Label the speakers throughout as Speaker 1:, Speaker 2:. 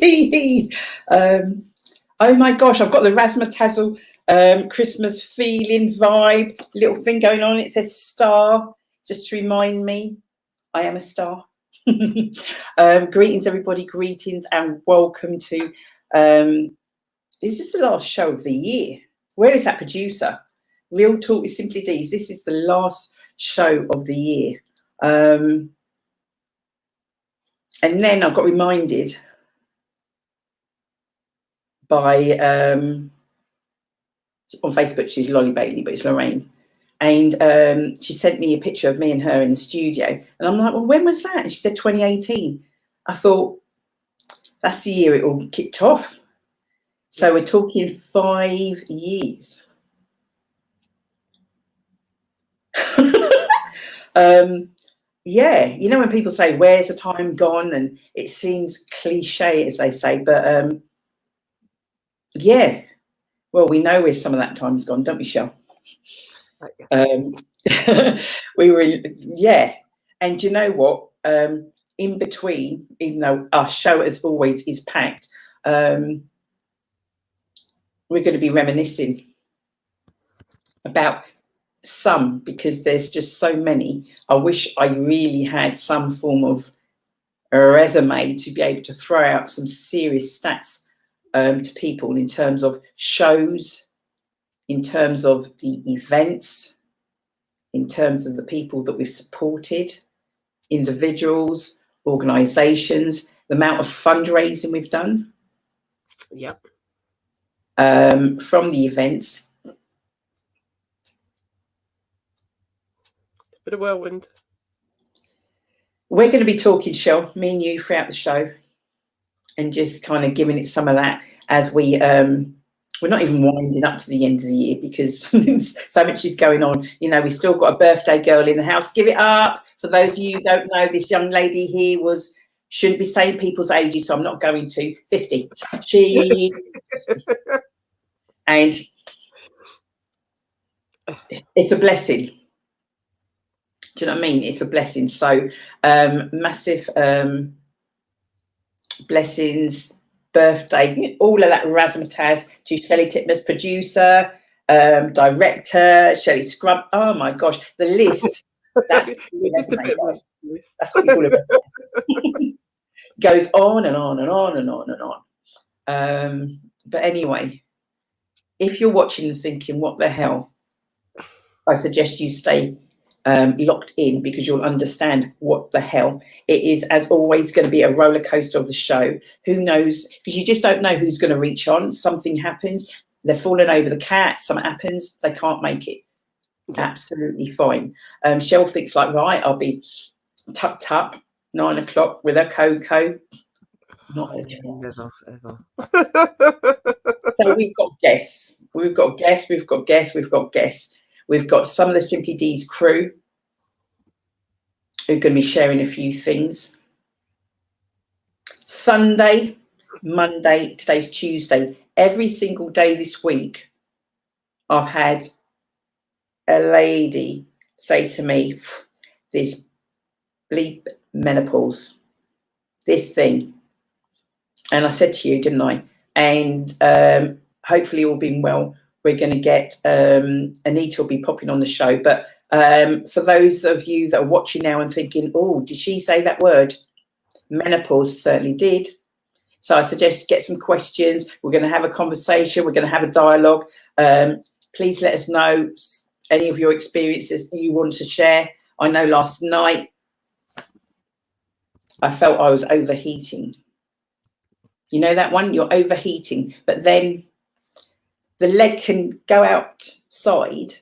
Speaker 1: Oh my gosh, I've got the razzmatazzle Christmas feeling vibe little thing going on. It says star, just to remind me I am a star. Greetings everybody, greetings and welcome to this is the last show of the year. Where is that producer? Real Talk with Simply Deez. This is the last show of the year. And then I got reminded by on Facebook, she's Lolly Bailey, but it's Lorraine. And she sent me a picture of me and her in the studio. And I'm like, well, when was that? And she said 2018. I thought, that's the year it all kicked off. So we're talking 5 years. Yeah, you know, when people say, where's the time gone? And it seems cliche, as they say, but yeah, well, we know where some of that time's gone, don't we, Shell? We were in, yeah. And you know what? In between, even though our show as always is packed, we're going to be reminiscing about some, because there's just so many. I wish I really had some form of a resume to be able to throw out some serious stats to people in terms of shows, in terms of the events, in terms of the people that we've supported, individuals, organizations, the amount of fundraising we've done.
Speaker 2: Yep.
Speaker 1: From the events.
Speaker 2: Bit of whirlwind.
Speaker 1: We're going to be talking, Shell, me and you, throughout the show, and just kind of giving it some of that as we we're not even winding up to the end of the year, because so much is going on. You know, we've still got a birthday girl in the house. Give it up. For those of you who don't know, this young lady here shouldn't be saying people's ages, so I'm not going to, 50. She and it's a blessing. Do you know what I mean? It's a blessing. So massive blessings, birthday, all of that razzmatazz to Shelley Tipner's producer, director, Shelley Scrub. Oh my gosh, the list. That's
Speaker 2: just a bit of a list.
Speaker 1: That's what we call it. Goes on and on and on and on and on. But anyway, if you're watching and thinking, what the hell, I suggest you stay locked in, because you'll understand what the hell it is. As always, going to be a roller coaster of the show. Who knows? Because you just don't know who's going to reach on. Something happens, they're falling over the cat, something happens, they can't make it. Absolutely fine. Shell thinks like, right, I'll be tucked up 9 o'clock with a cocoa. Not
Speaker 2: never ever.
Speaker 1: So we've got guests. We've got guests. We've got guests. We've got guests. We've got some of the Simply Deez crew who are going to be sharing a few things. Sunday, Monday, today's Tuesday. Every single day this week, I've had a lady say to me, this bleep menopause, this thing. And I said to you, didn't I? And hopefully all being well, we're going to get Anita will be popping on the show. But for those of you that are watching now and thinking, oh, did she say that word? Menopause certainly did. So I suggest get some questions. We're going to have a conversation. We're going to have a dialogue. Please let us know any of your experiences you want to share. I know last night I felt I was overheating. You know that one? You're overheating. But then the leg can go outside.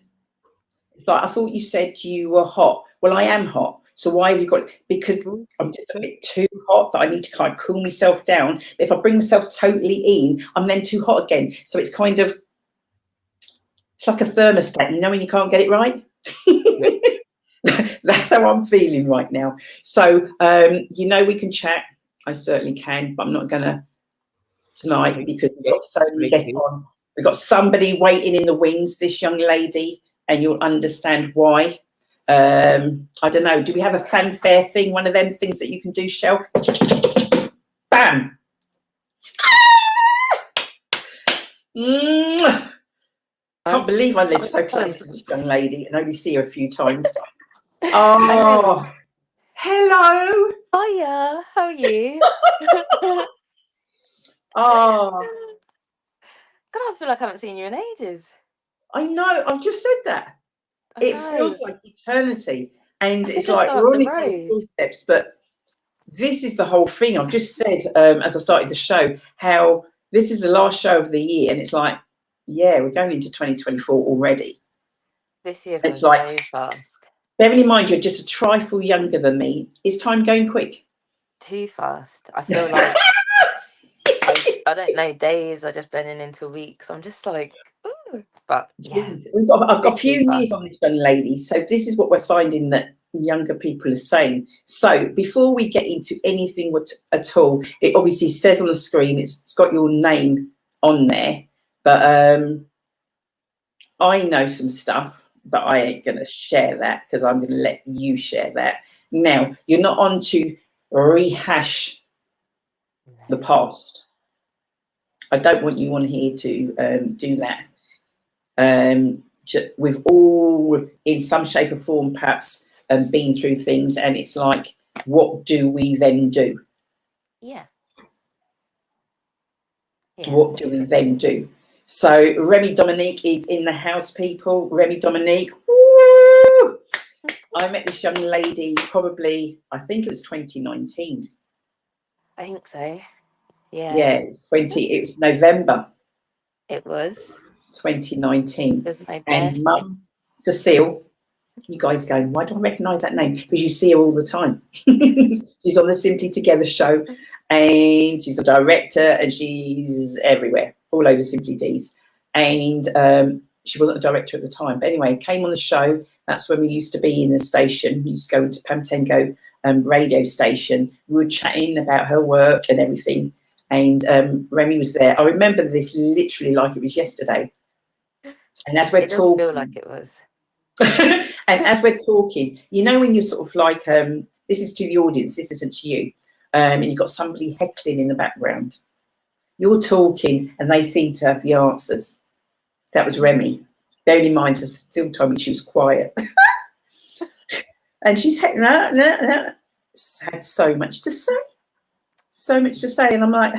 Speaker 1: Like, I thought you said you were hot. Well, I am hot. So why have you got? Because I'm just a bit too hot that I need to kind of cool myself down. If I bring myself totally in, I'm then too hot again. So it's kind of, it's like a thermostat, you know, when you can't get it right. That's how I'm feeling right now. So, you know, we can chat. I certainly can, but I'm not going to tonight because we've got so many guests on. We've got somebody waiting in the wings, this young lady, and you'll understand why. I don't know. Do we have a fanfare thing? One of them things that you can do, Shell? Bam! Can't believe I live so close to this young lady and only see her a few times. Oh, hello.
Speaker 3: Hiya, how are you?
Speaker 1: Oh,
Speaker 3: God, I feel like I haven't seen you in ages.
Speaker 1: I know. I've just said that. It feels like eternity. And it's like we're only steps, but this is the whole thing. I've just said, as I started the show, how this is the last show of the year. And it's like, yeah, we're going into 2024 already.
Speaker 3: This year's gone so fast.
Speaker 1: Bearing in mind you're just a trifle younger than me, is time going quick?
Speaker 3: Too fast. I feel like I don't know, days are just blending into weeks. I'm just like, ooh. But yeah,
Speaker 1: I've got a few years on this young lady, so this is what we're finding that younger people are saying. So before we get into anything at all, it obviously says on the screen, it's got your name on there, but I know some stuff, but I ain't going to share that because I'm going to let you share that. Now, you're not on to rehash the past. I don't want you on here to do that. We've all, in some shape or form, perhaps been through things, and it's like, what do we then do?
Speaker 3: Yeah.
Speaker 1: What do we then do? So Remy Dominique is in the house, people. Remy Dominique, woo! I met this young lady probably, I think it was 2019.
Speaker 3: I think so. Yeah.
Speaker 1: Yeah, it was November.
Speaker 3: It was
Speaker 1: 2019.
Speaker 3: It was my
Speaker 1: and
Speaker 3: birthday.
Speaker 1: Mum Cecile, you guys going, why do I recognise that name? Because you see her all the time. She's on the Simply Together show, and she's a director, and she's everywhere, all over Simply Deez. And she wasn't a director at the time, but anyway, came on the show. That's when we used to be in the station. We used to go to Pamtengo radio station. We were chatting about her work and everything. And Remy was there. I remember this literally like it was yesterday. And as we're talking,
Speaker 3: feel like it was.
Speaker 1: and as we're talking, you know, when you're sort of like, this is to the audience, this isn't to you, and you've got somebody heckling in the background. You're talking, and they seem to have the answers. That was Remy. Bearing in mind, still told me she was quiet, and she's heckling. Had so much to say, and I'm like,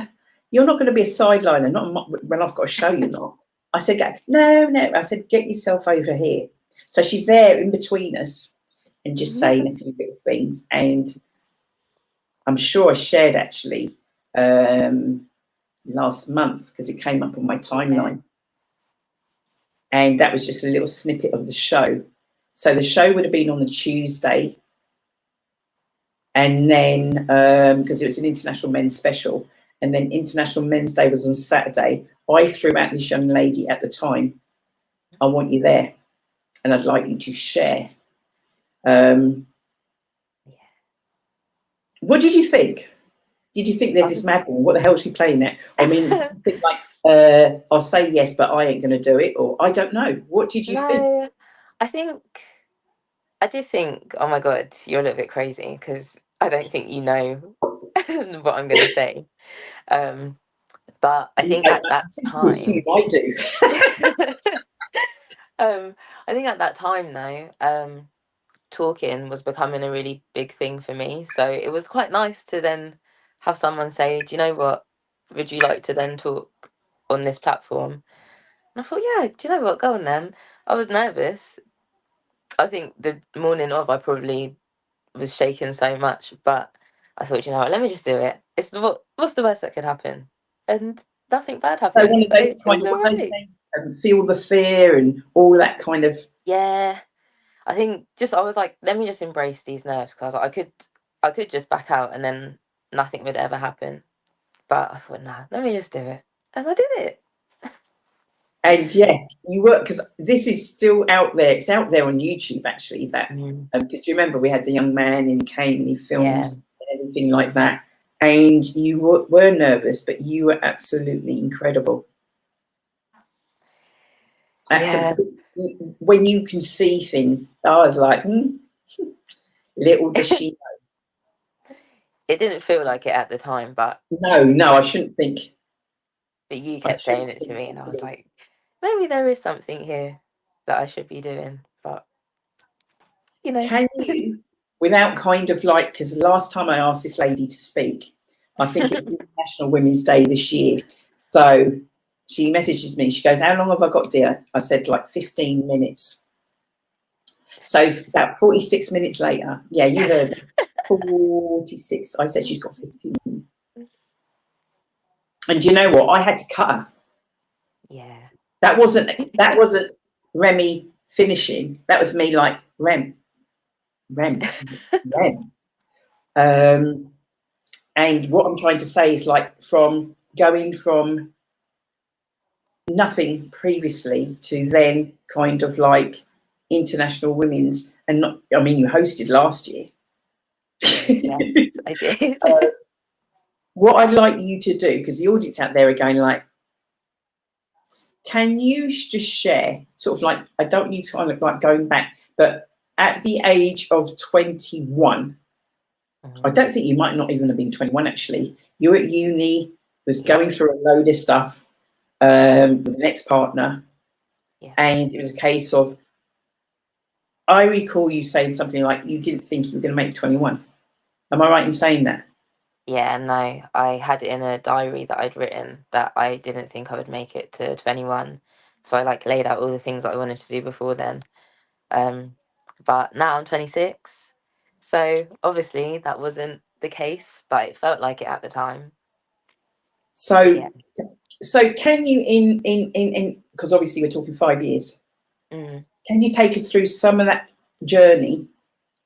Speaker 1: you're not going to be a sideliner, not when I've got a show. You're not. I said, no. I said, get yourself over here. So she's there in between us and just saying a few little things. And I'm sure I shared actually last month because it came up on my timeline. And that was just a little snippet of the show. So the show would have been on the Tuesday. And then, because it was an International Men's Special, and then International Men's Day was on Saturday, I threw out this young lady at the time, I want you there, and I'd like you to share. What did you think? Did you think there's this mad one? What the hell is she playing at? I mean, like, I'll say yes, but I ain't going to do it, or I don't know. What did you think?
Speaker 3: I did think, oh my God, you're a little bit crazy because I don't think you know what I'm going to say. But I think at that time,
Speaker 1: I do.
Speaker 3: I think at that time though, talking was becoming a really big thing for me. So it was quite nice to then have someone say, do you know what, would you like to then talk on this platform? And I thought, yeah, do you know what, go on then. I was nervous. I think the morning of I probably was shaking so much, but I thought, you know what, let me just do it. What's the worst that could happen? And nothing bad happened.
Speaker 1: So one of those kind of, what they say, feel the fear and all that kind of.
Speaker 3: Yeah, I think I was like, let me just embrace these nerves because I could just back out and then nothing would ever happen. But I thought, nah, let me just do it, and I did it.
Speaker 1: And yeah, you work because this is still out there. It's out there on YouTube actually. That because you remember we had the young man and he came and he filmed and everything like that. And you were nervous, but you were absolutely incredible. When you can see things, I was like, little does she know.
Speaker 3: It didn't feel like it at the time, but
Speaker 1: no, I shouldn't think.
Speaker 3: but you
Speaker 1: I
Speaker 3: kept saying it to
Speaker 1: truly
Speaker 3: me, and I was
Speaker 1: believe.
Speaker 3: like, maybe there is something here that I should be doing. But you know,
Speaker 1: Can you, without kind of like, because the last time I asked this lady to speak, I think it was International Women's Day this year. So she messages me. She goes, "How long have I got, dear?" I said, like 15 minutes. So about 46 minutes later, yeah, you heard me. 46. I said she's got 15. And do you know what? I had to cut her.
Speaker 3: yeah,
Speaker 1: That wasn't Remy finishing. That was me like Rem. Um, and what I'm trying to say is like from going from nothing previously to then kind of like International Women's, and not, I mean, you hosted last year.
Speaker 3: yes, I did.
Speaker 1: What I'd like you to do, because the audience out there are going like, can you just share sort of like, I don't need to kind of like going back, but at the age of 21, I don't think you might not even have been 21 actually. You were at uni, was
Speaker 3: Yeah,
Speaker 1: going through a load of stuff with an ex-partner,
Speaker 3: yeah,
Speaker 1: and it was a case of, I recall you saying something like you didn't think you were going to make 21. Am I right in saying that?
Speaker 3: yeah. No, I had it in a diary that I'd written that I didn't think I would make it to 21. So I like laid out all the things that I wanted to do before then. But now I'm 26. So obviously that wasn't the case, but it felt like it at the time.
Speaker 1: So,
Speaker 3: Yeah.
Speaker 1: so can you in because obviously we're talking 5 years.
Speaker 3: Mm,
Speaker 1: Can you take us through some of that journey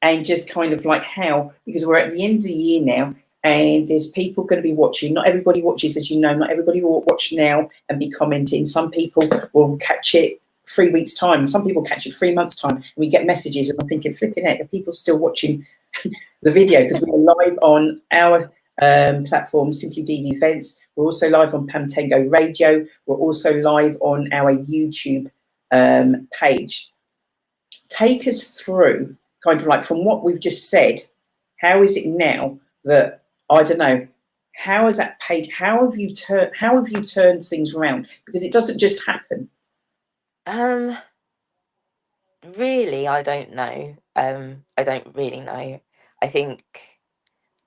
Speaker 1: and just kind of like how, because we're at the end of the year now and there's people going to be watching. Not everybody watches, as you know, not everybody will watch now and be commenting. Some people will catch it 3 weeks time. Some people catch it 3 months time, and we get messages and I'm thinking, flipping heck, are people still watching the video? Because we're live on our platform, Simply Deez Events. We're also live on Pamtango Radio. We're also live on our YouTube page. Take us through kind of like from what we've just said, how is it now that, I don't know, how has that page, how have you turned things around? Because it doesn't just happen.
Speaker 3: um, really, I don't know. I don't really know. I think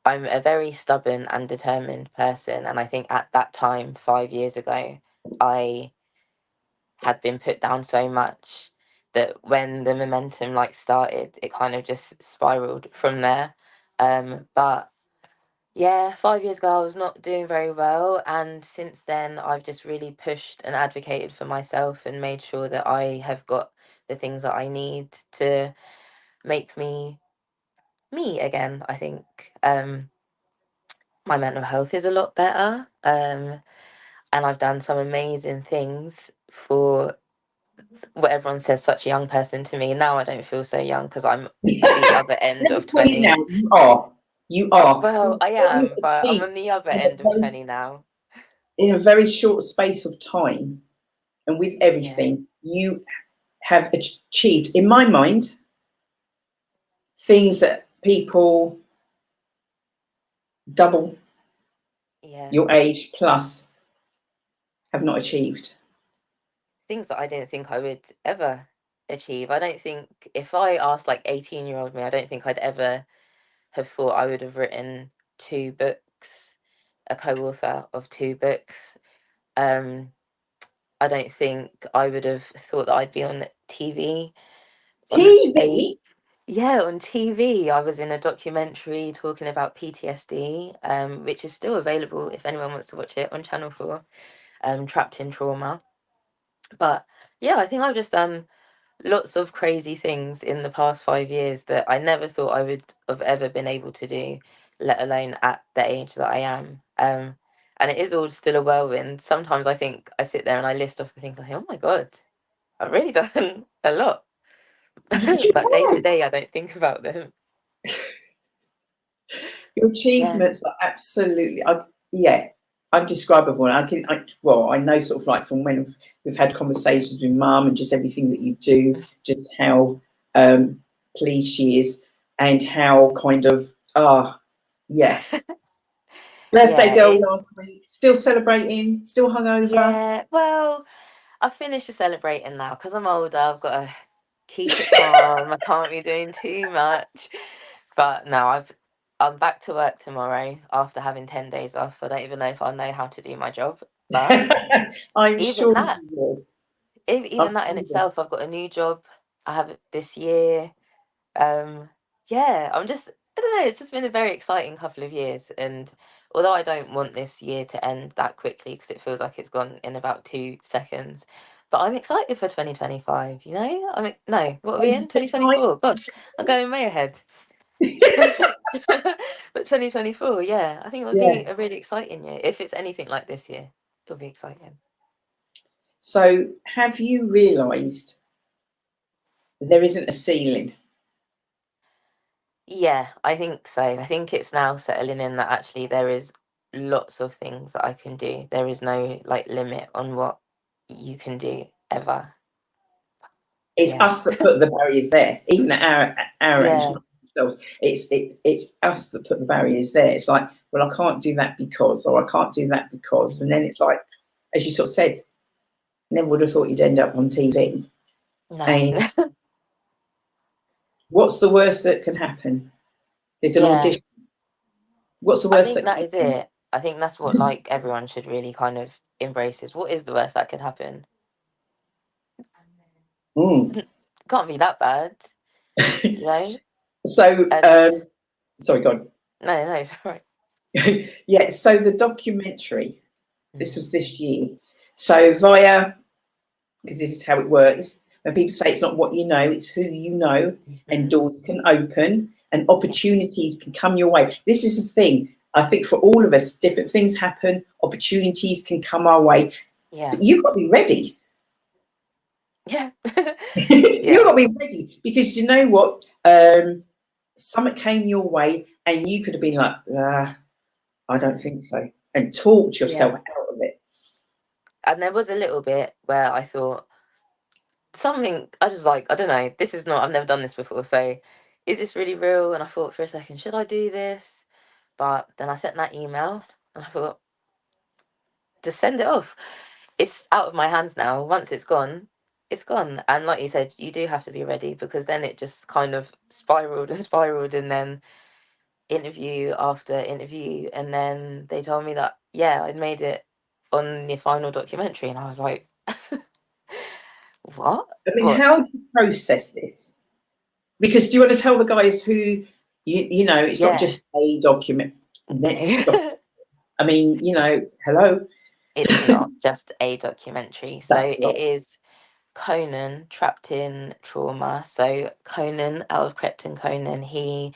Speaker 3: I'm a very stubborn and determined person, and I think at that time, 5 years ago, I had been put down so much that when the momentum like started, it kind of just spiraled from there. But yeah, 5 years ago I was not doing very well, and since then I've just really pushed and advocated for myself and made sure that I have got the things that I need to make me me again. I think my mental health is a lot better, and I've done some amazing things for what everyone says such a young person to me. Now I don't feel so young because I'm at the other end
Speaker 1: Let
Speaker 3: of
Speaker 1: me tell you now,
Speaker 3: 20.
Speaker 1: you are. You are.
Speaker 3: Well, I
Speaker 1: What you
Speaker 3: am, but I'm
Speaker 1: achieved
Speaker 3: on the other
Speaker 1: in
Speaker 3: end of 20 now.
Speaker 1: a very short space of time, and with
Speaker 3: Yeah,
Speaker 1: everything, you have achieved, in my mind, things that people double
Speaker 3: yeah.
Speaker 1: your age plus have not achieved.
Speaker 3: Things that I didn't think I would ever achieve. I don't think if I asked like 18-year-old me, I don't think I'd ever have thought I would have written 2 books, a co-author of 2 books. Um, I don't think I would have thought that I'd be on TV, on stage.
Speaker 1: TV?
Speaker 3: Yeah, on TV. I was in a documentary talking about PTSD, which is still available if anyone wants to watch it on Channel 4, Trapped in Trauma. But yeah, I think I've just done lots of crazy things in the past 5 years that I never thought I would have ever been able to do, let alone at the age that I am. And it is all still a whirlwind. Sometimes I think I sit there and I list off the things I think, oh my God, I've really done a lot.
Speaker 1: You
Speaker 3: But day to
Speaker 1: have.
Speaker 3: day, I don't think about them.
Speaker 1: Your
Speaker 3: Yeah.
Speaker 1: achievements are absolutely, yeah, undescribable. And well, I know sort of like from when we've had conversations with mum and just everything that you do, just how pleased she is and how kind of, yeah. Birthday girl
Speaker 3: it's
Speaker 1: last week. Still celebrating. Still hungover.
Speaker 3: yeah. Well, I finished the celebrating now because I'm older. I've got to keep it calm. I can't be doing too much. But no, I'm back to work tomorrow after having 10 days off. So I don't even know if I know how to do my job. But
Speaker 1: I'm
Speaker 3: even
Speaker 1: sure
Speaker 3: that,
Speaker 1: you will.
Speaker 3: even that in itself, I've got a new job. I have it this year. Yeah, I don't know, it's just been a very exciting couple of years. And although I don't want this year to end that quickly because it feels like it's gone in about 2 seconds, but I'm excited for 2025, you know? No, what are we in? 2024. Gosh, I'm going way ahead. But 2024, yeah, I think it'll
Speaker 1: Yeah.
Speaker 3: be a really exciting year. If it's anything like this year, it'll be exciting.
Speaker 1: So, have you realised there isn't a ceiling?
Speaker 3: Yeah, I think so. I think it's now settling in that actually there is lots of things that I can do. There is no like limit on what you can do ever.
Speaker 1: It's
Speaker 3: Yeah.
Speaker 1: us that put the barriers there, even at our age,
Speaker 3: Yeah.
Speaker 1: not ourselves. It's us that put the barriers there. It's like, well, I can't do that because, or I can't do that because, and then it's like, as you sort of said, never would have thought you'd end up on TV.
Speaker 3: No.
Speaker 1: And what's the worst that can happen? There's an
Speaker 3: Yeah.
Speaker 1: audition. What's the
Speaker 3: I
Speaker 1: worst
Speaker 3: think
Speaker 1: that
Speaker 3: that
Speaker 1: can
Speaker 3: is
Speaker 1: happen?
Speaker 3: it. I think that's what like everyone should really kind of embrace is what is the worst that could happen?
Speaker 1: Mm.
Speaker 3: Can't be that bad, you know?
Speaker 1: So,
Speaker 3: And
Speaker 1: sorry, God.
Speaker 3: no, it's all right.
Speaker 1: Yeah. So the documentary. This
Speaker 3: Mm.
Speaker 1: was this year. So via, because this is how it works. When people say it's not what you know, it's who you know, and
Speaker 3: Mhm.
Speaker 1: doors can open and
Speaker 3: Yes.
Speaker 1: opportunities can come your way. This is the thing. I think for all of us, different things happen, opportunities can come our way,
Speaker 3: Yeah.
Speaker 1: but you've got to be ready.
Speaker 3: Yeah.
Speaker 1: You've
Speaker 3: Yeah.
Speaker 1: got to be ready because you know what? Something came your way and you could have been like, I don't think so, and talked yourself
Speaker 3: Yeah.
Speaker 1: out of it.
Speaker 3: And there was a little bit where I thought something, I was like, I don't know, this is not, I've never done this before. So is this really real? And I thought for a second, should I do this? But then I sent that email and I thought, just send it off. It's out of my hands now. Once it's gone, it's gone. And like you said, you do have to be ready because then it just kind of spiraled and spiraled. And then interview after interview. And then they told me that, yeah, I'd made it on the final documentary. And I was like, what?
Speaker 1: I mean,
Speaker 3: What?
Speaker 1: how do you process this? Because do you want to tell the guys who you know it's not
Speaker 3: Yeah.
Speaker 1: just a document.
Speaker 3: No.
Speaker 1: I mean, you know, hello.
Speaker 3: It's not just a documentary. So
Speaker 1: That's
Speaker 3: it
Speaker 1: right.
Speaker 3: is Conan trapped in trauma. So Conan, out of Krypton Conan, he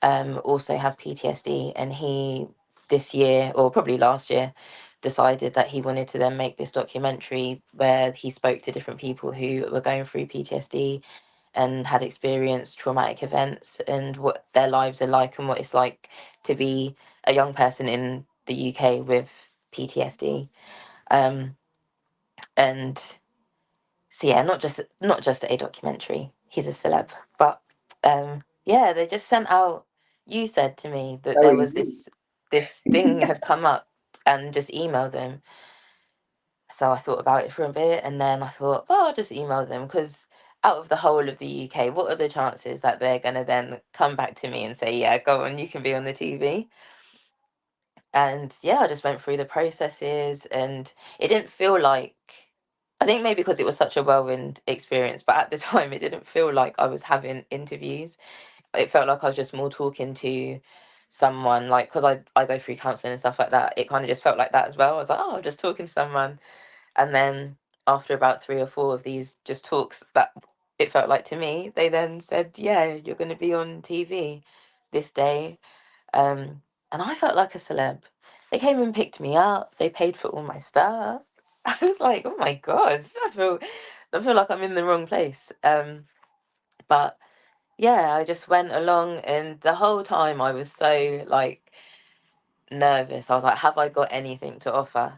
Speaker 3: also has PTSD, and he this year or probably last year decided that he wanted to then make this documentary where he spoke to different people who were going through PTSD and had experienced traumatic events and what their lives are like and what it's like to be a young person in the UK with PTSD. Um, and so yeah, not just a documentary. He's a celeb, but yeah, they just sent out. You said to me that there
Speaker 1: Very
Speaker 3: was this thing had come up, and just emailed them. So I thought about it for a bit, and then I thought, well, I'll just email them because out of the whole of the UK, what are the chances that they're gonna then come back to me and say, yeah, go on, you can be on the TV? And yeah, I just went through the processes, and it didn't feel like, I think maybe because it was such a whirlwind experience, but at the time it didn't feel like I was having interviews. It felt like I was just more talking to someone, like, because I go through counseling and stuff like that. It kind of just felt like that as well. I was like, oh, I'm just talking to someone. And then after about 3 or 4 of these just talks that it felt like to me, they then said, yeah, you're going to be on TV this day. And I felt like a celeb. They came and picked me up. They paid for all my stuff. I was like, oh my god, I feel like I'm in the wrong place. But yeah, I just went along, and the whole time I was so like nervous. I was like, have I got anything to offer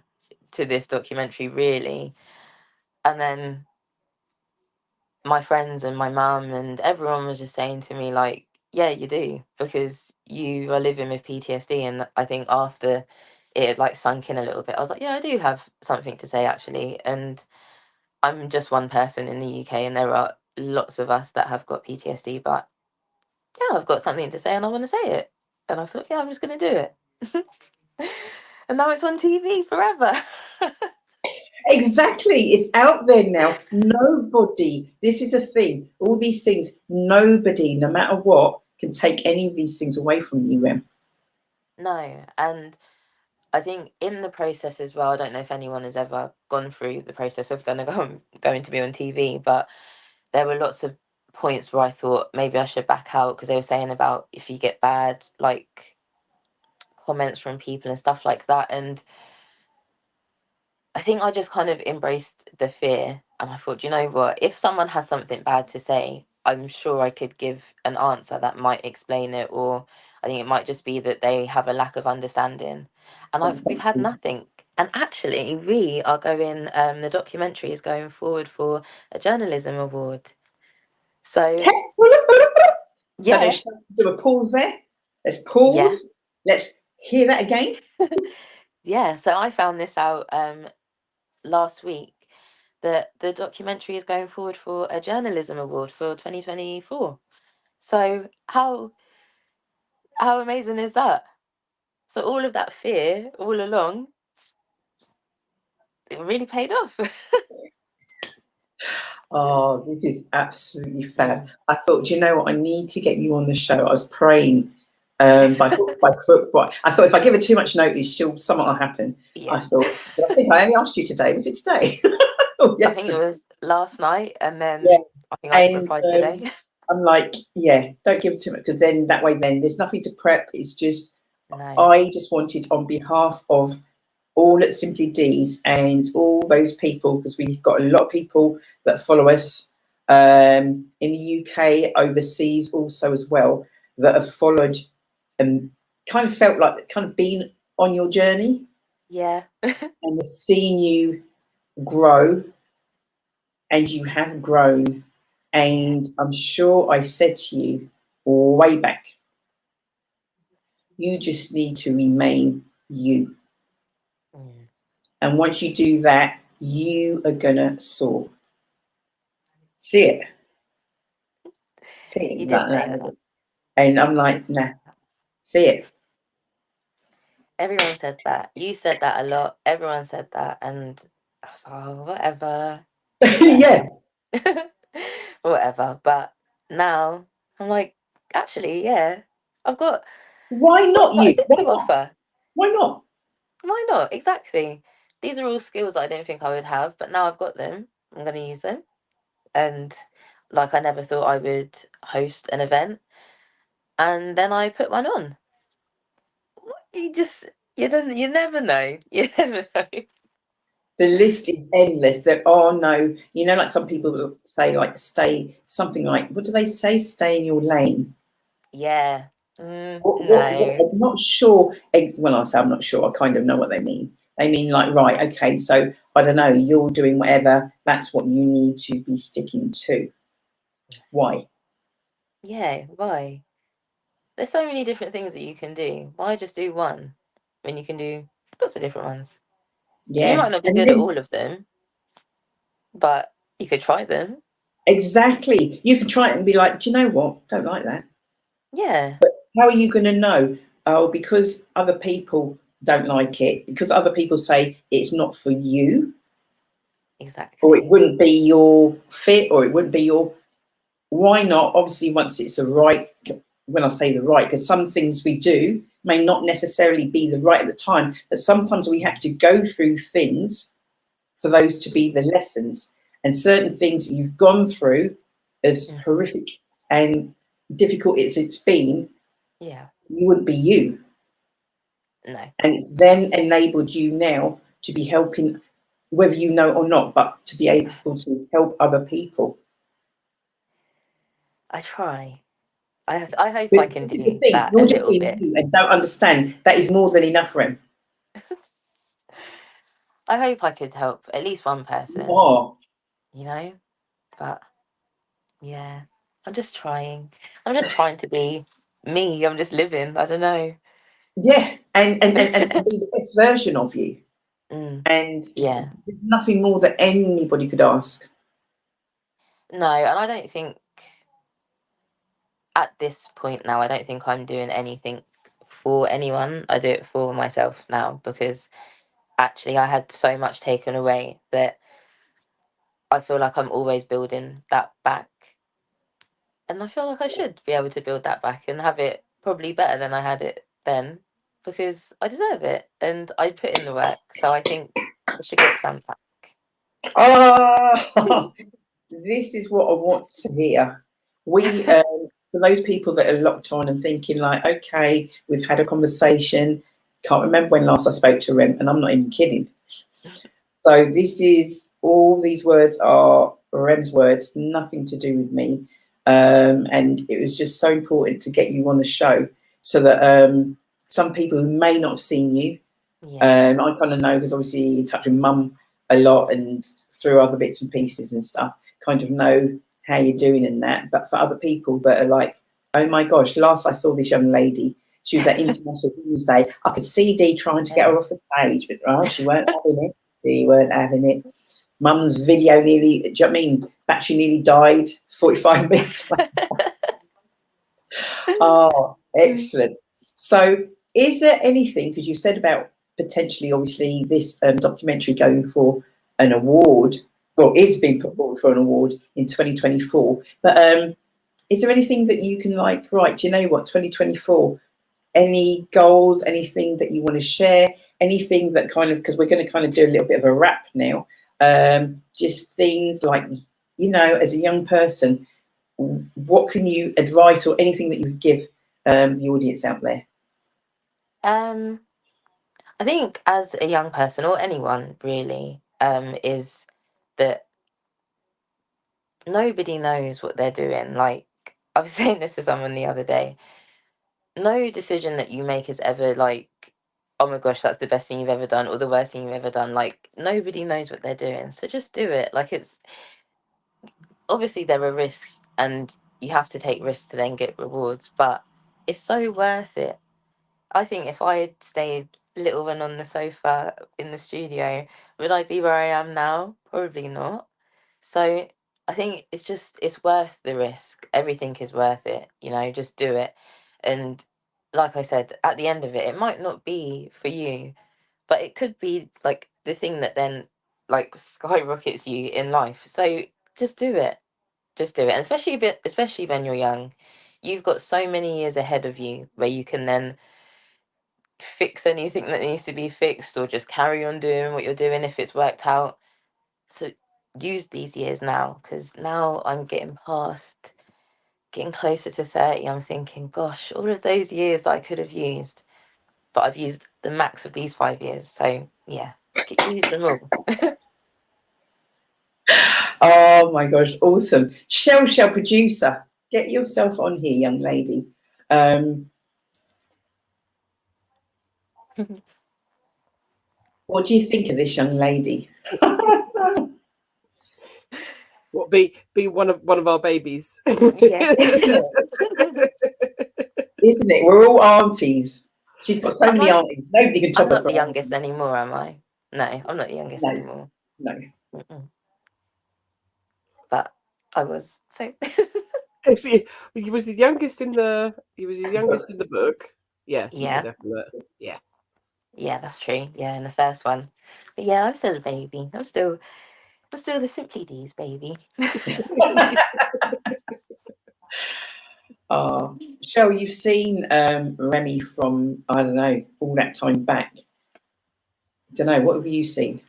Speaker 3: to this documentary, really? And then my friends and my mum and everyone was just saying to me like, Yeah, you do, because you are living with PTSD, and I think after it had like sunk in a little bit, I was like, yeah, I do have something to say actually, and I'm just one person in the UK, and there are lots of us that have got PTSD, but yeah, I've got something to say, and I want to say it, and I thought, yeah, I'm just gonna do it, and now it's on TV forever.
Speaker 1: Exactly. It's out there now. Nobody, this is a thing, all these things, nobody, no matter what, can take any of these things away from you, Rem.
Speaker 3: No, and I think in the process as well, I don't know if anyone has ever gone through the process of going to be on TV, but there were lots of points where I thought maybe I should back out, because they were saying about if you get bad like comments from people and stuff like that, and I think I just kind of embraced the fear, and I thought, you know what, if someone has something bad to say, I'm sure I could give an answer that might explain it, or I think it might just be that they have a lack of understanding. And we've had
Speaker 1: Exactly.
Speaker 3: nothing. And actually, we are going. The documentary is going forward for a journalism award. So
Speaker 1: So
Speaker 3: yeah,
Speaker 1: let's do a pause there. Let's
Speaker 3: yeah,
Speaker 1: pause. Let's hear that again.
Speaker 3: yeah. So I found this out last week, that the documentary is going forward for a journalism award for 2024. So how amazing is that? So all of that fear all along, it really paid off.
Speaker 1: Oh, this is absolutely fab.
Speaker 3: Mm.
Speaker 1: I thought, do you know what? I need to get you on the show. I was praying by hook, by crook. But I thought if I give her too much notice, something will happen. I
Speaker 3: Yeah.
Speaker 1: thought, but I think I only asked you today. Was it today? Oh,
Speaker 3: I think it
Speaker 1: yesterday.
Speaker 3: was last night, and
Speaker 1: Yeah.
Speaker 3: then I think I
Speaker 1: And
Speaker 3: replied today.
Speaker 1: I'm like, yeah, don't give it too much because then that way, then there's nothing to prep. It's just,
Speaker 3: No.
Speaker 1: I just wanted on behalf of all at Simply Deez and all those people, because we've got a lot of people that follow us in the UK, overseas also as well, that have followed and kind of felt like kind of been on your journey
Speaker 3: Yeah.
Speaker 1: and have seen you grow, and you have grown.
Speaker 3: Yeah.
Speaker 1: And I'm sure I said to you way back, you just need to remain you.
Speaker 3: Mm.
Speaker 1: And once you do that, you are gonna soar. See it. See
Speaker 3: You
Speaker 1: it
Speaker 3: did
Speaker 1: like
Speaker 3: say
Speaker 1: that.
Speaker 3: that.
Speaker 1: And I'm
Speaker 3: You did
Speaker 1: like,
Speaker 3: say
Speaker 1: nah,
Speaker 3: that.
Speaker 1: see it.
Speaker 3: Everyone said that. You said that a lot. Everyone said that, and I was like, oh, whatever.
Speaker 1: Yeah.
Speaker 3: Whatever. Whatever. But now I'm like, actually, yeah, I've got
Speaker 1: Why
Speaker 3: got
Speaker 1: not
Speaker 3: quite a
Speaker 1: you?
Speaker 3: bit
Speaker 1: Why
Speaker 3: to
Speaker 1: not?
Speaker 3: offer.
Speaker 1: Why not?
Speaker 3: Why not? Exactly. These are all skills that I didn't think I would have, but now I've got them. I'm gonna use them. And like I never thought I would host an event, and then I put one on. You just you never know. You never know.
Speaker 1: The list is endless. There are no, like some people will say, like, stay, something like, what do they say? Stay in your lane.
Speaker 3: Yeah.
Speaker 1: What,
Speaker 3: No.
Speaker 1: I'm not sure. When I say I'm not sure, I kind of know what they mean. They mean like, right, okay, so I don't know, you're doing whatever, that's what you need to be sticking to. Why?
Speaker 3: Yeah, why? There's so many different things that you can do. Why just do one when you can do lots of different ones? And you
Speaker 1: Yeah.
Speaker 3: might not be
Speaker 1: And
Speaker 3: good at
Speaker 1: then
Speaker 3: all of them, but you could try them.
Speaker 1: exactly. You can try it and be like, do you know what? Don't like that.
Speaker 3: Yeah,
Speaker 1: How are you going to know? Oh, because other people don't like it, because other people say it's not for you, or it
Speaker 3: exactly.
Speaker 1: wouldn't be your fit, or it wouldn't be your. Why not? Obviously, once it's the right, when I say the right, because some things we do may not necessarily be the right at the time, but sometimes we have to go through things for those to be the lessons. And certain things that you've gone through, as
Speaker 3: Mm.
Speaker 1: horrific and difficult as it's been,
Speaker 3: Yeah,
Speaker 1: you wouldn't be you.
Speaker 3: no,
Speaker 1: And it's then enabled you now to be helping, whether you know or not, but to be able to help other people.
Speaker 3: I try. I hope
Speaker 1: But
Speaker 3: I can
Speaker 1: this is the
Speaker 3: do
Speaker 1: thing,
Speaker 3: that a
Speaker 1: you're just
Speaker 3: little
Speaker 1: being
Speaker 3: bit.
Speaker 1: you and don't understand that is more than enough for him.
Speaker 3: I hope I could help at least one
Speaker 1: You
Speaker 3: person,
Speaker 1: are.
Speaker 3: you know? But yeah. I'm just trying. I'm just trying to be me. I'm just living. I don't know.
Speaker 1: Yeah, and be the best version of you. And
Speaker 3: Yeah.
Speaker 1: nothing more that anybody could ask.
Speaker 3: No, and I don't think at this point now, I don't think I'm doing anything for anyone. I do it for myself now because actually I had so much taken away that I feel like I'm always building that back. And I feel like I should be able to build that back and have it probably better than I had it then because I deserve it and I put in the work. So I think I should get some back.
Speaker 1: Ah, this is what I want to hear. We, for those people that are locked on and thinking like, okay, we've had a conversation. Can't remember when last I spoke to Rem, and I'm not even kidding. So this is all these words are Rem's words, nothing to do with me. And it was just so important to get you on the show so that some people who may not have seen you,
Speaker 3: Yeah.
Speaker 1: I kind of know because obviously in touch with mum a lot and through other bits and pieces and stuff, kind of know how you're doing in that. But for other people that are like, oh my gosh, last I saw this young lady, she was at International Women's Day. I could see Dee trying to get her off the stage, but oh, she weren't having it. She weren't having it. Mum's video nearly, do you know what I mean? Battery nearly died 45 minutes. Oh, excellent. So, is there anything, because you said about potentially, obviously, this documentary going for an award, well, is being put forward for an award in 2024, but is there anything that you can like, right, do you know what, 2024, any goals, anything that you want to share, anything that kind of, because we're going to kind of do a little bit of a wrap now, just things like, you know, as a young person, what can you advise or anything that you would give the audience out there?
Speaker 3: I think as a young person or anyone really, is that nobody knows what they're doing. Like I was saying this to someone the other day. No decision that you make is ever like, oh my gosh, that's the best thing you've ever done or the worst thing you've ever done. Like nobody knows what they're doing. So just do it. Like it's obviously there are risks and you have to take risks to then get rewards, but it's so worth it. I think if I had stayed little and on the sofa in the studio, would I be where I am now? Probably not. So I think it's worth the risk. Everything is worth it, you know, just do it. And like I said, at the end of it, it might not be for you, but it could be like the thing that then like skyrockets you in life. So just do it. Just do it. And especially when you're young, you've got so many years ahead of you where you can then fix anything that needs to be fixed or just carry on doing what you're doing if it's worked out. So use these years now because now I'm getting closer to 30. I'm thinking, gosh, all of those years that I could have used, but I've used the max of these 5 years. So yeah, use them all.
Speaker 1: Oh my gosh, awesome. Shell producer, get yourself on here, young lady. What do you think of this young lady?
Speaker 2: What be one of our babies?
Speaker 3: Yeah.
Speaker 1: Isn't it? We're all aunties. She's got so
Speaker 3: Am
Speaker 1: many
Speaker 3: I?
Speaker 1: aunties. Nobody can
Speaker 3: I'm
Speaker 1: top her
Speaker 3: not
Speaker 1: for
Speaker 3: the youngest
Speaker 1: aunties.
Speaker 3: anymore, am I? No, I'm not the youngest
Speaker 1: No,
Speaker 3: anymore.
Speaker 1: no.
Speaker 3: Mm-mm. But I was so.
Speaker 2: See, he was the youngest in the book. Yeah, you can
Speaker 3: Yeah,
Speaker 2: definitely. Yeah.
Speaker 3: yeah, that's true. Yeah, in the first one, but yeah, I'm still a baby. I'm still the Simply Deez baby.
Speaker 1: Oh, Shell, you've seen Remy from, I don't know, all that time back. Don't know, what have you seen?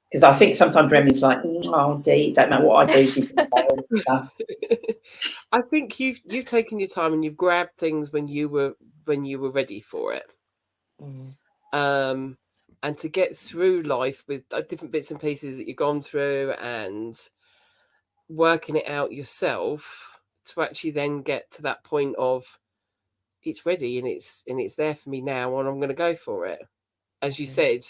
Speaker 1: Because I think sometimes Remy's like, oh, Dee, don't matter what I do, she's going to say all this stuff.
Speaker 2: I think you've taken your time and you've grabbed things when you were ready for it. And to get through life with different bits and pieces that you've gone through and working it out yourself to actually then get to that point of it's ready and it's there for me now and I'm going to go for it. As you said,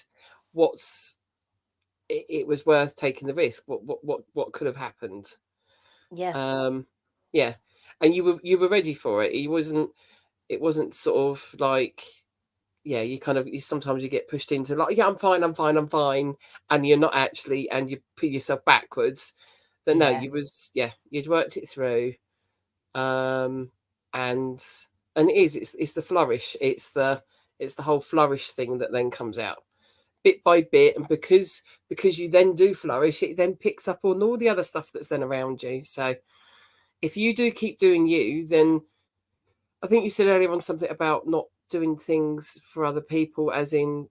Speaker 2: it was worth taking the risk. What could have happened?
Speaker 3: Yeah.
Speaker 2: Yeah, and you were ready for it. It wasn't sort of like, yeah, you sometimes you get pushed into like, yeah, I'm fine, and you're not actually, and you put yourself backwards. But no,
Speaker 3: Yeah.
Speaker 2: you'd worked it through, um, and it's the flourish, it's the whole flourish thing that then comes out bit by bit, and because you then do flourish, it then picks up on all the other stuff that's then around you. So if you do keep doing you, then I think you said earlier on something about not doing things for other people, as in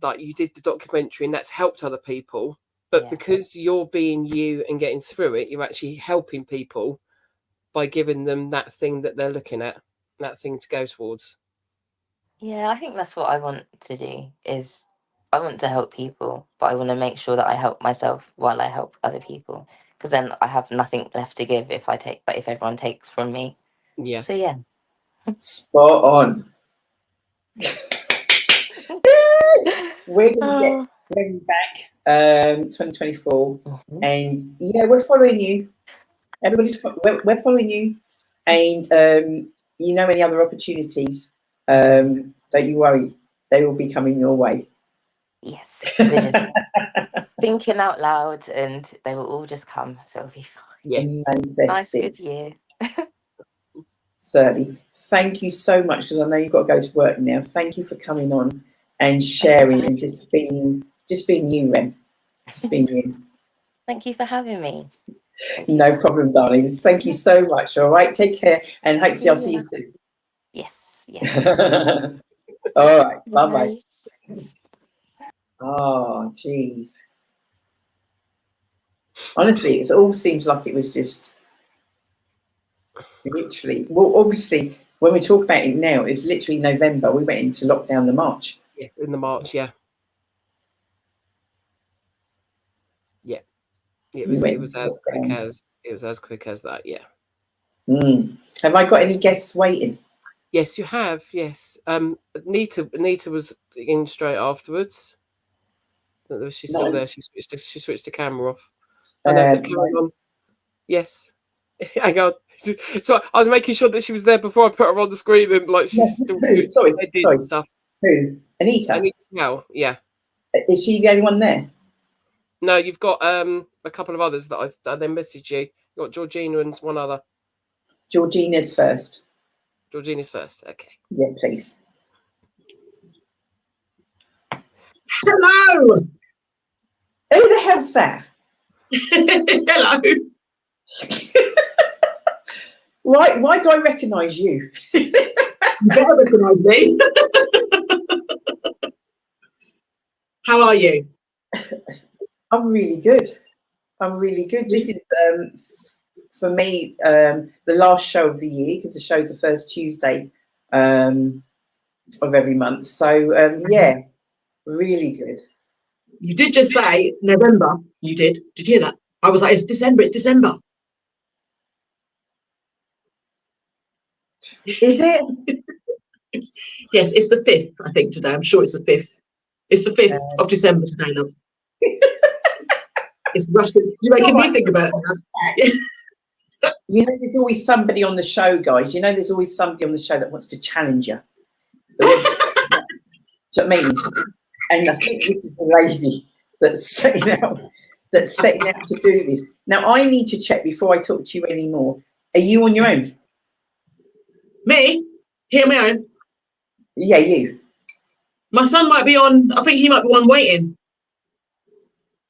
Speaker 2: like you did the documentary and that's helped other people. But
Speaker 3: Yeah.
Speaker 2: because you're being you and getting through it, you're actually helping people by giving them that thing that they're looking at, that thing to go towards.
Speaker 3: Yeah, I think that's what I want to do is I want to help people, but I want to make sure that I help myself while I help other people. Because then I have nothing left to give if if everyone takes from me. So
Speaker 2: Yes.
Speaker 3: yeah.
Speaker 1: Spot on. We're going to get
Speaker 3: Oh.
Speaker 1: ready back 2024.
Speaker 3: Mhm.
Speaker 1: And yeah, we're following you. We're following you. And any other opportunities, don't you worry. They will be coming your way.
Speaker 3: Yes, we're just thinking out loud and they will all just come. So it'll be fine.
Speaker 2: Yes.
Speaker 3: Nice,
Speaker 1: Manifesting.
Speaker 3: good year.
Speaker 1: Certainly. Thank you so much, because I know you've got to go to work now. Thank you for coming on and
Speaker 3: Thank you for
Speaker 1: sharing and
Speaker 3: having
Speaker 1: just being you, Ren. Just being you.
Speaker 3: Thank you for having me. Thank you.
Speaker 1: No problem, darling. Thank you so much. All right. Take care. And hopefully I'll see you soon.
Speaker 3: Yes, yes.
Speaker 1: All right. Bye-bye.
Speaker 3: Bye.
Speaker 1: Oh, geez. Honestly, it all seems like it was just literally, well, obviously, when we talk about it now, it's literally November. We went into lockdown the March.
Speaker 2: Yes, in the March, yeah. Yeah. It
Speaker 1: We
Speaker 2: was
Speaker 1: went
Speaker 2: it was
Speaker 1: into
Speaker 2: as quick
Speaker 1: lockdown.
Speaker 2: as that, yeah.
Speaker 1: Have I got any guests waiting?
Speaker 2: Yes, you have, yes. Nita was in straight afterwards. She's still
Speaker 1: No.
Speaker 2: there. She switched the camera off. Oh no, the camera's on. Yes. Hang on. So I was making sure that she was there before I put her on the screen, and like
Speaker 1: No,
Speaker 2: she's still
Speaker 1: who?
Speaker 2: doing
Speaker 1: Sorry,
Speaker 2: edit
Speaker 1: sorry.
Speaker 2: and stuff.
Speaker 1: Who?
Speaker 2: I
Speaker 1: Anita?
Speaker 2: need to know. Yeah.
Speaker 1: Is she the only one there?
Speaker 2: No, you've got a couple of others that I then messaged you. You got Georgina and one other.
Speaker 1: Georgina's first.
Speaker 2: Georgina's first. Okay.
Speaker 1: Yeah, please.
Speaker 4: Hello.
Speaker 1: Who the hell's that?
Speaker 4: Hello.
Speaker 1: Why do I recognise you?
Speaker 4: You better recognise me. How are you?
Speaker 1: I'm really good. This is for me the last show of the year, because the show's the first Tuesday of every month. So yeah, really good.
Speaker 4: You did just say November. You did. Did you hear that? I was like, it's December. It's December.
Speaker 1: Is it?
Speaker 4: Yes, it's the 5th, I think, today. I'm sure it's the 5th. It's the 5th of December today, love. It's Russian. You're making me think about it.
Speaker 1: You know, there's always somebody on the show, guys. You know, there's always somebody on the show that wants to challenge you. Do you know what I mean? And I think this is the lady that's setting out to do this. Now, I need to check before I talk to you anymore. Are you on your own?
Speaker 4: Me? Here on my own?
Speaker 1: Yeah, you.
Speaker 4: My son might be on. I think he might be one waiting.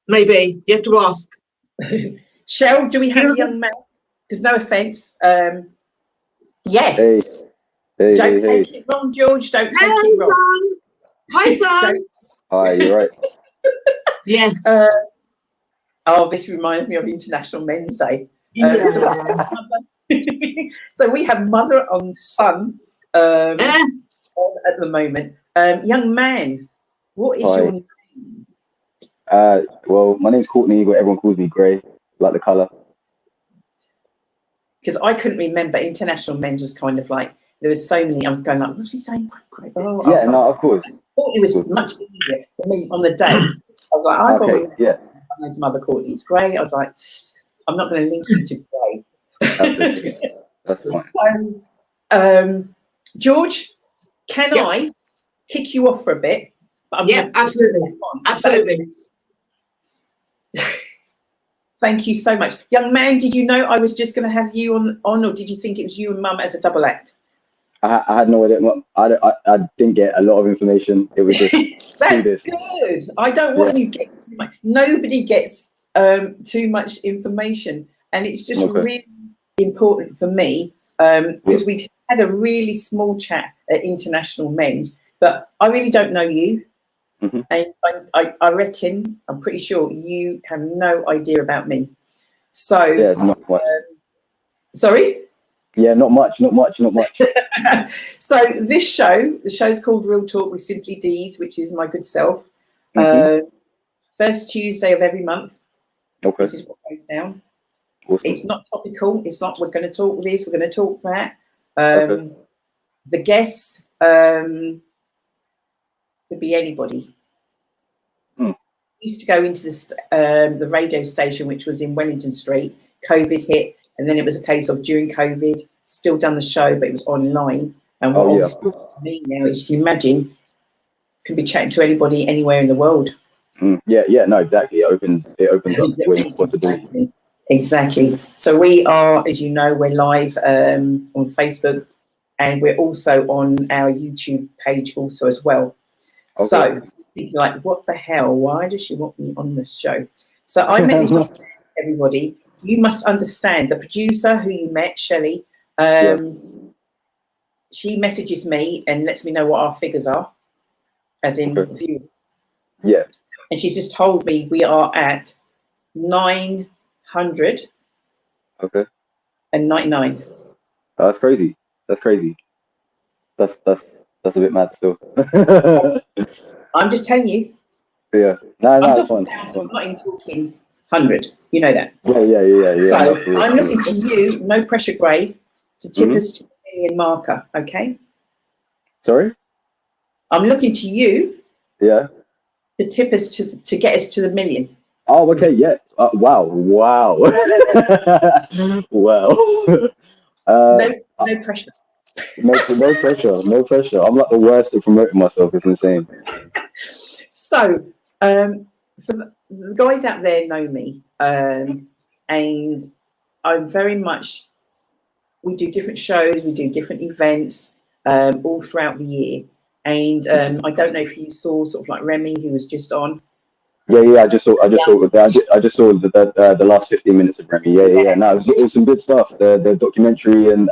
Speaker 4: Maybe. You have to ask.
Speaker 1: Cheryl, do we have a young man? Because no offence. Yes.
Speaker 5: Hey,
Speaker 1: Don't take it wrong, George. Don't take it wrong.
Speaker 4: Son. Hi, son.
Speaker 5: Hi, you're right.
Speaker 4: Yes.
Speaker 1: This reminds me of International Men's Day.
Speaker 4: Yeah.
Speaker 1: So we have mother and son on at the moment. Young man, what is your name?
Speaker 5: Well, my name's Courtney, but everyone calls me Gray, like the colour.
Speaker 1: Because I couldn't remember. International Men's was kind of like, there was so many. I was going like, what's he saying? Gray?
Speaker 5: No, of course.
Speaker 1: It was much easier for me on the day. I was like, I got
Speaker 5: yeah.
Speaker 1: Mother Courtney's Gray. I was like, I'm not going to link you to Gray.
Speaker 5: That's okay. That's fine.
Speaker 1: So, George, can
Speaker 4: Yep.
Speaker 1: I kick you off for a bit? But I'm
Speaker 4: Yeah,
Speaker 1: gonna-
Speaker 4: absolutely. Absolutely.
Speaker 1: Thank you so much. Young man, did you know I was just going to have you on, or did you think it was you and mum as a double act?
Speaker 5: I had no idea. I didn't get a lot of information. It was just
Speaker 1: That's
Speaker 5: this.
Speaker 1: good. I don't want you getting too much. Nobody gets too much information, and it's just
Speaker 5: Okay.
Speaker 1: really important for me because we had a really small chat at International Men's, but I really don't know you.
Speaker 5: Mhm.
Speaker 1: And I reckon, I'm pretty sure you have no idea about me. So,
Speaker 5: Yeah, not much.
Speaker 1: sorry?
Speaker 5: Yeah, not much.
Speaker 1: So this show, the show's called Real Talk with Simply Deez, which is my good self.
Speaker 5: Mhm.
Speaker 1: First Tuesday of every month.
Speaker 5: Okay.
Speaker 1: This is what goes down.
Speaker 5: Awesome.
Speaker 1: It's not topical. It's not we're going to talk this, we're going to talk that.
Speaker 5: Okay.
Speaker 1: The guests could be anybody.
Speaker 5: Hmm.
Speaker 1: Used to go into the radio station, which was in Wellington Street. COVID hit, and then it was a case of during COVID, still done the show, but it was online. And what
Speaker 5: Oh, yeah.
Speaker 1: obviously I mean now is, you can imagine, can be chatting to anybody anywhere in the world.
Speaker 5: Yeah, no, exactly. It opens up way more possibilities.
Speaker 1: Exactly. So we are, as you know, we're live on Facebook, and we're also on our YouTube page also as well.
Speaker 5: Okay.
Speaker 1: So you're like, what the hell? Why does she want me on this show? So I met this everybody. You must understand the producer who you met, Shelley. She messages me and lets me know what our figures are, as in views.
Speaker 5: Yeah.
Speaker 1: And she's just told me we are at 900.
Speaker 5: Okay.
Speaker 1: And 99.
Speaker 5: Oh, that's crazy. That's a bit mad still.
Speaker 1: I'm just telling you.
Speaker 5: Yeah. No,
Speaker 1: I'm
Speaker 5: it's
Speaker 1: talking
Speaker 5: fine.
Speaker 1: thousands, I'm not even talking 100. You know that.
Speaker 5: Yeah.
Speaker 1: So
Speaker 5: No,
Speaker 1: I'm looking to you, no pressure, Gray, to tip us to the million marker. Okay.
Speaker 5: Sorry.
Speaker 1: I'm looking to you.
Speaker 5: Yeah.
Speaker 1: To tip us to get us to the million.
Speaker 5: Oh, okay. Yeah. Wow. Wow.
Speaker 1: No pressure.
Speaker 5: No pressure. No pressure. I'm like the worst at promoting myself. It's insane.
Speaker 1: So, for the guys out there know me, and I'm very much. We do different shows, we do different events all throughout the year, and I don't know if you saw sort of like Remy, who was just on.
Speaker 5: Yeah. I just saw the last 15 minutes of Remy. Yeah. No, it was some good stuff. The documentary and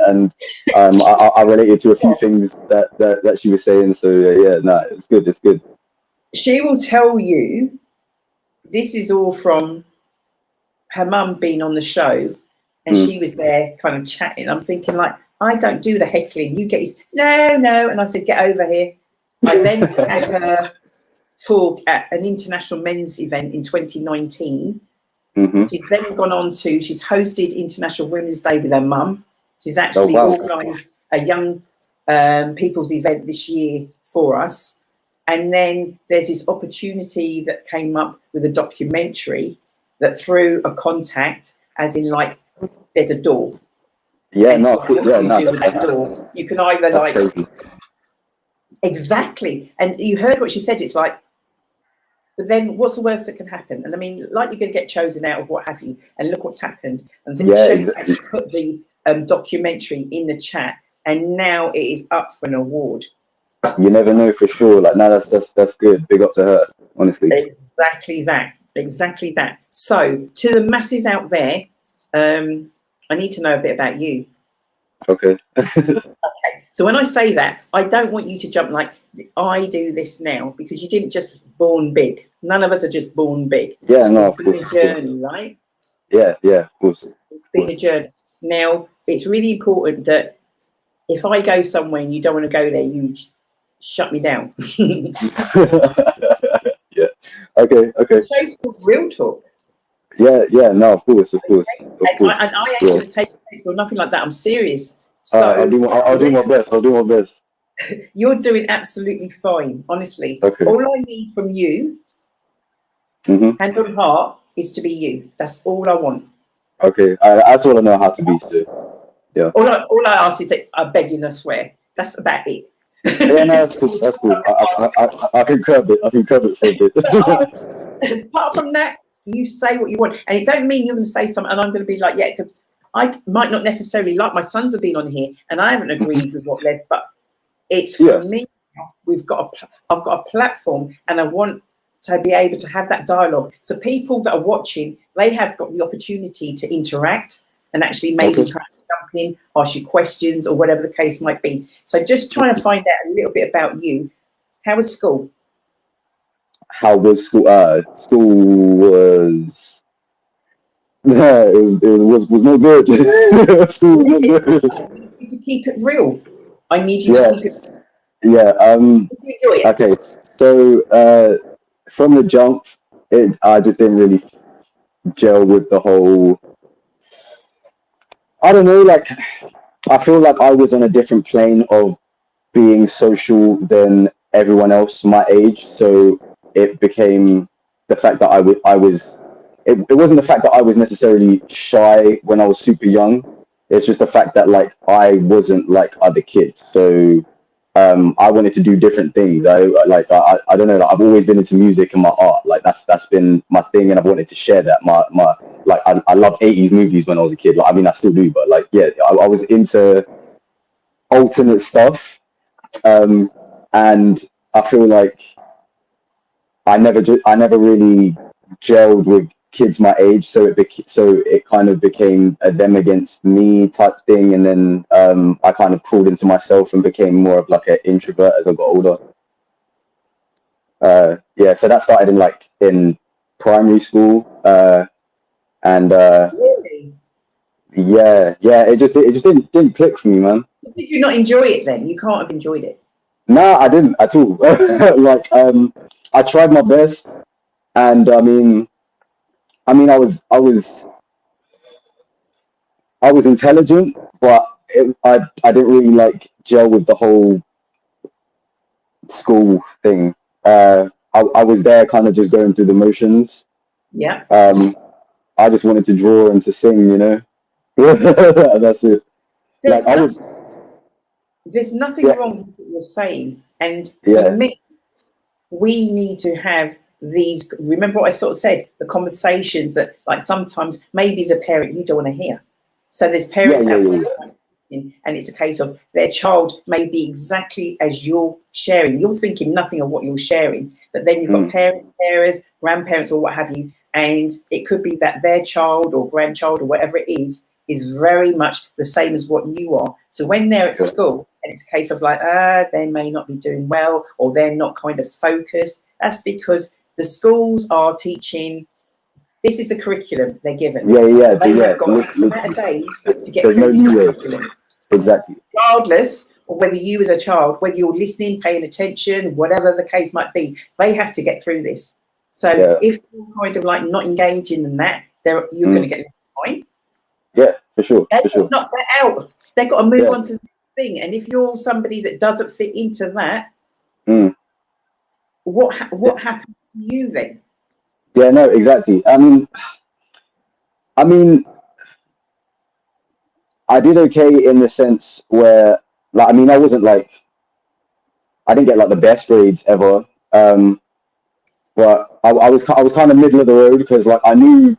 Speaker 5: I related to a few things that she was saying. So yeah, no, it's good. It's good.
Speaker 1: She will tell you this is all from her mum being on the show, and she was there kind of chatting. I'm thinking like, I don't do the heckling. You get no, and I said, get over here. I then had her talk at an international men's event in 2019. She's then gone on to, she's hosted International Women's Day with her mum. She's actually organised a young people's event this year for us. And then there's this opportunity that came up with a documentary that through a contact, as in like, there's a door.
Speaker 5: Yeah,
Speaker 1: and
Speaker 5: no,
Speaker 1: so what
Speaker 5: yeah,
Speaker 1: you
Speaker 5: no.
Speaker 1: do with that door? You can either like
Speaker 5: crazy.
Speaker 1: Exactly, and you heard what she said. It's like, but then what's the worst that can happen? And I mean, like, you're going to get chosen out of what have you, and look what's happened. And I think Shelley actually put the documentary in the chat, and now it is up for an award.
Speaker 5: You never know for sure. Like, no, that's good. Big up to her, honestly.
Speaker 1: Exactly that. So to the masses out there, I need to know a bit about you.
Speaker 5: Okay.
Speaker 1: Okay. So when I say that, I don't want you to jump like I do this now, because you didn't just born big. None of us are just born big.
Speaker 5: Yeah, no,
Speaker 1: it's been a journey, right?
Speaker 5: Yeah, of course.
Speaker 1: It's been a journey. Now, it's really important that if I go somewhere and you don't want to go there, you shut me down.
Speaker 5: Yeah. Okay.
Speaker 1: The show's called Real Talk.
Speaker 5: Yeah, no, of course.
Speaker 1: And I ain't going to take it or nothing like that. I'm serious. So
Speaker 5: I'll do my best.
Speaker 1: You're doing absolutely fine, honestly.
Speaker 5: Okay.
Speaker 1: All I need from you, hand on heart, is to be you. That's all I want.
Speaker 5: Okay, that's all I know how to be. So yeah.
Speaker 1: All I ask is that I beg you not swear. That's about it.
Speaker 5: Yeah, no, that's cool. That's cool. I can curb it. I can curb it for a bit.
Speaker 1: Apart from that, you say what you want, and it don't mean you're going to say something, and I'm going to be like, yeah, because I might not necessarily like. My sons have been on here, and I haven't agreed with what they've, but it's for
Speaker 5: Yeah.
Speaker 1: me. I've got a platform, and I want to be able to have that dialogue. So people that are watching, they have got the opportunity to interact and actually maybe
Speaker 5: Okay.
Speaker 1: perhaps jump in, ask you questions, or whatever the case might be. So just trying to find out a little bit about you. How was school?
Speaker 5: How was school? School was yeah, it was no good. School was not good.
Speaker 1: I need you to keep it real. I need you to
Speaker 5: Yeah,
Speaker 1: keep it.
Speaker 5: yeah.
Speaker 1: Did you enjoy it?
Speaker 5: Okay. So from the jump, I just didn't really gel with the whole. I don't know. Like I feel like I was on a different plane of being social than everyone else my age. So it became the fact that I was it wasn't the fact that I was necessarily shy when I was super young. It's just the fact that like I wasn't like other kids. So I wanted to do different things. I don't know, like, I've always been into music and my art. Like that's been my thing, and I've wanted to share that. My like I loved 80s movies when I was a kid. Like I mean I still do, but like yeah, I was into alternate stuff. And I feel like I never really gelled with kids my age, so it kind of became a them against me type thing, and then I kind of crawled into myself and became more of like an introvert as I got older. Yeah, so that started in primary school, and
Speaker 1: Really?
Speaker 5: yeah, it just didn't click for me, man.
Speaker 1: Did you not enjoy it then? You can't have enjoyed it.
Speaker 5: Nah, I didn't at all. Like I tried my best, and I mean, I was intelligent, but I didn't really like gel with the whole school thing. I was there kind of just going through the motions.
Speaker 1: Yeah.
Speaker 5: Um, I just wanted to draw and to sing, you know. That's it. Like
Speaker 1: There's
Speaker 5: I
Speaker 1: nothing.
Speaker 5: was,
Speaker 1: There's nothing
Speaker 5: yeah,
Speaker 1: wrong with what you're saying, and for
Speaker 5: yeah,
Speaker 1: me, we need to have these. Remember what I sort of said: the conversations that, like, sometimes maybe as a parent you don't want to hear. So there's
Speaker 5: yeah,
Speaker 1: parents
Speaker 5: yeah,
Speaker 1: out
Speaker 5: yeah,
Speaker 1: there, and it's a case of their child may be exactly as you're sharing. You're thinking nothing of what you're sharing, but then you've
Speaker 5: yeah.
Speaker 1: got parents, carers, grandparents, or what have you, and it could be that their child or grandchild or whatever it is very much the same as what you are. So when they're at
Speaker 5: Yeah.
Speaker 1: school and it's a case of like, they may not be doing well or they're not kind of focused, that's because the schools are teaching. This is the curriculum they're given.
Speaker 5: Yeah, yeah,
Speaker 1: They
Speaker 5: yeah.
Speaker 1: have got X amount of days to get
Speaker 5: There's no
Speaker 1: through this
Speaker 5: leeway.
Speaker 1: curriculum,
Speaker 5: Exactly.
Speaker 1: regardless of whether you as a child, whether you're listening, paying attention, whatever the case might be, they have to get through this. So
Speaker 5: Yeah.
Speaker 1: if you're kind of like not engaging in that, you're going to get left behind.
Speaker 5: Yeah, for sure,
Speaker 1: They've
Speaker 5: for
Speaker 1: got to
Speaker 5: sure.
Speaker 1: knock that out. They've got to move
Speaker 5: Yeah.
Speaker 1: on to the next thing. And if you're somebody that doesn't fit into that,
Speaker 5: Mm.
Speaker 1: what happens to you then?
Speaker 5: Yeah, no, exactly. I mean, I did okay in the sense where, like, I mean, I didn't get like the best grades ever. But I was kind of middle of the road because like I knew,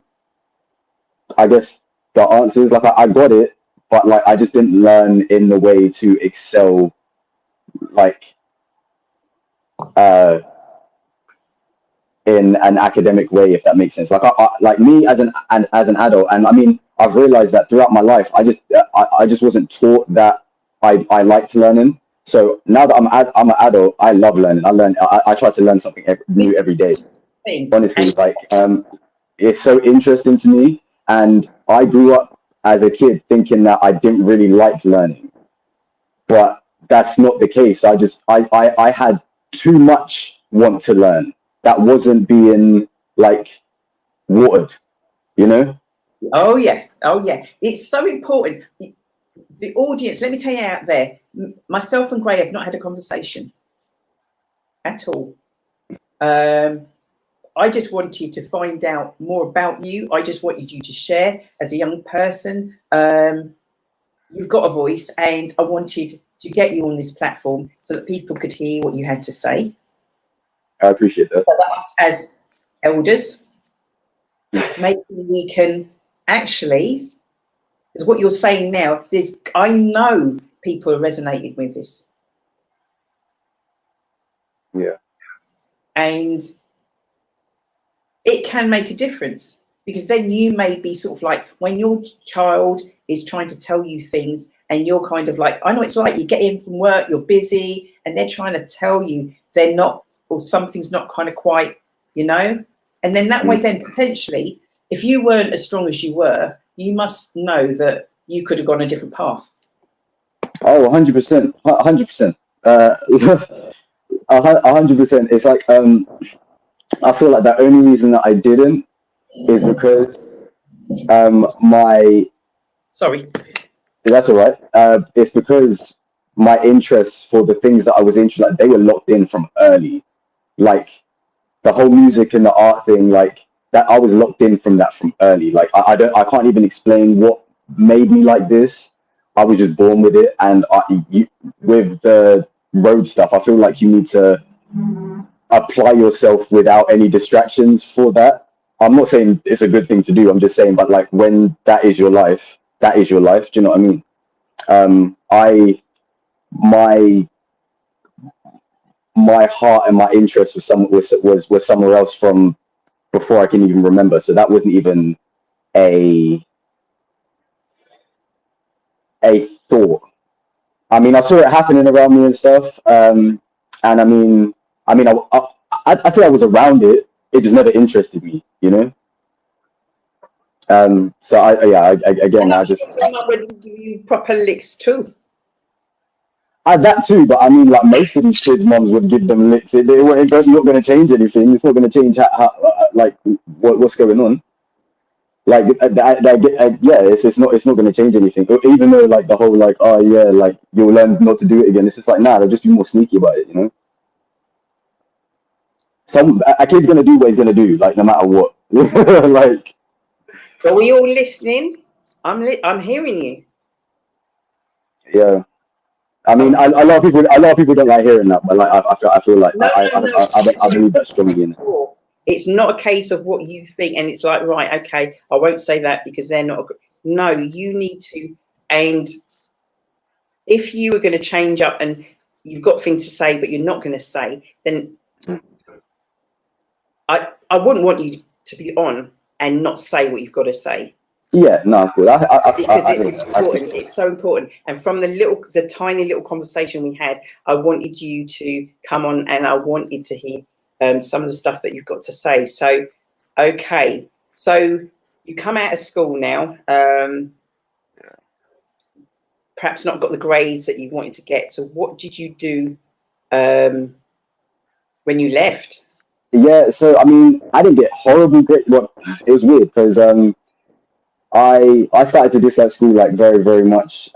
Speaker 5: I guess, the answers. Like I got it, but like I just didn't learn in the way to excel, like uh in an academic way, if that makes sense. Like like me as an adult, and I mean, I've realized that throughout my life, I just wasn't taught that I liked learning. So now that I'm an adult, I love learning. I try to learn something
Speaker 1: This
Speaker 5: new
Speaker 1: is
Speaker 5: every day.
Speaker 1: the thing.
Speaker 5: Honestly,
Speaker 1: And
Speaker 5: like it's so interesting to me. And I grew up as a kid thinking that I didn't really like learning, but that's not the case. I had too much want to learn that wasn't being like watered, you know?
Speaker 1: oh yeah, it's so important. The audience, let me tell you out there, myself and Gray have not had a conversation at all. I just wanted to find out more about you. I just wanted you to share as a young person. You've got a voice, and I wanted to get you on this platform so that people could hear what you had to say.
Speaker 5: I appreciate that.
Speaker 1: So that us as elders, maybe we can actually, because what you're saying now, I know people have resonated with this.
Speaker 5: Yeah.
Speaker 1: And it can make a difference, because then you may be sort of like, when your child is trying to tell you things and you're kind of like, I know it's like, you get in from work, you're busy, and they're trying to tell you they're not, or something's not kind of quite, you know, and then that way, then potentially, if you weren't as strong as you were, you must know that you could have gone a different path.
Speaker 5: Oh, 100%, 100%. 100%. It's like, I feel like the only reason that I didn't is because
Speaker 1: Sorry.
Speaker 5: that's all right. It's because my interests for the things that I was interested, like, they were locked in from early. Like the whole music and the art thing, like that, I was locked in from that from early. Like I can't even explain what made me like this. I was just born with it, and with the road stuff, I feel like you need to apply yourself without any distractions for that. I'm not saying it's a good thing to do. I'm just saying, but like when that is your life, that is your life. Do you know what I mean? My heart and my interest was somewhere else from before I can even remember. So that wasn't even a thought. I mean, I saw it happening around me and stuff. And I mean, I'd say I was around it. It just never interested me, you know. So again, I just
Speaker 1: give you proper licks too.
Speaker 5: That too, but I mean, like most of these kids' moms would give them licks. It's not going to change anything. It's not going to change what's going on. Like, it's not going to change anything. Even though, like, the whole, like, oh yeah, like, you'll learn not to do it again. It's just like, nah, they'll just be more sneaky about it, you know. A kid's going to do what he's going to do, like, no matter what. Like,
Speaker 1: are we all listening? I'm hearing you.
Speaker 5: Yeah. I mean, a lot of people don't like hearing that, but like I feel like I believe that strongly in it.
Speaker 1: It's not a case of what you think, and it's like, right, okay, I won't say that because they're not. No, you need to. And if you are going to change up and you've got things to say, but you're not going to say, then I wouldn't want you to be on and not say what you've got to say.
Speaker 5: Yeah, no, good.
Speaker 1: Because it's important. It's so important. And from the tiny little conversation we had, I wanted you to come on, and I wanted to hear some of the stuff that you've got to say. So, okay. So you come out of school now. Perhaps not got the grades that you wanted to get. So what did you do when you left?
Speaker 5: Yeah. So I mean, I didn't get horrible grades. Well, it was weird because I started to dislike school like very, very much,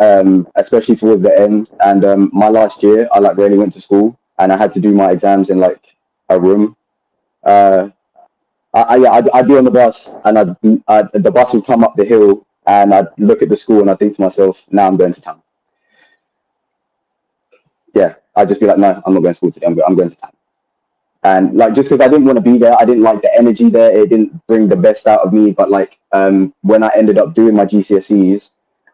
Speaker 5: especially towards the end. And my last year, I like rarely went to school, and I had to do my exams in like a room. I'd be on the bus, and the bus would come up the hill, and I'd look at the school, and I'd think to myself, "Now I'm going to town." Yeah, I'd just be like, "No, I'm not going to school today. I'm going to town." And like, just because I didn't want to be there, I didn't like the energy there. It didn't bring the best out of me. But like, when I ended up doing my GCSEs,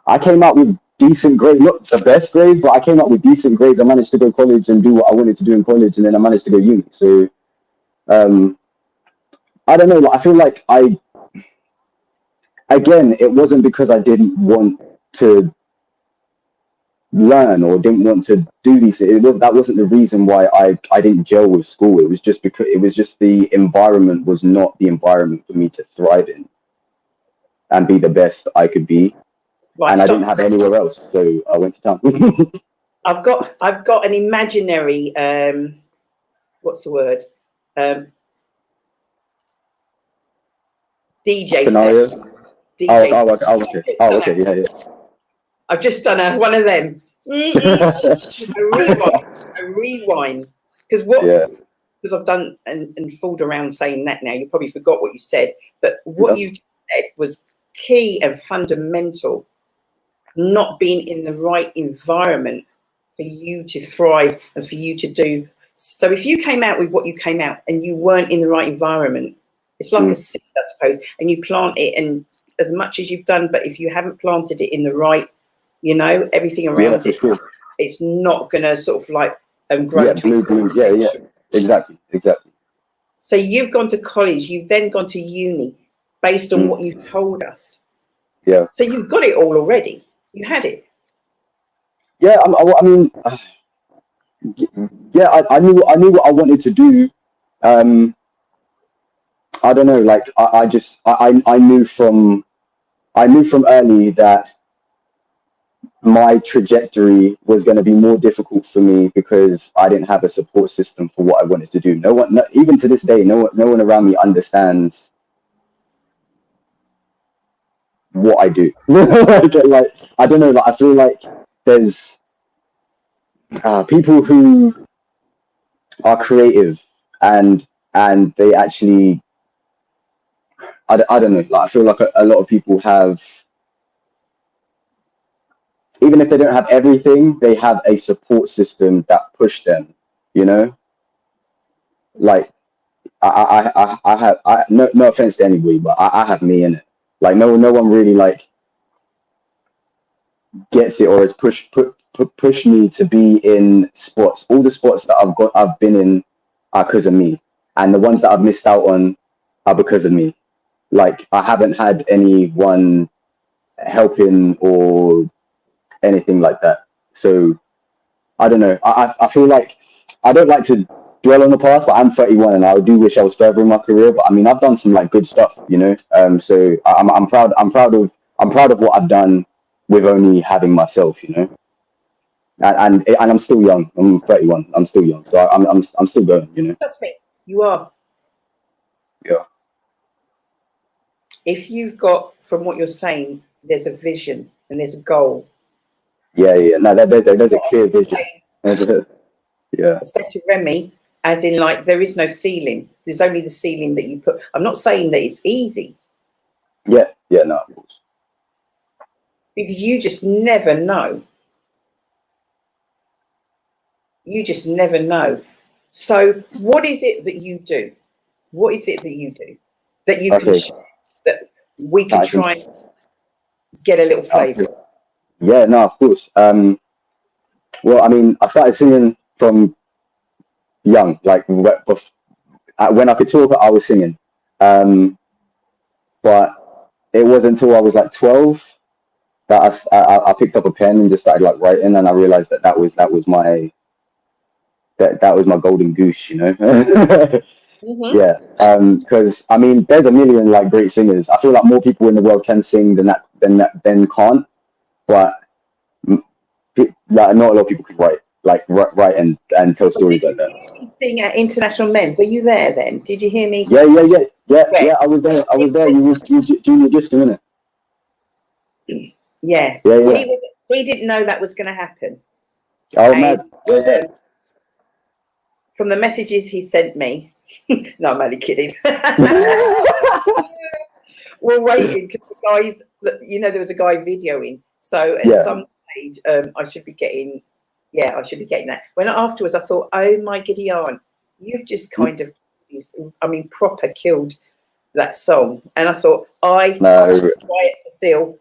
Speaker 5: I came out with decent grades, not the best grades, but I came out with decent grades. I managed to go to college and do what I wanted to do in college, and then I managed to go uni. So, I don't know. Like, I feel like again, it wasn't because I didn't want to learn or didn't want to do these. That wasn't the reason why I didn't gel with school. It was just because the environment was not the environment for me to thrive in and be the best I could be. Right, and I didn't have anywhere else, so I went to town.
Speaker 1: I've got an imaginary what's the word? DJ
Speaker 5: scenario.
Speaker 1: DJ
Speaker 5: okay, yeah.
Speaker 1: I've just done one of them. A rewind. Because what? because I've done and fooled around saying that now, you probably forgot what you said. But what you said was key and fundamental, not being in the right environment for you to thrive and for you to do. So if you came out with what you came out and you weren't in the right environment, it's like a seed, I suppose, and you plant it, and as much as you've done, but if you haven't planted it in the right, you know, everything around it, it's not going to sort of like grow to
Speaker 5: exactly.
Speaker 1: So you've gone to college, you've then gone to uni based on what you've told us.
Speaker 5: Yeah.
Speaker 1: So you've got it all already. You had it.
Speaker 5: Yeah, I mean, yeah, I knew what I wanted to do. I don't know, like I knew from early that my trajectory was going to be more difficult for me because I didn't have a support system for what I wanted to do. No one, even to this day, no one around me understands what I do. like I don't know, like I feel like there's people who are creative and they actually I don't know, like I feel like a lot of people have, even if they don't have everything, they have a support system that push them, you know, like I have no offense to anybody, but I have me in it. Like no one really like gets it or has pushed me to be in spots. All the spots that I've been in are because of me, and the ones that I've missed out on are because of me. Like I haven't had anyone helping or anything like that. So I don't know. I feel like I don't like to dwell on the past, but I'm 31 and I do wish I was further in my career. But I mean, I've done some like good stuff, you know. So I'm proud of what I've done with only having myself, you know. And I'm still young. I'm 31. I'm still young, so I'm still going, you know.
Speaker 1: Trust me, you are.
Speaker 5: Yeah.
Speaker 1: If you've got, from what you're saying, there's a vision and there's a goal.
Speaker 5: Yeah. No, there's a clear vision. Yeah.
Speaker 1: I said to Remy, as in like there is no ceiling. There's only the ceiling that you put. I'm not saying that it's easy.
Speaker 5: Yeah. No, of course.
Speaker 1: Because you just never know. You just never know. So what is it that you do? What is it that you do that you can share, that we can try and get a little flavour?
Speaker 5: Yeah, no, of course. Well, I mean, I started singing from young, like when I could talk, I was singing. But it wasn't until I was like 12 that I picked up a pen and just started like writing, and I realized that was my golden goose, you know. Yeah, because I mean, there's a million like great singers. I feel like more people in the world can sing than can't, but like not a lot of people could write and tell stories like that.
Speaker 1: Sing at International Men's. Were you there then? Did you hear me?
Speaker 5: Yeah. I was there. You were junior disc, innit?
Speaker 1: Yeah.
Speaker 5: Yeah.
Speaker 1: He didn't know that was going to happen.
Speaker 5: Oh man. Yeah.
Speaker 1: From the messages he sent me. No, I'm only kidding. We're waiting because the guys, you know, there was a guy videoing. So at some stage, I should be getting that. When afterwards, I thought, oh my giddy aunt, you've just kind of, proper killed that song. And I thought, Quiet Cecile,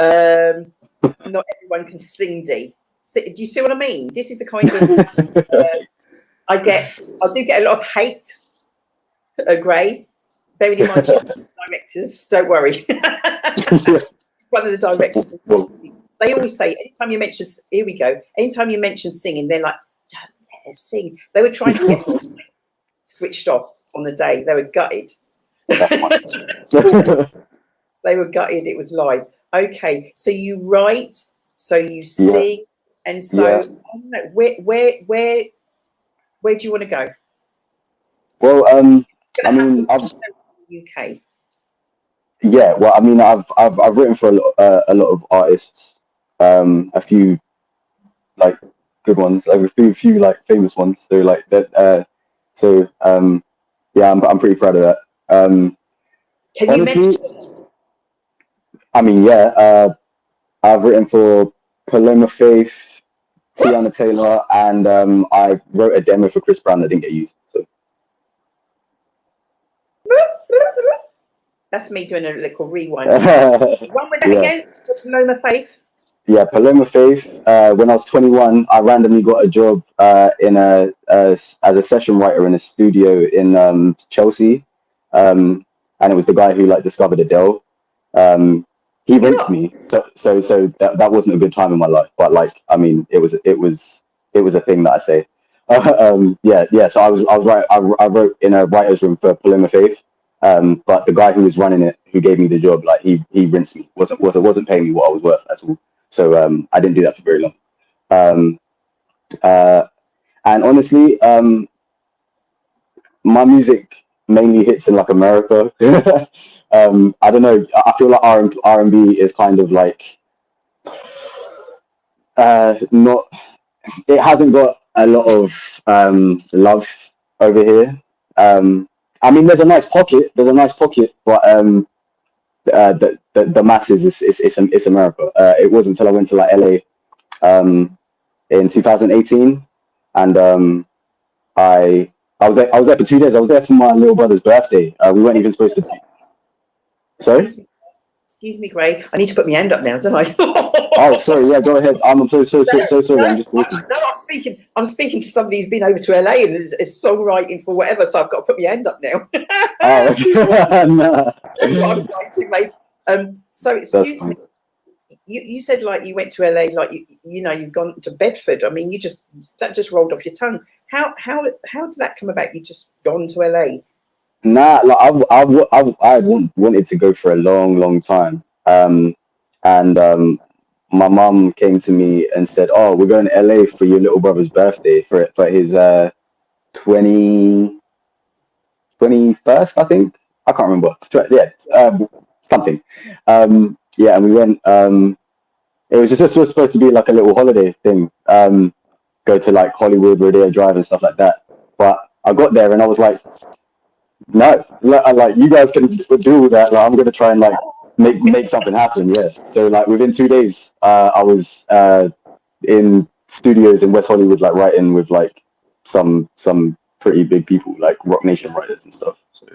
Speaker 1: not everyone can sing D. Do you see what I mean? This is a kind of, I do get a lot of hate, Gray. Bearing in mind, directors, don't worry. One of the directors, they always say, anytime you mention, here we go, anytime you mention singing, they're like, don't let us sing. They were trying to get switched off on the day. They were gutted. They were gutted. It was live. Okay, so you write, so you sing, and so I don't know, where do you want to go?
Speaker 5: Well, I mean,
Speaker 1: UK.
Speaker 5: Yeah, well, I mean, I've written for a lot of artists, a few like good ones, like a few like famous ones. So like that, So yeah, I'm pretty proud of that.
Speaker 1: Can you mention?
Speaker 5: Honestly, I mean, yeah, I've written for Paloma Faith, Tiana
Speaker 1: What?
Speaker 5: Taylor, and I wrote a demo for Chris Brown that didn't get used. So
Speaker 1: That's me doing a little rewind on that. One with that
Speaker 5: yeah.
Speaker 1: again, Paloma Faith.
Speaker 5: Yeah, Paloma Faith. When I was 21, I randomly got a job as a session writer in a studio in Chelsea, and it was the guy who like discovered Adele. He
Speaker 1: You're
Speaker 5: rinsed
Speaker 1: not.
Speaker 5: me, so that wasn't a good time in my life. But like, I mean, it was a thing that I say. Yeah. So I wrote in a writer's room for Paloma Faith. But the guy who was running it, who gave me the job, like he rinsed me. Wasn't paying me what I was worth at all. So I didn't do that for very long. Um, uh, and honestly, my music mainly hits in like America. I don't know. I feel like R&B is kind of like not. It hasn't got a lot of love over here. I mean, there's a nice pocket. But the masses it's America. It wasn't until I went to like LA in 2018, and I was there for 2 days. I was there for my little brother's birthday. We weren't even supposed to be. Sorry?
Speaker 1: Excuse me, Gray. I need to put my hand up now, don't I?
Speaker 5: Oh, sorry. Yeah, go ahead. I'm so sorry. I'm just talking.
Speaker 1: No, I'm speaking to somebody who's been over to LA and is songwriting for whatever. So I've got to put my hand up now.
Speaker 5: Oh, okay. Nah.
Speaker 1: That's what I'm trying to make. So excuse me. You said like you went to LA, like you've gone to Bedford. I mean, that just rolled off your tongue. How did that come about? You just gone to LA?
Speaker 5: Nah, like I wanted to go for a long time. And my mum came to me and said, "Oh, we're going to LA for your little brother's birthday for his 21st, I think. I can't remember. Yeah, something. Yeah, and we went. It was just supposed to be like a little holiday thing. Go to like Hollywood, Rodeo Drive, and stuff like that. But I got there and I was like, no, like you guys can do all that. Like, I'm gonna try and like make something happen. Yeah. So like within 2 days, I was in studios in West Hollywood, like writing with like some pretty big people, like Rock Nation writers and stuff. So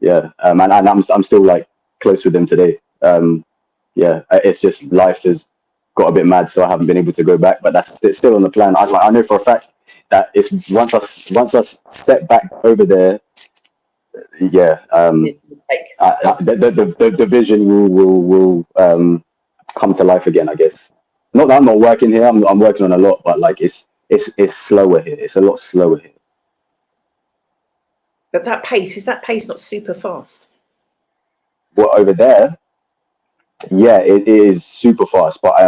Speaker 5: yeah, and I'm still like close with them today. Yeah, it's just life has got a bit mad, so I haven't been able to go back. But it's still on the plan. I know for a fact that it's once I step back over there, yeah, the vision will come to life again, I guess. Not that I'm not working here. I'm working on a lot, but like it's slower here. It's a lot slower here.
Speaker 1: But that pace not super fast?
Speaker 5: Well, over there, yeah, it is super fast. But I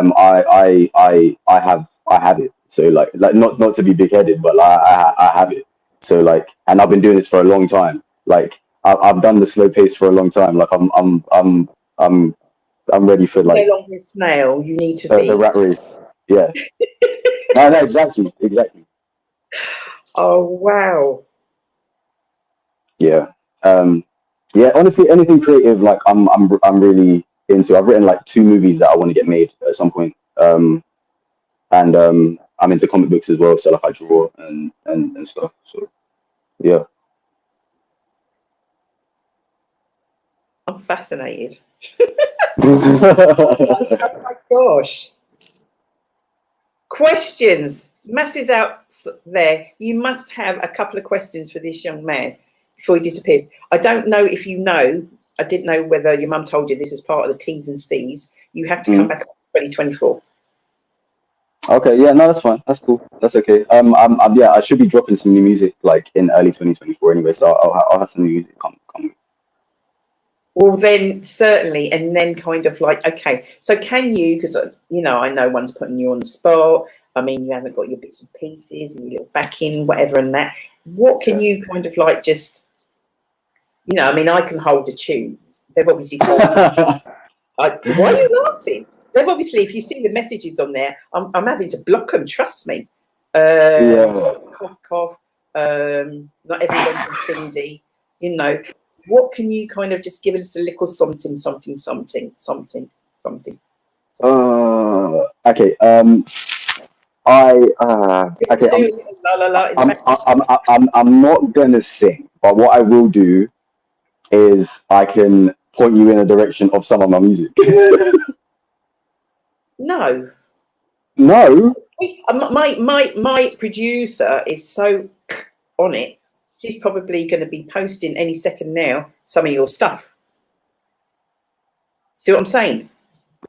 Speaker 5: have it. So like not to be big headed, but like, I have it. So like, and I've been doing this for a long time. Like I've done the slow pace for a long time. Like I'm ready for like
Speaker 1: no longer a snail. You need to be
Speaker 5: the rat race. Yeah. No, exactly.
Speaker 1: Oh wow.
Speaker 5: Yeah. Yeah. Honestly, anything creative, like I'm really into. I've written like 2 movies that I want to get made at some point. And I'm into comic books as well. So like I draw and stuff. So yeah.
Speaker 1: I'm fascinated. Oh my gosh. Questions. Masses out there. You must have a couple of questions for this young man before he disappears. I don't know if you know. I didn't know whether your mum told you this is part of the T's and C's. You have to come back in 2024.
Speaker 5: Okay, yeah, no, that's fine. That's cool. That's okay. Yeah, I should be dropping some new music like in early 2024 anyway. So I'll have some new music come.
Speaker 1: Well, then certainly, and then kind of like, okay, so can you, because, I know one's putting you on the spot. I mean, you haven't got your bits and pieces and your little backing, whatever, and that. What can you kind of like just, I mean, I can hold a tune. They've obviously told me. Why are you laughing? They've obviously, if you see the messages on there, I'm having to block them, trust me.
Speaker 5: Yeah.
Speaker 1: Cough, cough. Not everyone's Cindy. You know, what can you kind of just give us a little something?
Speaker 5: Okay. Okay.
Speaker 1: La la la.
Speaker 5: I'm not gonna sing, but what I will do is I can point you in a direction of some of my music.
Speaker 1: No.
Speaker 5: No.
Speaker 1: My producer is so on it. She's probably going to be posting any second now some of your stuff. See what I'm saying?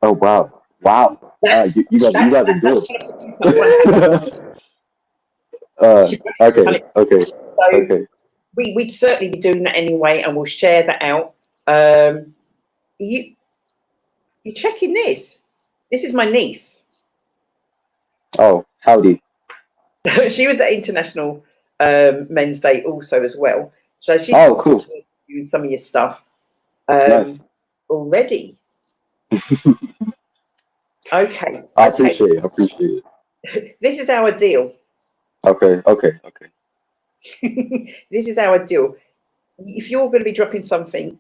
Speaker 5: Oh wow. You guys are good. Okay.
Speaker 1: So we'd certainly be doing that anyway, and we'll share that out. You checking this? This is my niece.
Speaker 5: Oh, howdy.
Speaker 1: She was at International Men's Day also as well. So she's
Speaker 5: cool.
Speaker 1: Doing some of your stuff
Speaker 5: Nice.
Speaker 1: already. Okay.
Speaker 5: I appreciate it.
Speaker 1: This is our deal.
Speaker 5: Okay.
Speaker 1: This is our deal. If you're going to be dropping something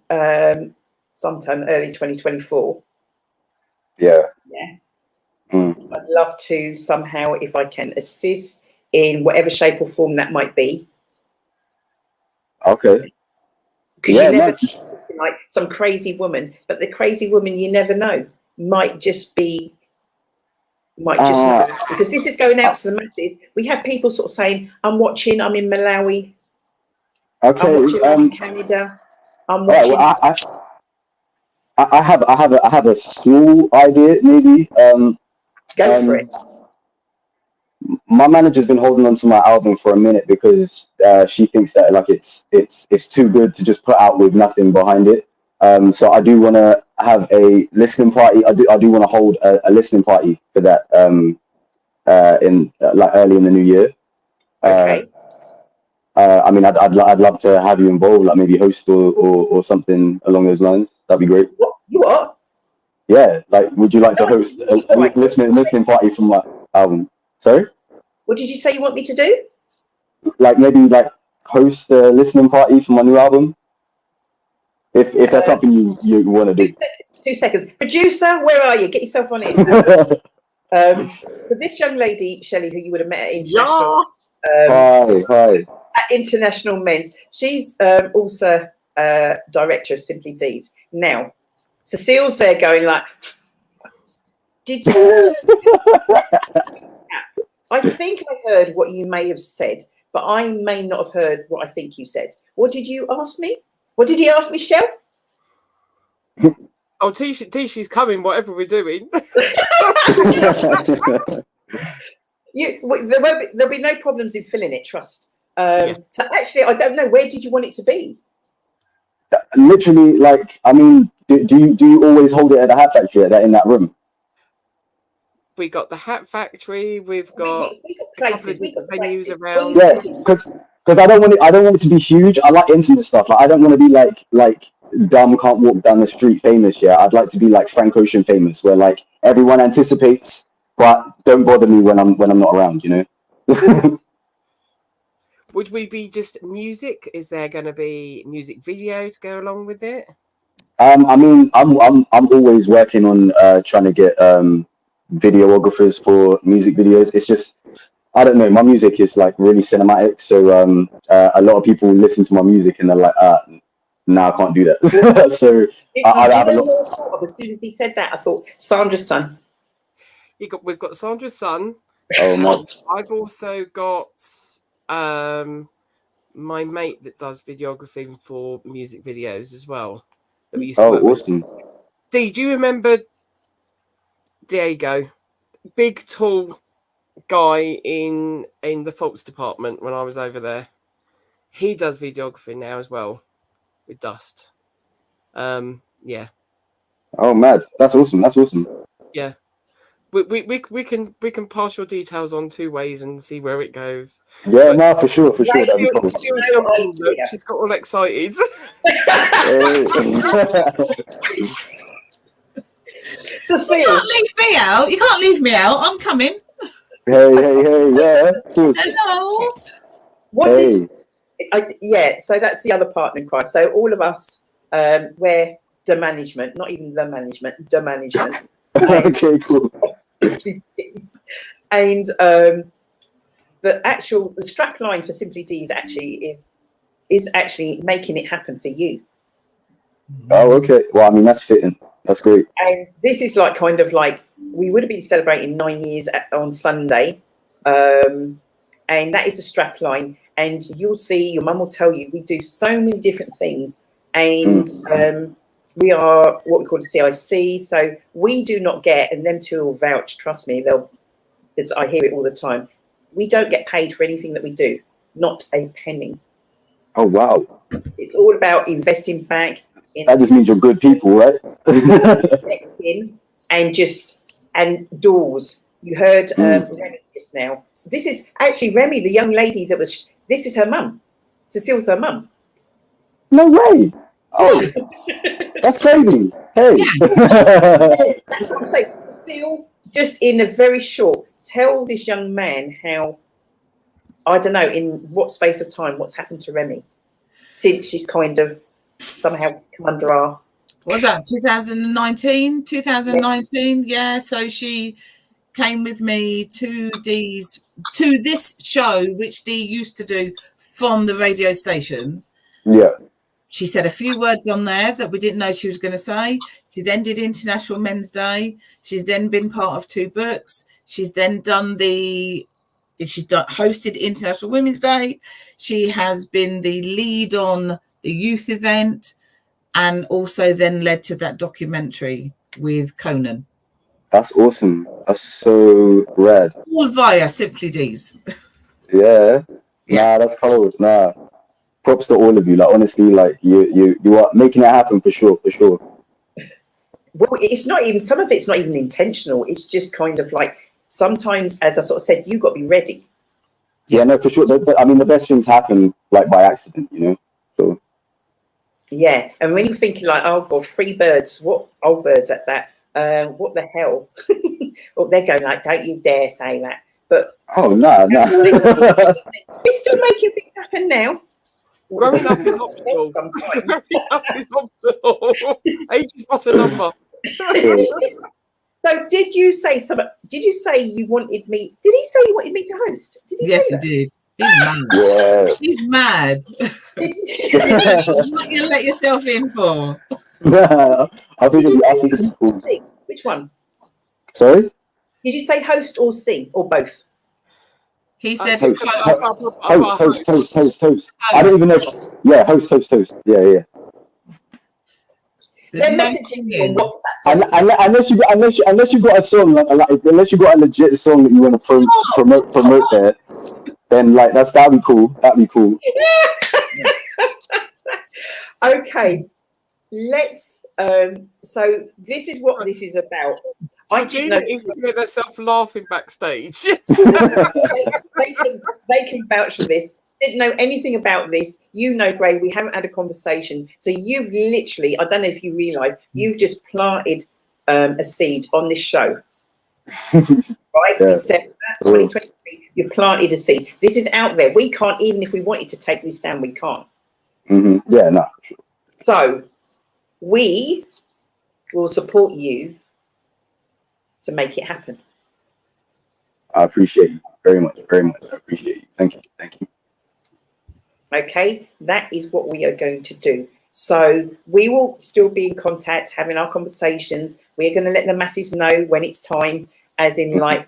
Speaker 1: sometime early 2024,
Speaker 5: yeah.
Speaker 1: I'd love to somehow, if I can, assist in whatever shape or form that might be.
Speaker 5: Okay.
Speaker 1: Because you never like some crazy woman, but the crazy woman you never know might just know, because this is going out to the masses. We have people sort of saying, "I'm watching. I'm in Malawi.
Speaker 5: Okay.
Speaker 1: I'm watching. I'm in Canada. I'm
Speaker 5: watching."
Speaker 1: Well,
Speaker 5: I have a small idea, maybe.
Speaker 1: Go for it.
Speaker 5: My manager's been holding on to my album for a minute because she thinks that like it's too good to just put out with nothing behind it. So I do want to have a listening party. I do want to hold a listening party for that in like early in the new year.
Speaker 1: Okay.
Speaker 5: I mean, I'd love to have you involved, like maybe host or something along those lines. That'd be great.
Speaker 1: What?
Speaker 5: Yeah, like, would you like to host a listening party from my album? Sorry?
Speaker 1: What did you say you want me to do?
Speaker 5: Like maybe like host a listening party for my new album. If that's something you want to do.
Speaker 1: 2 seconds. Producer, where are you? Get yourself on it. So this young lady, Shelley, who you would have met at International.
Speaker 5: Hi.
Speaker 1: At International Men's. She's also director of Simply Deez. Now, Cecile's there going like, did you? I think I heard what you may have said, but I may not have heard what I think you said. What did you ask me? What did he ask me, Shell?
Speaker 2: Oh, Tishy's coming, whatever we're doing.
Speaker 1: There'll be no problems in filling it, trust.
Speaker 2: Yes.
Speaker 1: So actually, I don't know. Where did you want it to be?
Speaker 5: Literally, like, I mean, do you always hold it at the Hat Factory in that room?
Speaker 2: We got the Hat Factory. We've got
Speaker 1: places,
Speaker 2: a couple of venues around.
Speaker 5: Yeah, because I don't want it to be huge. I like intimate stuff. Like, I don't want to be like dumb, can't walk down the street famous. Yeah, I'd like to be like Frank Ocean famous, where like everyone anticipates, but don't bother me when I'm not around. You know.
Speaker 2: Would we be just music? Is there going to be music video to go along with it?
Speaker 5: I mean, I'm always working on trying to get videographers for music videos. It's just, I don't know, my music is like really cinematic, so a lot of people listen to my music and they're like, no, I can't do that. So I have a lot.
Speaker 1: As soon as he said that, I thought Sandra's son.
Speaker 2: We've got Sandra's son.
Speaker 5: Oh no.
Speaker 2: I've also got my mate that does videography for music videos as well. That we used to work
Speaker 5: awesome.
Speaker 2: with. Dee, do you remember Diego? Big, tall guy in the faults department when I was over there. He does videography now as well with Dust. Yeah.
Speaker 5: Oh, mad! That's awesome.
Speaker 2: Yeah. We can pass your details on 2 ways and see where it goes.
Speaker 5: Yeah, so, no, for sure. That'd be cool.
Speaker 2: She's got all excited.
Speaker 1: Cecile,
Speaker 6: you can't leave me out. You can't leave me out. I'm coming.
Speaker 5: Hey, yeah.
Speaker 6: Hello.
Speaker 1: What did yeah, so that's the other partner in crime. So all of us, we're the management, not even the management, the management.
Speaker 5: Okay, cool.
Speaker 1: And the strap line for Simply Deez actually is actually making it happen for you.
Speaker 5: Oh, okay. Well, I mean, that's fitting. That's great.
Speaker 1: And this is like kind of like, we would have been celebrating 9 years on Sunday. And that is the strap line. And you'll see, your mum will tell you, we do so many different things. And we are what we call a CIC. So we do not get, and them two will vouch, trust me, because I hear it all the time. We don't get paid for anything that we do, not a penny.
Speaker 5: Oh, wow.
Speaker 1: It's all about investing back in.
Speaker 5: That just means you're good people, right?
Speaker 1: and doors. You heard Remy just now. So this is actually Remy, the young lady that was. This is her mum. Cecile's her mum.
Speaker 5: No way. Oh, that's crazy. Hey.
Speaker 1: That's what I'm saying. Still, just in a very short, tell this young man how, I don't know, in what space of time, what's happened to Remy since she's kind of somehow come under our.
Speaker 6: What's that, 2019? 2019, yeah. So she came with me to this show, which Dee used to do from the radio station.
Speaker 5: Yeah.
Speaker 6: She said a few words on there that we didn't know she was going to say. She then did International Men's Day. She's then been part of 2 books. She's then hosted International Women's Day. She has been the lead on the youth event, and also then led to that documentary with Conan.
Speaker 5: That's awesome. That's so rad.
Speaker 6: All via Simply Deez.
Speaker 5: Yeah. Nah, that's cold. Nah. Props to all of you. Like, honestly, like you are making it happen for sure, for sure.
Speaker 1: Well, it's not even, some of it's not even intentional. It's just kind of like, sometimes, as I sort of said, you got to be ready.
Speaker 5: Yeah, no, for sure. I mean, the best things happen like by accident, you know. So.
Speaker 1: Yeah, and when you're thinking like, oh God, 3 birds, what old birds at that? What the hell? Or they're going like, don't you dare say that. But
Speaker 5: oh no, no.
Speaker 1: We're still making things happen now.
Speaker 2: Growing up is optional. Growing up is optional. Age is but a number.
Speaker 1: So did you say you wanted me? Did he say you wanted me to host? Did he
Speaker 6: Yes,
Speaker 1: say
Speaker 6: he did. He's mad.
Speaker 5: Yeah.
Speaker 6: He's mad. What you let yourself in for?
Speaker 5: I think it'd be cool.
Speaker 1: Which one?
Speaker 5: Sorry?
Speaker 1: Did you say host or sing or both?
Speaker 6: He said
Speaker 5: Host.
Speaker 6: host.
Speaker 5: I don't even know. Yeah, host. Yeah.
Speaker 6: There's no
Speaker 1: messaging me
Speaker 6: singing.
Speaker 1: on WhatsApp.
Speaker 5: Unless you got a song, unless you got a legit song that you want to promote there, then like that'd be cool. That'd be cool.
Speaker 1: Okay, let's. So this is what this is about.
Speaker 2: Gina is getting herself laughing backstage.
Speaker 1: they can vouch for this. Didn't know anything about this. You know, Gray, we haven't had a conversation. So you've literally, I don't know if you realise, you've just planted a seed on this show. Right?
Speaker 5: Yeah.
Speaker 1: December 2023, you've planted a seed. This is out there. We can't, even if we wanted to take this down, we can't.
Speaker 5: Mm-hmm. Yeah, no. Sure.
Speaker 1: So we will support you to make it happen.
Speaker 5: I appreciate you very much. Very much. I appreciate you. Thank you.
Speaker 1: Okay, that is what we are going to do. So we will still be in contact, having our conversations. We're going to let the masses know when it's time, as in like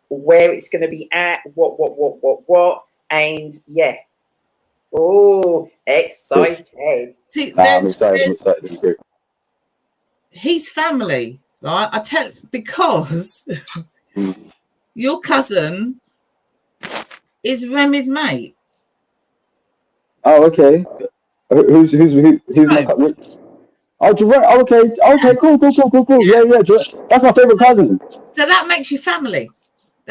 Speaker 1: where it's going to be at, what, and yeah. Oh, excited.
Speaker 6: See,
Speaker 5: I'm excited.
Speaker 6: He's family, right? I tell because your cousin is Remy's mate.
Speaker 5: Oh, okay. Who's my cousin? Oh, Jerome. Oh, okay, cool. Yeah, Jerome. That's my favorite cousin.
Speaker 6: So that makes you family.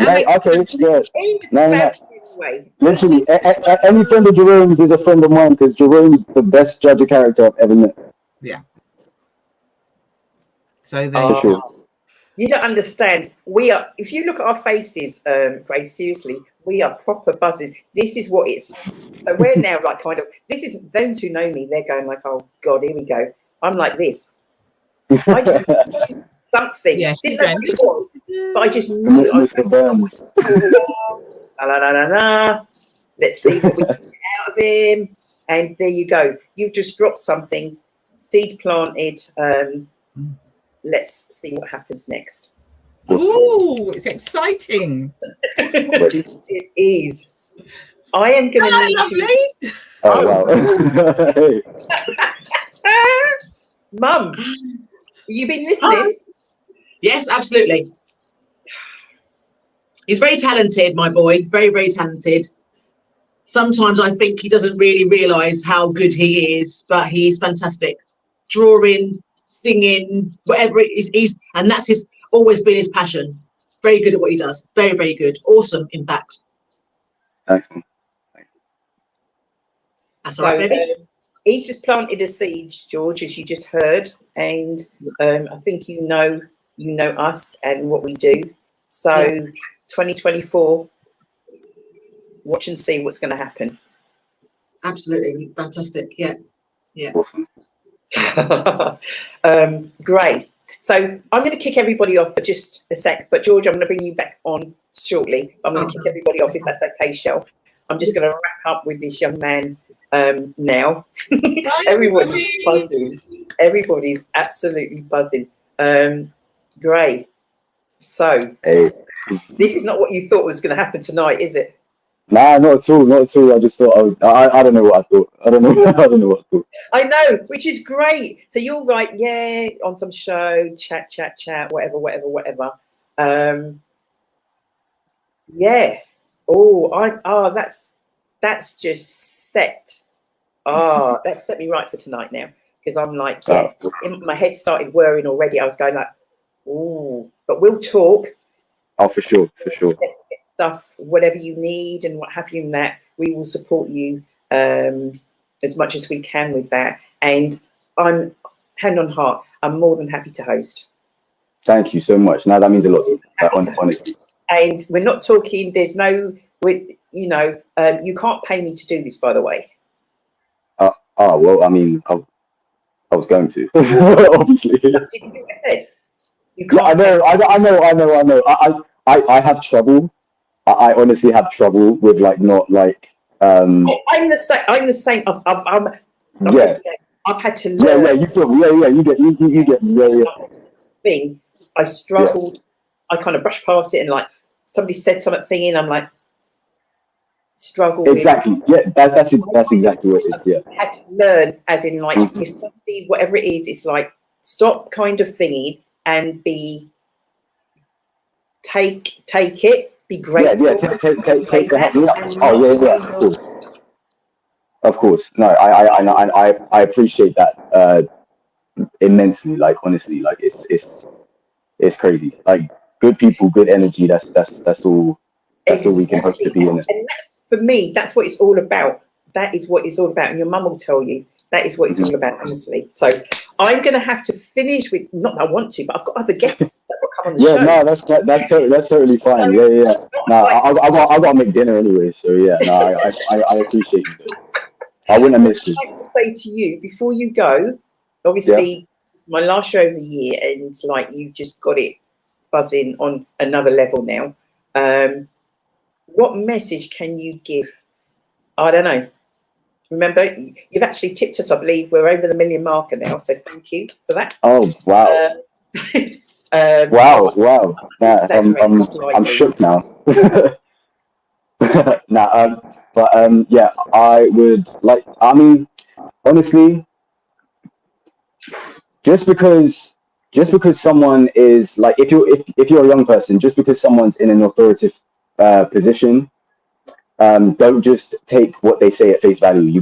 Speaker 5: Yeah, okay, yeah. No.
Speaker 1: Anyway.
Speaker 5: Literally, any friend of Jerome's is a friend of mine because Jerome's the best judge of character I've ever met.
Speaker 6: Yeah. So there.
Speaker 5: For sure.
Speaker 1: You don't understand. We are. If you look at our faces, Grace, seriously, We are proper buzzing. This is what it's. So we're now like kind of. This is those who know me. They're going like, "Oh God, here we go." I'm like this. I just knew something.
Speaker 6: Yeah,
Speaker 1: Didn't know what it was, but I just knew. I was
Speaker 5: Mr. Burns.
Speaker 1: la la la la la. Let's see what we can get out of him. And there you go. You've just dropped something. Seed planted. Let's see what happens next.
Speaker 6: Ooh, it's exciting.
Speaker 1: It is. I am going to need
Speaker 6: Lovely.
Speaker 5: Oh, wow.
Speaker 1: Mum, you been listening?
Speaker 4: Yes, absolutely. He's very talented, my boy. Very, very talented. Sometimes I think he doesn't really realise how good he is, but he's fantastic. Drawing, singing, whatever it is, and that's his always been his passion. Very good at what he does. Very, very good. Awesome, in fact.
Speaker 5: Excellent.
Speaker 4: That's all right, baby.
Speaker 1: He's just planted a seed, George, as you just heard, and I think you know us and what we do. So, 2024, watch and see what's going to happen.
Speaker 4: Absolutely fantastic. Yeah.
Speaker 5: Awesome.
Speaker 1: Great. So I'm going to kick everybody off for just a sec, but George, I'm going to bring you back on shortly. I'm going to kick everybody off if that's okay, Shell. I'm just going to wrap up with this young man now. Everybody's buzzing. Everybody's absolutely buzzing. Great. So this is not what you thought was going to happen tonight, is it?
Speaker 5: Nah, not at all. Not at all. I just thought I don't know what I thought. I don't know what I thought.
Speaker 1: I know, which is great. So you're right, yeah, on some show, chat, whatever. Yeah. That's just set. That's set me right for tonight now. Because I'm like, my head started whirring already. I was going like, ooh, but we'll talk.
Speaker 5: Oh, for sure.
Speaker 1: Let's get stuff, whatever you need and what have you, and that we will support you as much as we can with that. And I'm, hand on heart, I'm more than happy to host.
Speaker 5: Thank you so much. Now that means a lot to me, honestly.
Speaker 1: And we're not talking, there's no, you can't pay me to do this, by the way.
Speaker 5: Well, I mean, I was going to, obviously.
Speaker 1: Did you hear what I said? You can't.
Speaker 5: Yeah, I know. I have trouble. I honestly have trouble with I'm the same. I've had to learn. You get thing. I struggled. I kind of brushed past it and like somebody said something and I'm like struggle. Exactly. That's exactly what it is. Yeah.
Speaker 1: I had to learn, as in like if somebody whatever it is, it's like stop kind of thingy and take it. Be grateful.
Speaker 5: Yeah. Take the help me up. Oh yeah. Of course. No, I appreciate that immensely. Like honestly, like it's crazy. Like good people, good energy. That's all. That's all we can hope to be in it.
Speaker 1: And that's for me. That's what it's all about. That is what it's all about. And your mum will tell you that is what it's all about. Honestly. So I'm going to have to finish with. Not that I want to, but I've got other guests that will come on the show.
Speaker 5: Yeah, no, that's totally fine. Yeah. No, I got to make dinner anyway. So yeah, no, I appreciate you. I wouldn't have missed it.
Speaker 1: I'd like to say to you before you go, obviously, my last show of the year, and like you've just got it buzzing on another level now. What message can you give? I don't know. Remember, you've actually tipped us. I believe we're over the 1 million marker now. So thank you for that.
Speaker 5: Oh wow! Wow! Yeah, I'm shook now. Yeah, I would like. I mean, honestly, just because someone is like, if you're a young person, just because someone's in an authoritative position, don't just take what they say at face value. You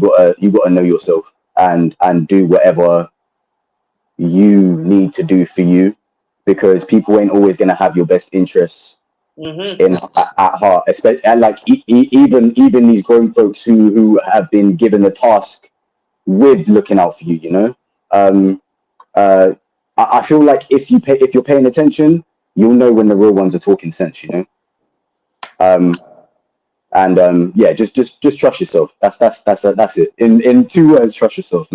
Speaker 5: gotta know yourself and do whatever you need to do for you, because people ain't always gonna have your best interests at heart, especially and like even these grown folks who have been given the task with looking out for you. You know, I feel like if you're paying attention, you'll know when the real ones are talking sense. You know, And yeah, just trust yourself. That's it. In 2 words, trust yourself.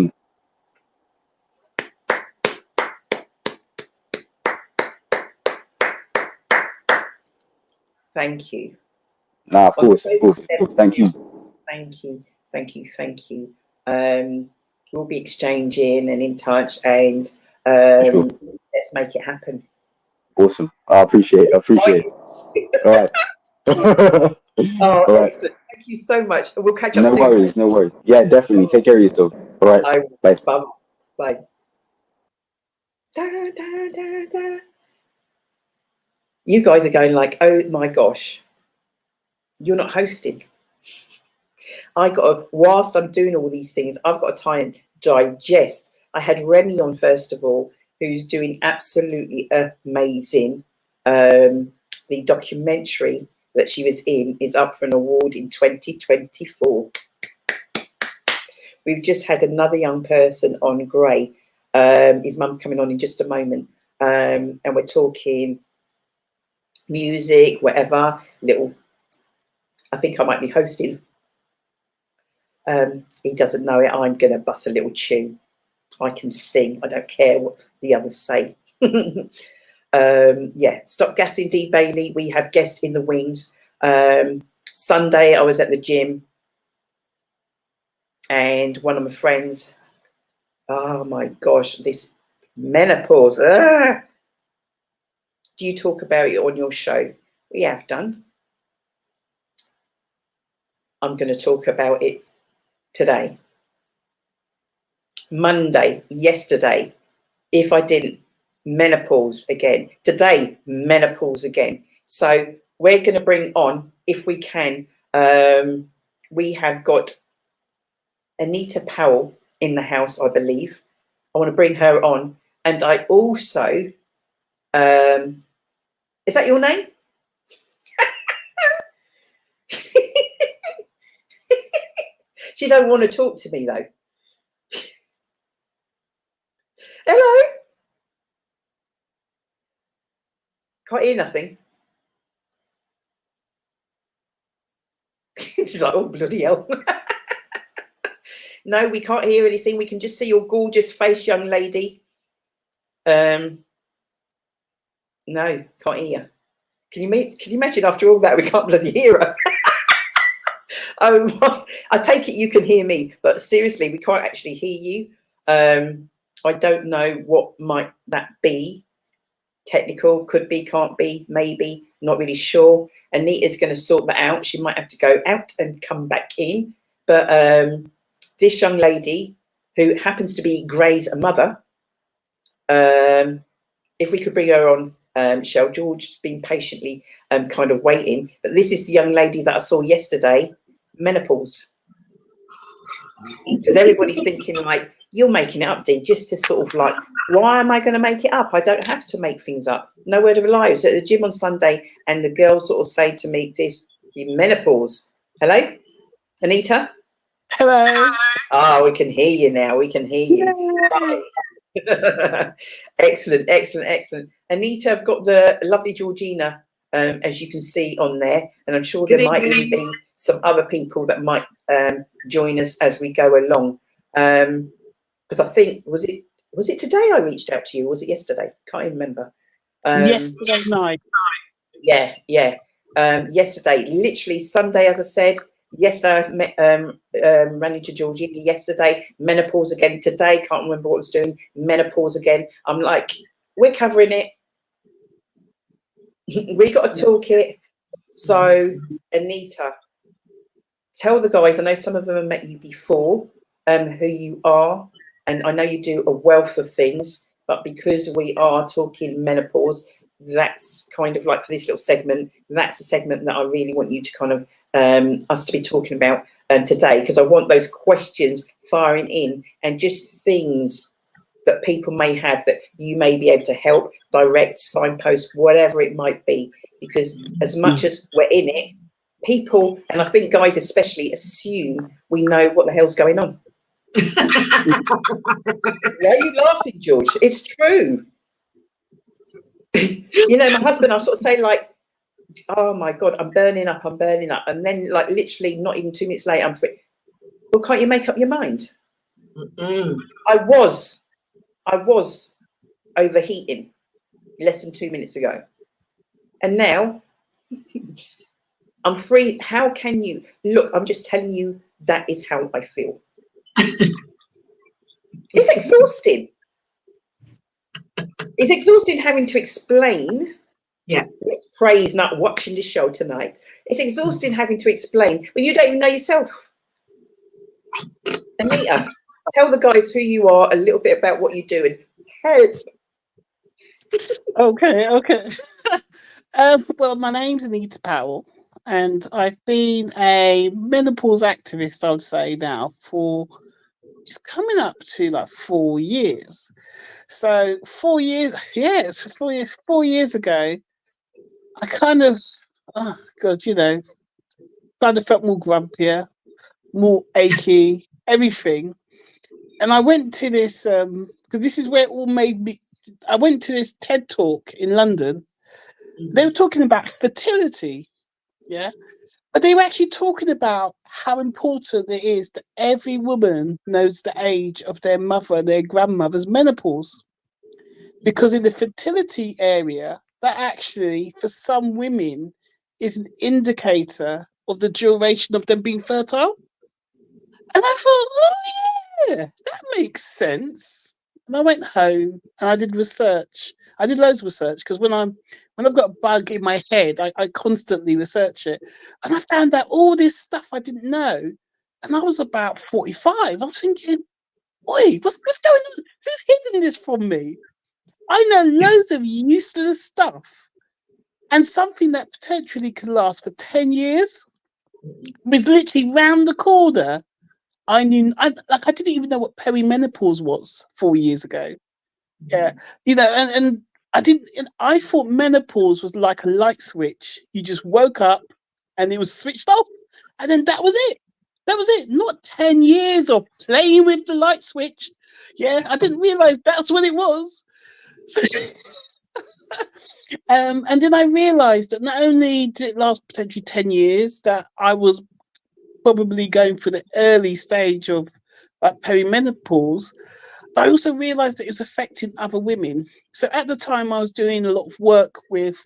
Speaker 1: Thank you.
Speaker 5: Nah, of course. Thank you.
Speaker 1: Thank you. We'll be exchanging and in touch, and
Speaker 5: Sure.
Speaker 1: let's make it happen.
Speaker 5: Awesome. I appreciate it. All right.
Speaker 1: Oh,
Speaker 5: All right.
Speaker 1: excellent. Thank you so much. We'll catch up
Speaker 5: No
Speaker 1: soon.
Speaker 5: worries. Yeah, definitely. Take care of yourself. All right. Bye.
Speaker 1: Bye. Da, da, da, da. You guys are going like, oh my gosh, you're not hosting. Whilst I'm doing all these things, I've got to try and digest. I had Remy on first of all, who's doing absolutely amazing. The documentary that she was in is up for an award in 2024. We've just had another young person on, Gray. His mum's coming on in just a moment. And we're talking music, whatever, I think I might be hosting. He doesn't know it. I'm going to bust a little tune. I can sing. I don't care what the others say. Yeah, stop gassing D Bailey. We have guests in the wings. Sunday, I was at the gym, and one of my friends, oh my gosh, this menopause. Do you talk about it on your show? We have done. I'm going to talk about it today. Monday, yesterday, if I didn't, menopause again. Today, menopause again. So we're going to bring on, if we can, we have got Anita Powell in the house, I believe. I want to bring her on. And I also, is that your name? She don't want to talk to me though. Hello? Can't hear nothing. She's like, oh, bloody hell. No, we can't hear anything. We can just see your gorgeous face, young lady. No, can't hear. Can you imagine after all that we can't bloody hear her? Oh, I take it you can hear me, but seriously, we can't actually hear you. I don't know what might that be. Technical, could be, can't be, maybe, not really sure. Anita's going to sort that out. She might have to go out and come back in. But this young lady, who happens to be Gray's mother, if we could bring her on, Michelle, George has been patiently kind of waiting. But this is the young lady that I saw yesterday, menopause. Because everybody's thinking like, you're making it up, Dee, just to sort of like, why am I going to make it up? I don't have to make things up. No word of a lie. I was at the gym on Sunday and the girls sort of say to me, this menopause. Hello? Anita?
Speaker 7: Hello.
Speaker 1: Oh, we can hear you now. We can hear you. Excellent. Anita, I've got the lovely Georgina, as you can see on there. And I'm sure there might even be some other people that might join us as we go along. Because I think, was it today I reached out to you? Or was it yesterday? Can't even remember.
Speaker 7: Yesterday night.
Speaker 1: Yeah. Yesterday, literally Sunday, as I said. Yesterday, I ran into Georgina yesterday. Menopause again today. Can't remember what I was doing. Menopause again. I'm like, we're covering it. We got to talk it. So, Anita, tell the guys. I know some of them have met you before. Who you are. And I know you do a wealth of things, but because we are talking menopause, that's kind of like for this little segment, that's a segment that I really want you to kind of, us to be talking about today, because I want those questions firing in and just things that people may have that you may be able to help, direct, signpost, whatever it might be. Because as much as we're in it, people, and I think guys especially, assume we know what the hell's going on. Why are you laughing, George? It's true. You know, my husband, I'll sort of say like, oh my God, I'm burning up. And then like literally not even 2 minutes later, I'm free. Well, can't you make up your mind? I was overheating less than 2 minutes ago. And now I'm free. How can you look? I'm just telling you that is how I feel. It's exhausting. It's exhausting having to explain.
Speaker 4: Yeah.
Speaker 1: Let's praise not watching the show tonight. It's exhausting having to explain when you don't even know yourself. Anita, tell the guys who you are, a little bit about what you do, and help.
Speaker 7: Okay. Well, my name's Anita Powell, and I've been a menopause activist, I would say now, for it's coming up to like 4 years. So 4 years, yeah, it's 4 years. 4 years ago, I kind of, oh God, kind of felt more grumpier, more achy, everything. And I went to this because this is where it all made me. I went to this TED talk in London. They were talking about fertility, yeah, but they were actually talking about how important it is that every woman knows the age of their mother, their grandmother's menopause, because in the fertility area, that actually for some women is an indicator of the duration of them being fertile. And I thought, oh yeah, that makes sense. And I went home and I did research. I did loads of research because when I've got a bug in my head, I constantly research it. And I found out all this stuff I didn't know. And I was about 45. I was thinking, oi, what's going on? Who's hiding this from me? I know loads of useless stuff. And something that potentially could last for 10 years was literally round the corner. I didn't even know what perimenopause was 4 years ago. Yeah, and I didn't. And I thought menopause was like a light switch. You just woke up and it was switched off, and then that was it. That was it. Not 10 years of playing with the light switch. Yeah, I didn't realize that's what it was. And then I realized that not only did it last potentially 10 years, that I was probably going through the early stage of like perimenopause, I also realized that it was affecting other women. So at the time, I was doing a lot of work with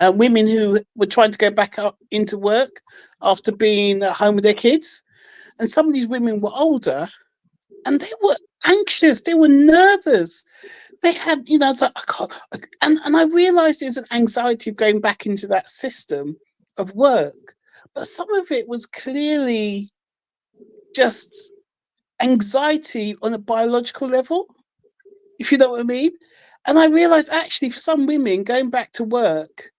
Speaker 7: women who were trying to go back up into work after being at home with their kids. And some of these women were older and they were anxious, they were nervous. They had, and I realized there's an anxiety of going back into that system of work. But some of it was clearly just anxiety on a biological level, if you know what I mean. And I realized actually for some women, going back to work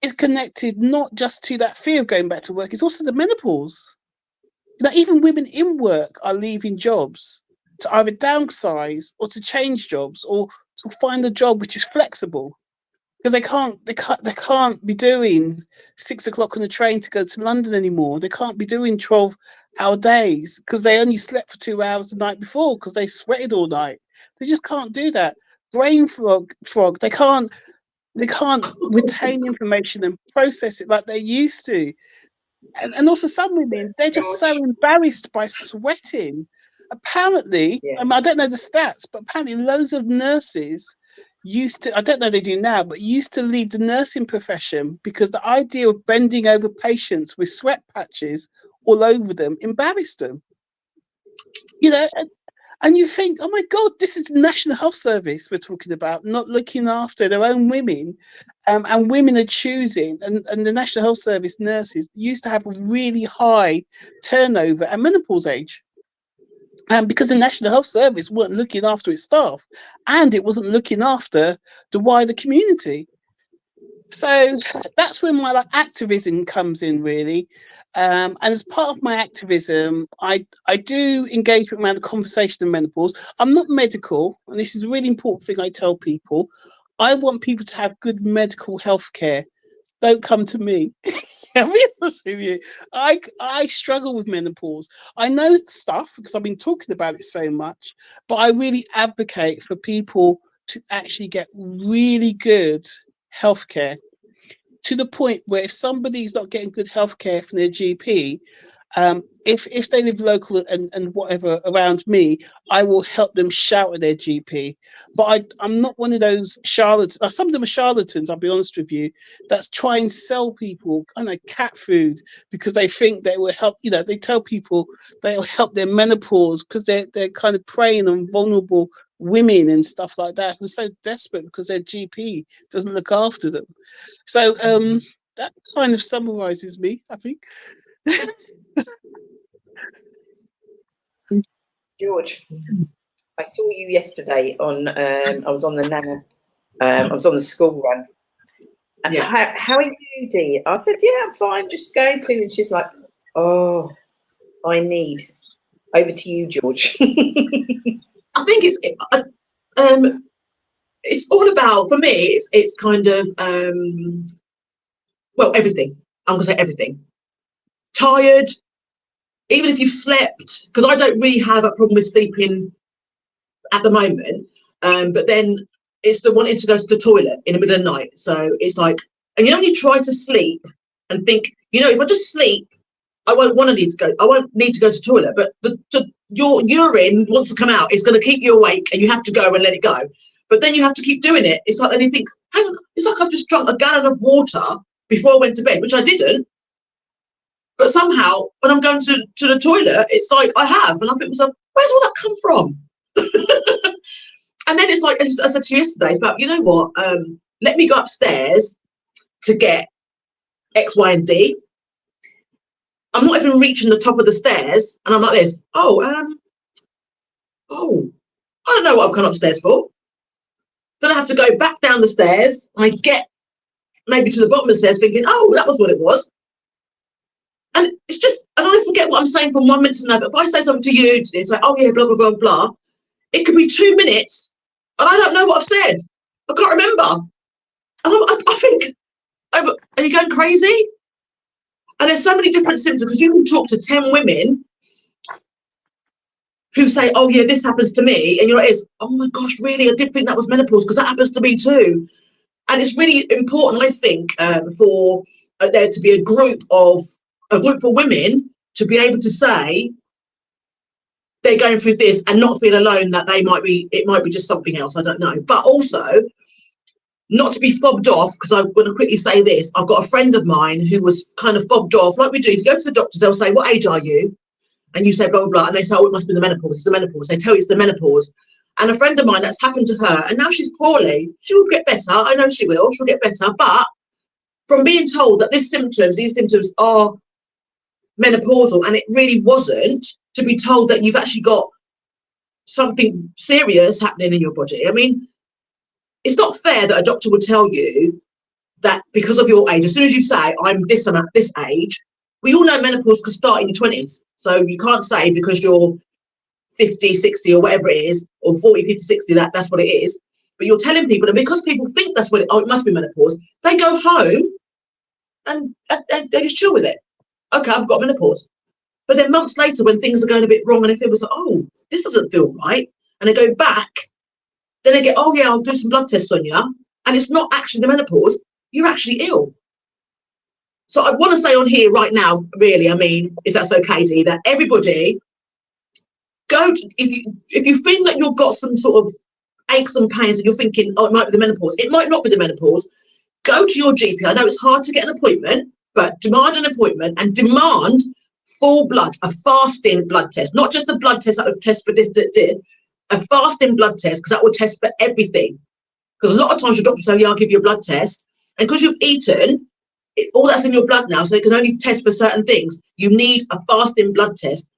Speaker 7: is connected not just to that fear of going back to work, it's also the menopause. Even women in work are leaving jobs to either downsize or to change jobs or to find a job which is flexible. Because they can't be doing 6 o'clock on the train to go to London anymore. They can't be doing 12-hour days because they only slept for 2 hours the night before because they sweated all night. They just can't do that. Brain fog. They can't retain information and process it like they used to. And also some women, they're just so embarrassed by sweating. Apparently, I don't know the stats, but apparently loads of nurses used to, I don't know if they do now, but used to leave the nursing profession because the idea of bending over patients with sweat patches all over them embarrassed them. And you think, oh my God, this is the National Health Service we're talking about, not looking after their own women. And women are choosing, and the National Health Service nurses used to have a really high turnover at menopause age. Because the National Health Service weren't looking after its staff, and it wasn't looking after the wider community. So that's where my activism comes in, really. And as part of my activism, I do engage with around the conversation of menopause. I'm not medical, and this is a really important thing I tell people. I want people to have good medical health care. Don't come to me. I'll be honest with you. I struggle with menopause. I know stuff because I've been talking about it so much, but I really advocate for people to actually get really good healthcare. to the point where if somebody's not getting good healthcare from their GP, if they live local and whatever around me, I will help them shout at their GP. But I'm not one of those charlatans. Some of them are charlatans, I'll be honest with you, that's try and sell people, I don't know, cat food because they think they will help. You know, they tell people they'll help their menopause because they're kind of preying on vulnerable women and stuff like that who are so desperate because their GP doesn't look after them. So that kind of summarizes me, I think.
Speaker 1: George, I saw you yesterday on. I was on the Nana. I was on the school run.
Speaker 4: Yeah.
Speaker 1: How are you, Dee? I said, yeah, I'm fine. Just going to. And she's like, oh, I need. Over to you, George.
Speaker 4: I think it's all about, for me, it's kind of well, everything. I'm gonna say everything. Tired, even if you've slept, because I don't really have a problem with sleeping at the moment. But then it's the wanting to go to the toilet in the middle of the night. So it's like, and you know, when you try to sleep and think, you know, if I just sleep, I won't need to go to the toilet, but your urine wants to come out. It's going to keep you awake and you have to go and let it go. But then you have to keep doing it. It's like, then you think, hang on, it's like I've just drunk a gallon of water before I went to bed, which I didn't. But somehow when I'm going to the toilet, it's like I have. And I think to myself, where's all that come from? And then it's like, as I said to you yesterday, it's about, you know what, let me go upstairs to get X, Y, and Z. I'm not even reaching the top of the stairs, and I'm like this. I don't know what I've come upstairs for. Then I have to go back down the stairs. I get maybe to the bottom of the stairs, thinking, oh, that was what it was. And it's just, and I forget what I'm saying from 1 minute to another. If I say something to you, it's like, oh yeah, blah blah blah blah. It could be 2 minutes, and I don't know what I've said. I can't remember. And I think, oh, are you going crazy? And there's so many different symptoms, because you can talk to 10 women who say, oh yeah, this happens to me. And you're like, oh my gosh, really? I did think that was menopause, because that happens to me too. And it's really important, I think, for there to be a group for women to be able to say they're going through this and not feel alone, that it might be just something else, I don't know. But also, not to be fobbed off, because I'm going to quickly say this. I've got a friend of mine who was kind of fobbed off, like we do. If you go to the doctors, they'll say, what age are you? And you say, blah, blah, blah. And they say, oh, it must be the menopause. It's the menopause. They tell you it's the menopause. And a friend of mine, that's happened to her, and now she's poorly. She will get better. I know she will. She'll get better. But from being told that these symptoms are menopausal, and it really wasn't, to be told that you've actually got something serious happening in your body. I mean, it's not fair that a doctor would tell you that because of your age, as soon as you say, I'm this amount, this age, we all know menopause can start in your 20s. So you can't say because you're 50, 60 or whatever it is, or 40, 50, 60, that's what it is. But you're telling people, and because people think that's what it must be menopause, they go home and they just chill with it. Okay, I've got menopause. But then months later, when things are going a bit wrong and it feels like, oh, this doesn't feel right, and they go back, then they get, oh yeah, I'll do some blood tests on you, and it's not actually the menopause, you're actually ill. So I want to say on here right now, really, I mean, if that's okay, Dee, that everybody if you feel that you've got some sort of aches and pains and you're thinking, oh, it might be the menopause, it might not be the menopause, go to your GP. I know it's hard to get an appointment, but demand an appointment and demand full blood, a fasting blood test, not just a blood test that would test for this, a fasting blood test, because that will test for everything. Because a lot of times your doctor say, yeah, I'll give you a blood test, and because you've eaten, all that's in your blood now, so it can only test for certain things. You need a fasting blood test.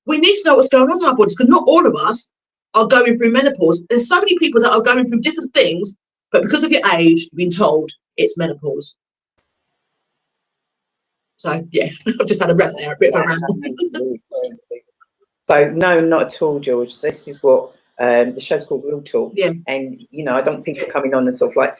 Speaker 4: We need to know what's going on in our bodies, because not all of us are going through menopause. There's so many people that are going through different things, but because of your age, you've been told it's menopause. So yeah, I've just had a rant there, a bit of a rant.
Speaker 1: So no, not at all, George. This is what the show's called RealTalk.
Speaker 4: Yeah.
Speaker 1: And you know, I don't want people coming on and sort of like,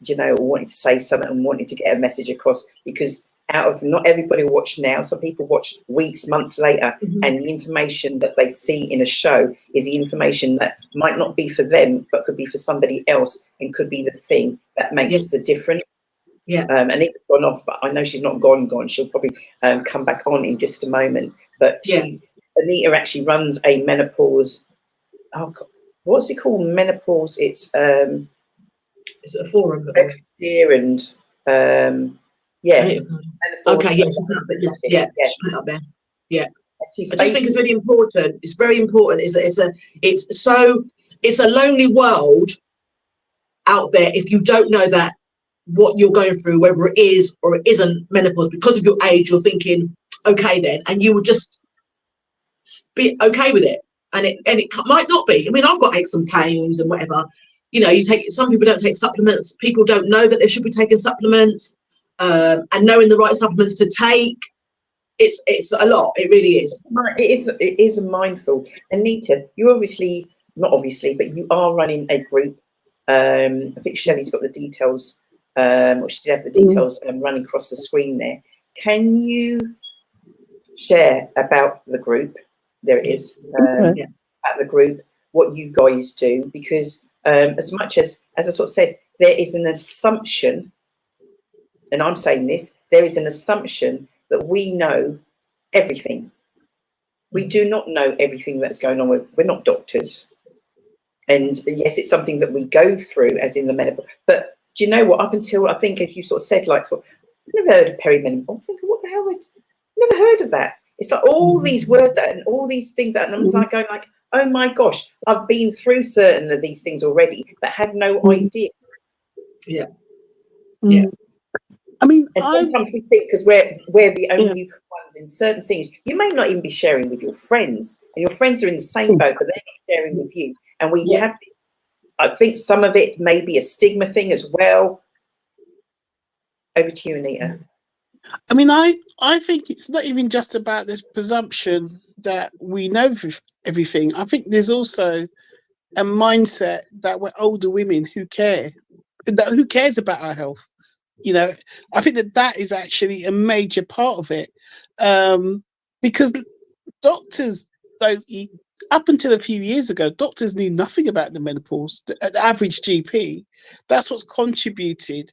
Speaker 1: you know, wanting to say something and wanting to get a message across, because out of not everybody watch now, some people watch weeks, months later, and the information that they see in a show is the information that might not be for them, but could be for somebody else, and could be the thing that makes the difference.
Speaker 4: Yeah.
Speaker 1: Anita's gone off, but I know she's not gone. She'll probably come back on in just a moment. But Anita actually runs a menopause. Oh, God, what's it called? Menopause. It's
Speaker 4: a forum.
Speaker 1: And
Speaker 4: Okay, yes, yeah, just put it up there. Yeah. I just think it's really important. It's very important. It's a lonely world out there if you don't know that what you're going through, whether it is or it isn't menopause, because of your age, you're thinking, okay then, and you would just be okay with it. And it might not be. I mean, I've got aches and pains and whatever. You know, some people don't take supplements. People don't know that they should be taking supplements, and knowing the right supplements to take. It's a lot. It really is.
Speaker 1: It is a minefield. Anita, you not obviously, but you are running a group. I think Shelley's got the details, or she did have the details running across the screen there. Can you share about the group? There it is. At the group, what you guys do, because as much as I sort of said, there is an assumption, and I'm saying this, there is an assumption that we know everything. We do not know everything that's going on. We're not doctors. And yes, it's something that we go through as in the menopause. But do you know what? Up until, I think, as you sort of said, I've never heard of perimenopause. I'm thinking, what the hell? I've never heard of that. It's like all these words and all these things. And I'm like going like, oh my gosh, I've been through certain of these things already, but had no idea.
Speaker 4: Yeah.
Speaker 7: Yeah. I mean,
Speaker 1: and sometimes we think because we're the only ones in certain things, you may not even be sharing with your friends, and your friends are in the same boat, but they're not sharing with you. And we have, I think some of it may be a stigma thing as well. Over to you, Anita.
Speaker 7: I mean, I think it's not even just about this presumption that we know everything. I think there's also a mindset that we're older women who care. Who cares about our health? You know, I think that is actually a major part of it, because doctors don't eat. Up until a few years ago, doctors knew nothing about the menopause. The average GP, that's what's contributed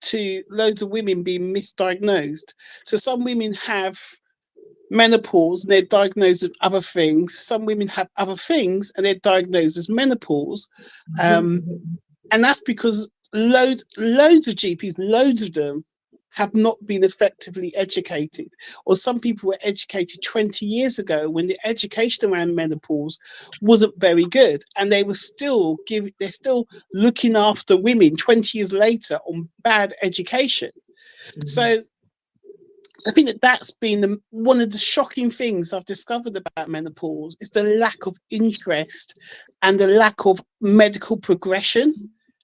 Speaker 7: to loads of women being misdiagnosed. So some women have menopause and they're diagnosed with other things. Some women have other things and they're diagnosed as menopause. And that's because loads of GPs, loads of them, have not been effectively educated, or some people were educated 20 years ago when the education around menopause wasn't very good, and they were still they're still looking after women 20 years later on bad education. So I think that's been one of the shocking things I've discovered about menopause is the lack of interest and the lack of medical progression.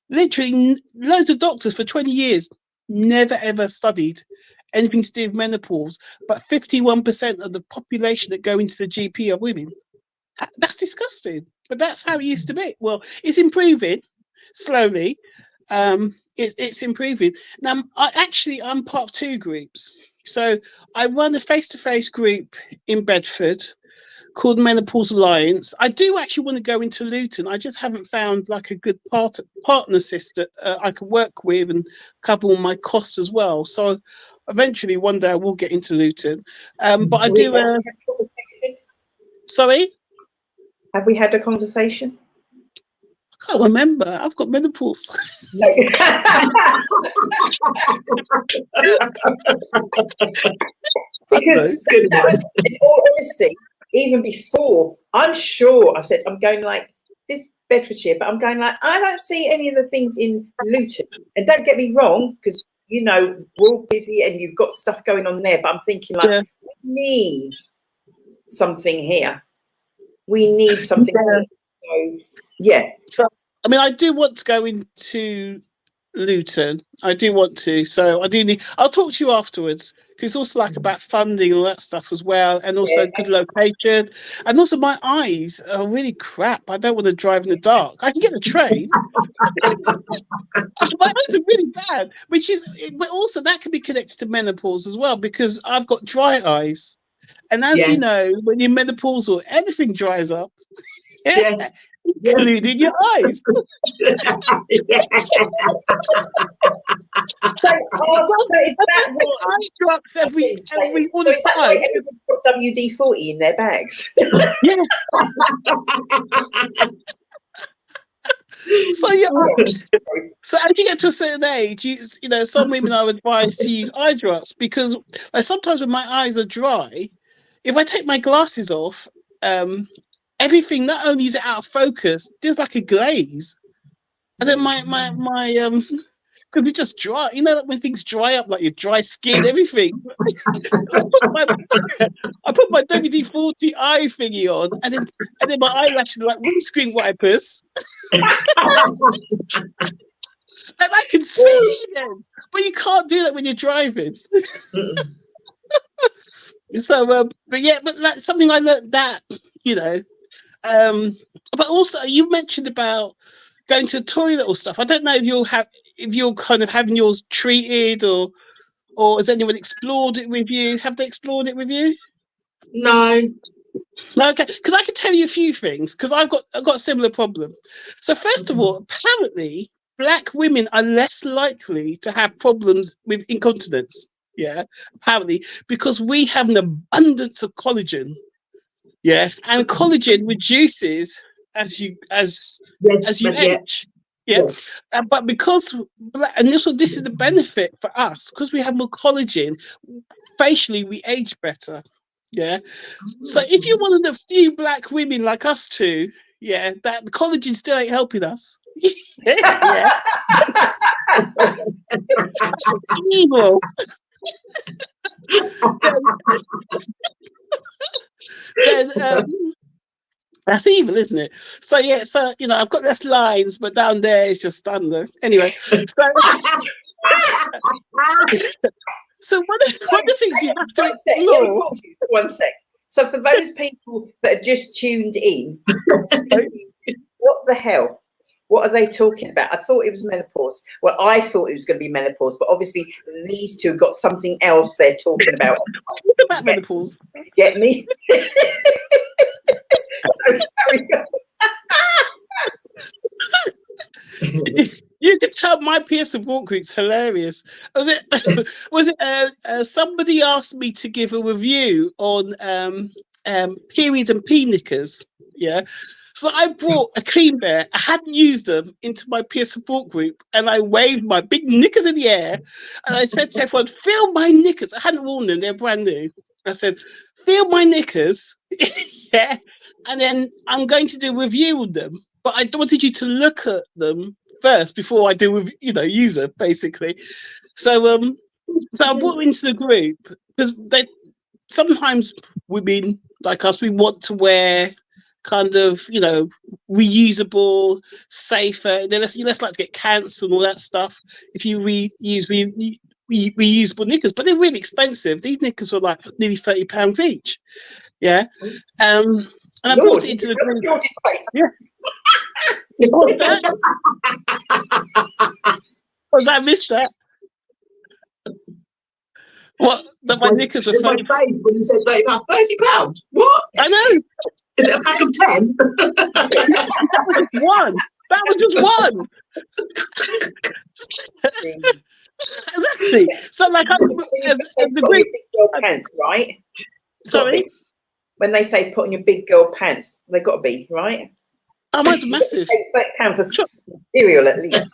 Speaker 7: Literally, loads of doctors for 20 years never ever studied anything to do with menopause, but 51% of the population that go into the GP are women. That's disgusting, but that's how it used to be. Well, it's improving slowly. It's improving. Now, I'm part of two groups. So I run a face-to-face group in Bedford called Menopause Alliance. I do actually want to go into Luton. I just haven't found like a good partner sister I could work with and cover all my costs as well. So eventually one day I will get into Luton. But I do. Sorry?
Speaker 1: Have we had a conversation?
Speaker 7: I can't remember. I've got menopause.
Speaker 1: No. Because that was, in all honesty, even before, I'm sure I said, I'm going like, it's Bedfordshire, but I'm going like, I don't see any of the things in Luton. And don't get me wrong, because, you know, we're all busy and you've got stuff going on there, but I'm thinking like, we need something here. We need something here. So, yeah.
Speaker 7: So, I mean, I do want to go into Luton. I do want to. So I do need. I'll talk to you afterwards because it's also like about funding and all that stuff as well, and also good location. And also, my eyes are really crap. I don't want to drive in the dark. I can get a train. My eyes are really bad, but also that can be connected to menopause as well because I've got dry eyes, and as you know, when you're menopausal, everything dries up. including your eyes.
Speaker 1: So is that why?
Speaker 7: Eye drops every
Speaker 1: So
Speaker 7: all
Speaker 1: is
Speaker 7: the
Speaker 1: that why
Speaker 7: time.
Speaker 1: everybody's got WD-40 in their bags?
Speaker 7: Yeah. So so as you get to a certain age, you know, some women are advised to use eye drops because like, sometimes when my eyes are dry, if I take my glasses off, everything, not only is it out of focus, there's like a glaze, and then my because it's just dry. You know, like when things dry up, like your dry skin, everything. I put my WD-40 eye thingy on, and then my eyelashes are like windscreen wipers. And I can see them, but you can't do that when you're driving. So, but like something like that, you know. But also, you mentioned about going to the toilet or stuff. I don't know if you're kind of having yours treated, or has anyone explored it with you? Have they explored it with you?
Speaker 4: No.
Speaker 7: Okay, because I can tell you a few things because I've got a similar problem. So first of all, apparently black women are less likely to have problems with incontinence. Yeah, apparently because we have an abundance of collagen. Yeah, and collagen reduces as you age. Yeah, but because and this is the benefit for us because we have more collagen. Facially, we age better. Yeah. So if you're one of the few black women like us two, yeah, that the collagen still ain't helping us. Yeah. That's evil. then that's evil, isn't it? So yeah, so you know, I've got less lines, but down there it's just under. Anyway, so one of the things you have to explore.
Speaker 1: One sec. So for those people that are just tuned in, what the hell? What are they talking about? I thought it was menopause. Well, I thought it was going to be menopause, but obviously these two got something else they're talking about.
Speaker 7: What about menopause?
Speaker 1: Get me?
Speaker 7: You can tell my peer support group's hilarious. Was it somebody asked me to give a review on period and pee knickers? Yeah. So I brought a clean bear. I hadn't used them into my peer support group, and I waved my big knickers in the air, and I said to everyone, "Feel my knickers." I hadn't worn them; they're brand new. I said, "Feel my knickers," yeah, and then I'm going to do a review on them. But I wanted you to look at them first before I do, use them, basically. So I brought them into the group because sometimes women like us, we want to wear kind of, reusable, safer. They're less likely to get cancer and all that stuff if you reuse reusable knickers, but they're really expensive. These knickers were like nearly £30 each. Yeah. And I brought it into the group. Yeah. What's that? Was I missed that? What? That my knickers were
Speaker 4: funny. My face when you said £30. What?
Speaker 7: I know.
Speaker 4: Is it a pack of 10?
Speaker 7: That was just one. That was just one. Exactly. So, like, as the group,
Speaker 1: big girl pants, right?
Speaker 7: Sorry.
Speaker 1: When they say put on your big girl pants, they got to be right.
Speaker 7: Oh, mine's massive.
Speaker 1: £8 for cereal at least.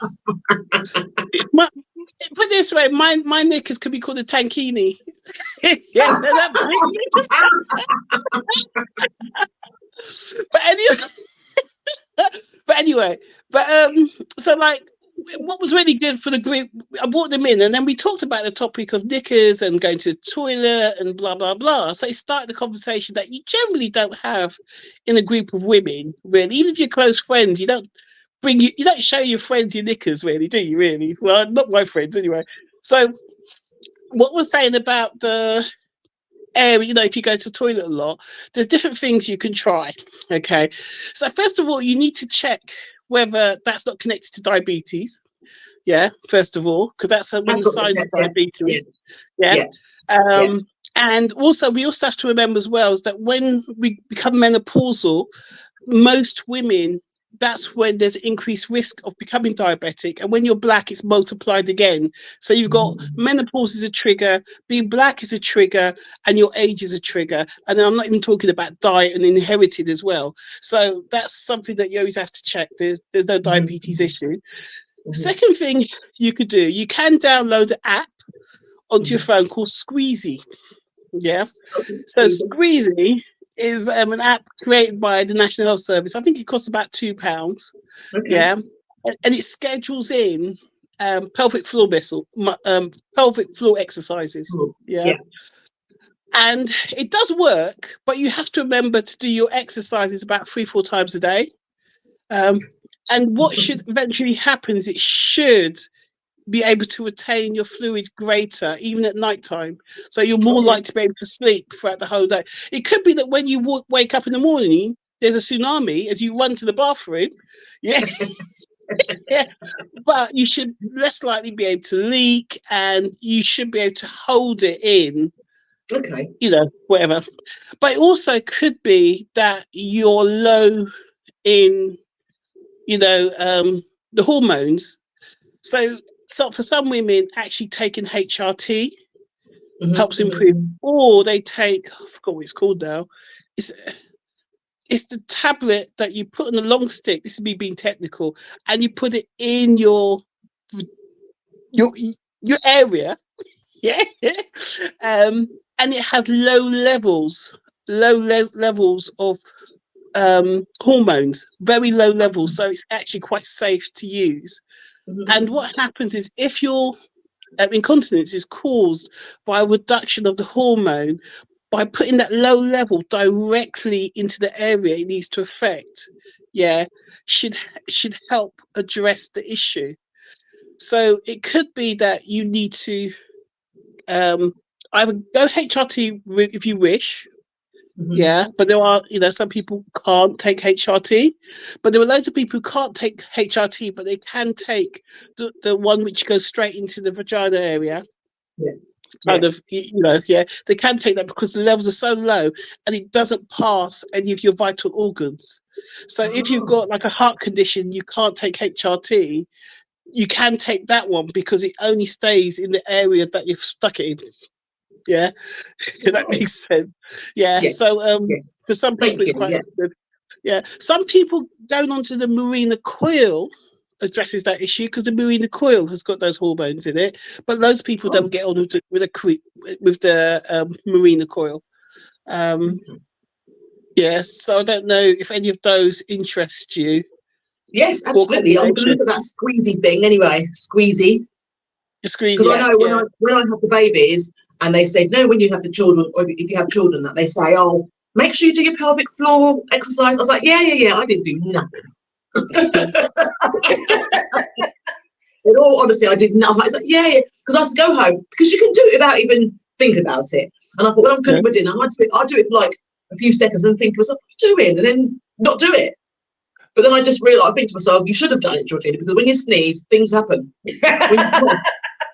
Speaker 7: Put this way, my knickers could be called a tankini. Yeah, so like, what was really good for the group, I brought them in and then we talked about the topic of knickers and going to the toilet and blah, blah, blah. So it started a conversation that you generally don't have in a group of women, really. Even if you're close friends, you don't show your friends your knickers, really, do you, really? Well, not my friends, anyway. So what we're saying about the area, if you go to the toilet a lot, there's different things you can try, okay? So first of all, you need to check whether that's not connected to diabetes. Yeah, first of all, because that's one of the signs of diabetes. Yeah. And also, we also have to remember as well is that when we become menopausal, most women that's when there's increased risk of becoming diabetic. And when you're black, it's multiplied again. So you've got menopause is a trigger, being black is a trigger, and your age is a trigger. And I'm not even talking about diet and inherited as well. So that's something that you always have to check. There's no diabetes issue. Second thing you could do, you can download an app onto your phone called Squeezy. Yeah. So Squeezy is an app created by the National Health Service. I think it costs about £2. Yeah. And it schedules in pelvic floor exercises. Yeah. And it does work, but you have to remember to do your exercises about 3-4 times a day. And what should eventually happen is it should be able to retain your fluid greater, even at night time. So you're more likely to be able to sleep throughout the whole day. It could be that when you wake up in the morning, there's a tsunami as you run to the bathroom. Yeah. Yeah. But you should less likely be able to leak, and you should be able to hold it in.
Speaker 4: Okay.
Speaker 7: You know, whatever. But it also could be that you're low in, the hormones. So for some women, actually taking HRT helps improve, or they take, I forgot what it's called now. It's the tablet that you put on a long stick. This is me being technical, and you put it in your area, yeah, and it has low levels of hormones, very low levels, so it's actually quite safe to use. And what happens is, if your incontinence is caused by a reduction of the hormone, by putting that low level directly into the area it needs to affect, should help address the issue. So it could be that you need to either go HRT if you wish. Yeah, but there are, some people can't take HRT, but there are loads of people who can't take HRT, but they can take the one which goes straight into the vagina area.
Speaker 4: Yeah.
Speaker 7: They can take that because the levels are so low and it doesn't pass any of your vital organs. So if you've got like a heart condition, you can't take HRT, you can take that one because it only stays in the area that you've stuck it in. Yeah, that makes sense. Yeah. So for some people it's quite good. Yeah, some people going onto the Marina coil addresses that issue because the Marina coil has got those hormones in it, but loads of people don't get on with the Marina coil. Yes, so I don't know if any of those interest you.
Speaker 4: Yes, absolutely. I'm going to look at that squeezy thing anyway. Squeezy. Because I know when I have the babies, and they say, no, when you have the children, or if you have children, that they say, oh, make sure you do your pelvic floor exercise. I was like, yeah, I didn't do nothing. In all honesty, I did nothing. I was like, yeah, because I had to go home, because you can do it without even thinking about it. And I thought, when I'm cooking for dinner, I'll do it for like a few seconds and think to myself, what are you doing? And then not do it. But then I just realised, I think to myself, you should have done it, Georgina, because when you sneeze, things happen.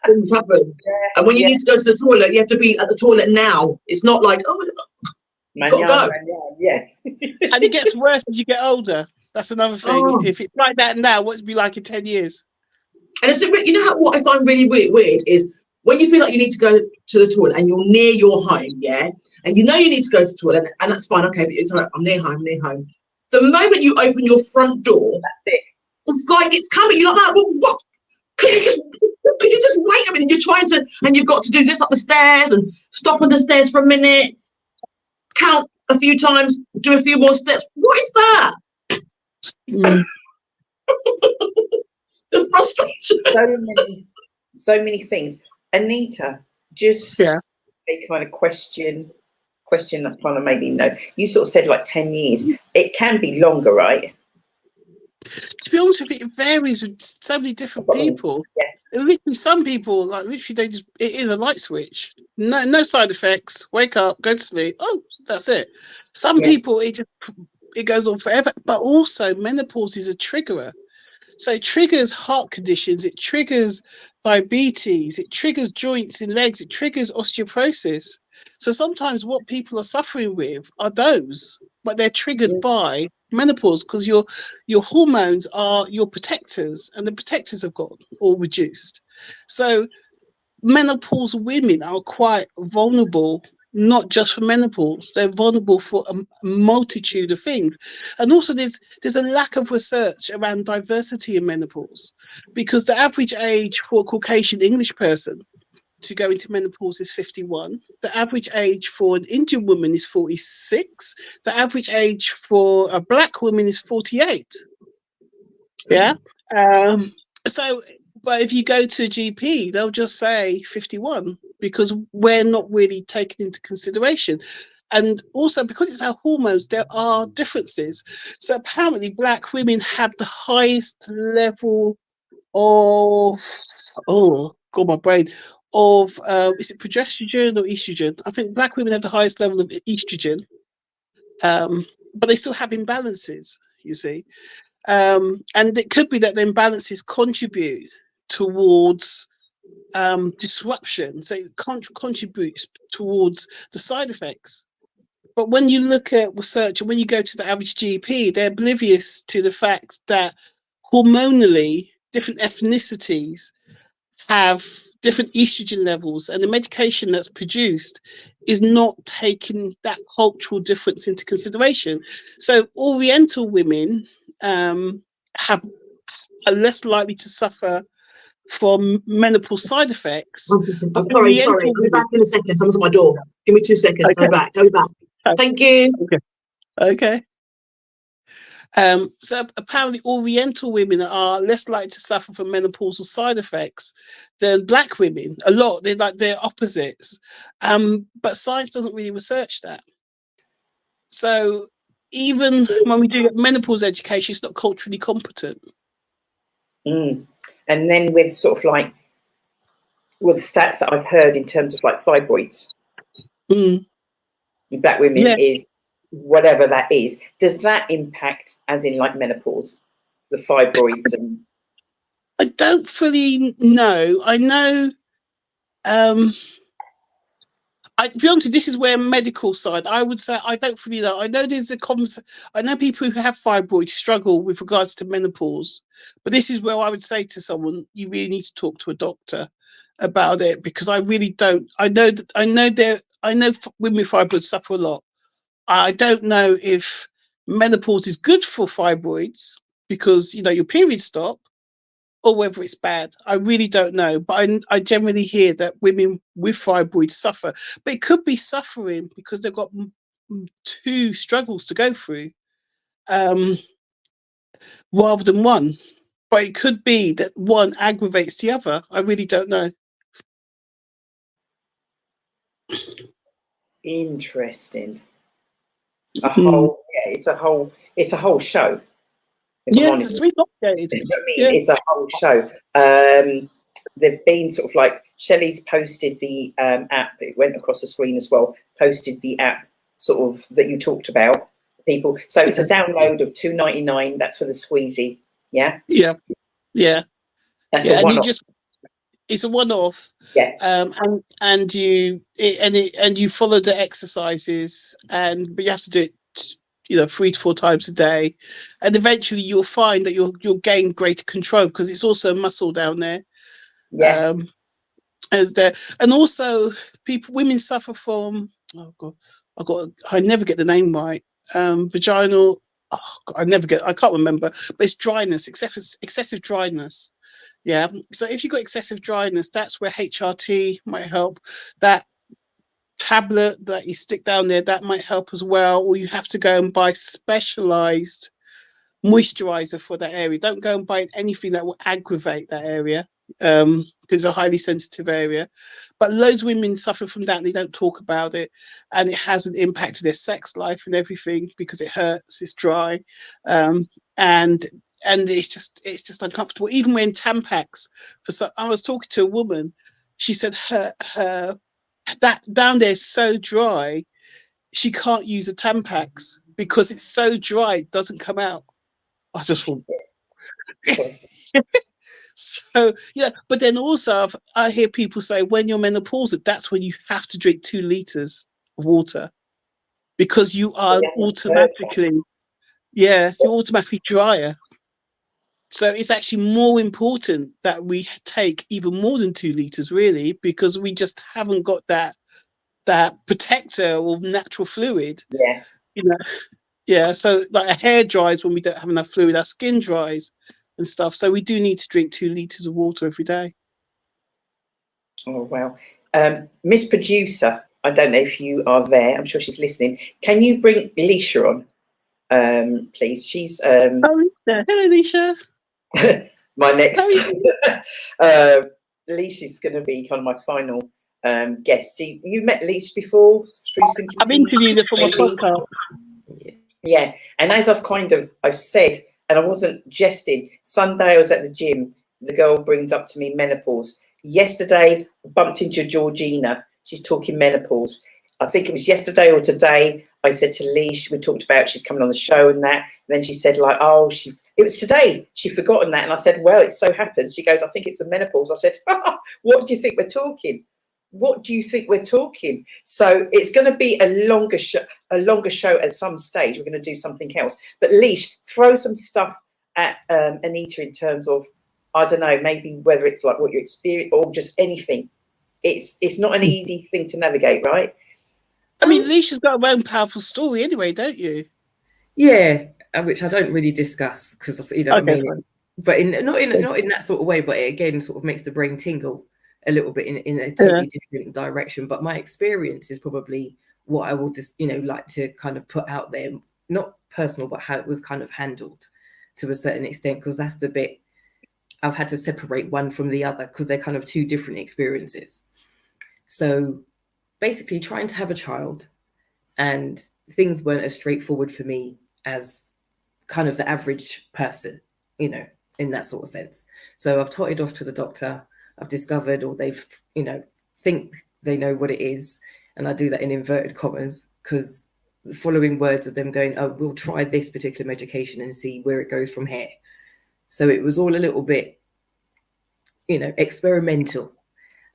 Speaker 4: Things happen. And when you need to go to the toilet, you have to be at the toilet now. It's not like, you've got to go.
Speaker 1: Yes.
Speaker 7: And it gets worse as you get older. That's another thing. If it's like that now, what would it be like in 10 years?
Speaker 4: And it's, what I find really weird is when you feel like you need to go to the toilet and you're near your home, and you need to go to the toilet, and that's fine, okay, but it's all right, I'm near home. The moment you open your front door, that's it. It's like it's coming. You're like, what? Could you just wait a minute? You're trying to, and you've got to do this up the stairs and stop on the stairs for a minute, count a few times, do a few more steps. What is that? The frustration.
Speaker 1: So many things. Anita, just a kind of question that kind of made me know. You sort of said like 10 years. It can be longer, right?
Speaker 7: To be honest with you, it varies with so many different people. Yeah. Literally, some people, it is a light switch. No side effects. Wake up, go to sleep. Oh, that's it. Some people, it goes on forever. But also, menopause is a triggerer. So it triggers heart conditions. It triggers diabetes. It triggers joints in legs. It triggers osteoporosis. So sometimes what people are suffering with are those, but they're triggered by menopause, because your hormones are your protectors, and the protectors have got all reduced. So menopausal women are quite vulnerable, not just for menopause, they're vulnerable for a multitude of things. And also there's a lack of research around diversity in menopause, because the average age for a Caucasian English person to go into menopause is 51. The average age for an Indian woman is 46. The average age for a black woman is 48. Yeah. So, but if you go to a GP, they'll just say 51, because we're not really taken into consideration. And also, because it's our hormones, there are differences. So apparently black women have the highest level of, oh god, my brain, of is it progesterone or estrogen? I think black women have the highest level of estrogen, but they still have imbalances, you see. And it could be that the imbalances contribute towards disruption, so it contributes towards the side effects. But when you look at research, and when you go to the average GP, they're oblivious to the fact that hormonally different ethnicities have different estrogen levels, and the medication that's produced is not taking that cultural difference into consideration. So Oriental women are less likely to suffer from menopause side effects. But
Speaker 4: Sorry, I'll be back in a second. Someone's at my door. Give me 2 seconds.
Speaker 7: Okay.
Speaker 4: I'll be back. Thank you.
Speaker 7: Okay. So apparently Oriental women are less likely to suffer from menopausal side effects than black women. A lot. They're opposites. But science doesn't really research that. So even when we do menopause education, it's not culturally competent.
Speaker 1: And then with sort of like, well, the stats that I've heard in terms of like fibroids, black women is whatever that is. Does that impact as in like menopause, the fibroids? And
Speaker 7: I don't fully know. I know, to be honest, this is where medical side, I would say I don't fully know. I know there's I know people who have fibroids struggle with regards to menopause, but this is where I would say to someone, you really need to talk to a doctor about it, because I really don't. I know women with fibroids suffer a lot. I don't know if menopause is good for fibroids because your periods stop, or whether it's bad. I really don't know, but I generally hear that women with fibroids suffer, but it could be suffering because they've got two struggles to go through rather than one. But it could be that one aggravates the other. I really don't know.
Speaker 1: interesting. It's a whole show.
Speaker 7: It's really complicated.
Speaker 1: You know what I mean? It's a whole show. They've been sort of like, Shelley's posted the app, it went across the screen as well, posted the app sort of that you talked about, people. So it's a download of $2.99. That's for the squeezy. Yeah. That's a one-off.
Speaker 7: It's a one-off. And you follow the exercises, but you have to do it 3 to 4 times a day, and eventually you'll find that you'll gain greater control, because it's also a muscle down there. And also women suffer from, I never get the name right, vaginal, I can't remember, but it's dryness, excessive dryness. So if you've got excessive dryness, that's where HRT might help. That tablet that you stick down there, that might help as well. Or you have to go and buy specialized moisturizer for that area. Don't go and buy anything that will aggravate that area, because it's a highly sensitive area. But loads of women suffer from that and they don't talk about it, and it has an impact to their sex life and everything, because it hurts, it's dry, and it's just uncomfortable. Even wearing Tampax I was talking to a woman, she said her that down there is so dry, she can't use a Tampax because it's so dry it doesn't come out. I just thought so but then also I hear people say when you're menopausal, that's when you have to drink 2 liters of water, because you are automatically yeah, you're automatically drier. So it's actually more important that we take even more than 2 liters, really, because we just haven't got that protector of natural fluid.
Speaker 1: Yeah.
Speaker 7: You know, yeah. So like our hair dries when we don't have enough fluid, our skin dries and stuff. So we do need to drink 2 liters of water every day.
Speaker 1: Oh, wow. Miss Producer, I don't know if you are there. I'm sure she's listening. Can you bring Leisha on, please? She's
Speaker 7: Oh, yeah. Hello, Alicia.
Speaker 1: my next.
Speaker 7: How
Speaker 1: Leisha's going to be kind of my final guest. See, you met Leisha before through Simply
Speaker 7: I've
Speaker 1: Deez,
Speaker 7: interviewed her for my
Speaker 1: maybe?
Speaker 7: podcast.
Speaker 1: Yeah, and as I've said, and I wasn't jesting. Sunday I was at the gym. The girl brings up to me menopause. Yesterday, bumped into Georgina. She's talking menopause. I think it was yesterday or today. I said to Leash, we talked about she's coming on the show and that. And then she said, like, oh, it was today. She'd forgotten that. And I said, well, it so happens. She goes, I think it's the menopause. I said, what do you think we're talking? What do you think we're talking? So it's going to be a longer show at some stage. We're going to do something else. But Leash, throw some stuff at Anita in terms of, I don't know, maybe whether it's like what you experience or just anything. It's not an easy thing to navigate, right?
Speaker 7: I mean, Alicia's got her own powerful story anyway, don't you?
Speaker 8: Yeah, which I don't really discuss because you know
Speaker 7: Okay,
Speaker 8: what I mean.
Speaker 7: fine.
Speaker 8: But not in that sort of way. But it again sort of makes the brain tingle a little bit in a totally different direction. But my experience is probably what I will just like to kind of put out there, not personal, but how it was kind of handled to a certain extent, because that's the bit I've had to separate one from the other because they're kind of two different experiences. So basically trying to have a child, and things weren't as straightforward for me as kind of the average person, in that sort of sense. So I've trotted off to the doctor. I've discovered, or they've, think they know what it is. And I do that in inverted commas because the following words of them going, oh, we'll try this particular medication and see where it goes from here. So it was all a little bit, experimental.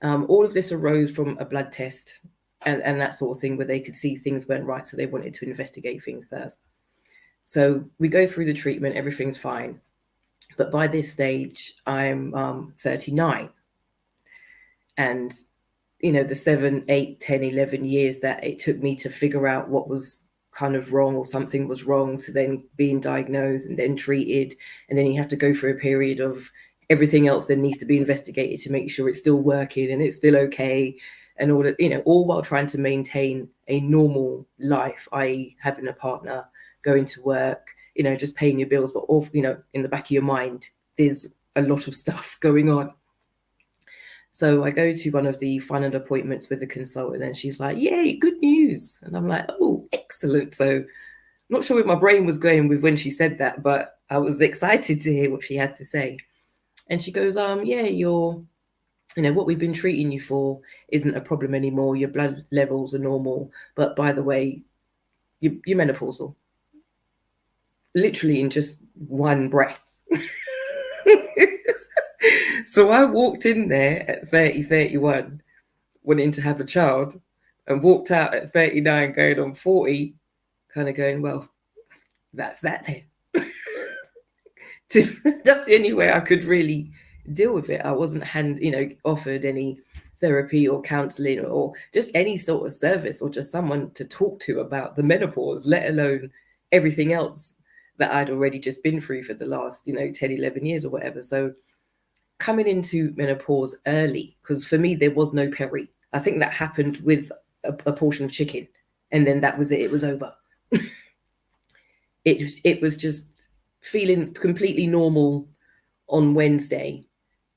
Speaker 8: All of this arose from a blood test and that sort of thing where they could see things weren't right. So they wanted to investigate things further. So we go through the treatment, everything's fine. But by this stage, I'm 39. And, the 7, 8, 10, 11 years that it took me to figure out what was kind of wrong or something was wrong, to then being diagnosed and then treated. And then you have to go through a period of everything else that needs to be investigated to make sure it's still working and it's still okay. And all that, all while trying to maintain a normal life, i.e. having a partner, going to work, just paying your bills, but all, in the back of your mind, there's a lot of stuff going on. So I go to one of the final appointments with a consultant and she's like, yay, good news. And I'm like, oh, excellent. So I'm not sure where my brain was going with when she said that, but I was excited to hear what she had to say. And she goes, yeah, you're, what we've been treating you for isn't a problem anymore. Your blood levels are normal. But by the way, you're menopausal. Literally in just one breath. So I walked in there at 30, 31, wanting to have a child, and walked out at 39 going on 40, kind of going, well, that's that then. That's the only way I could really deal with it. I wasn't offered any therapy or counseling or just any sort of service or just someone to talk to about the menopause, let alone everything else that I'd already just been through for the last 10, 11 years or whatever. So coming into menopause early, because for me there was no peri. I think that happened with a portion of chicken, and then that was it. It was over. It was just feeling completely normal on Wednesday,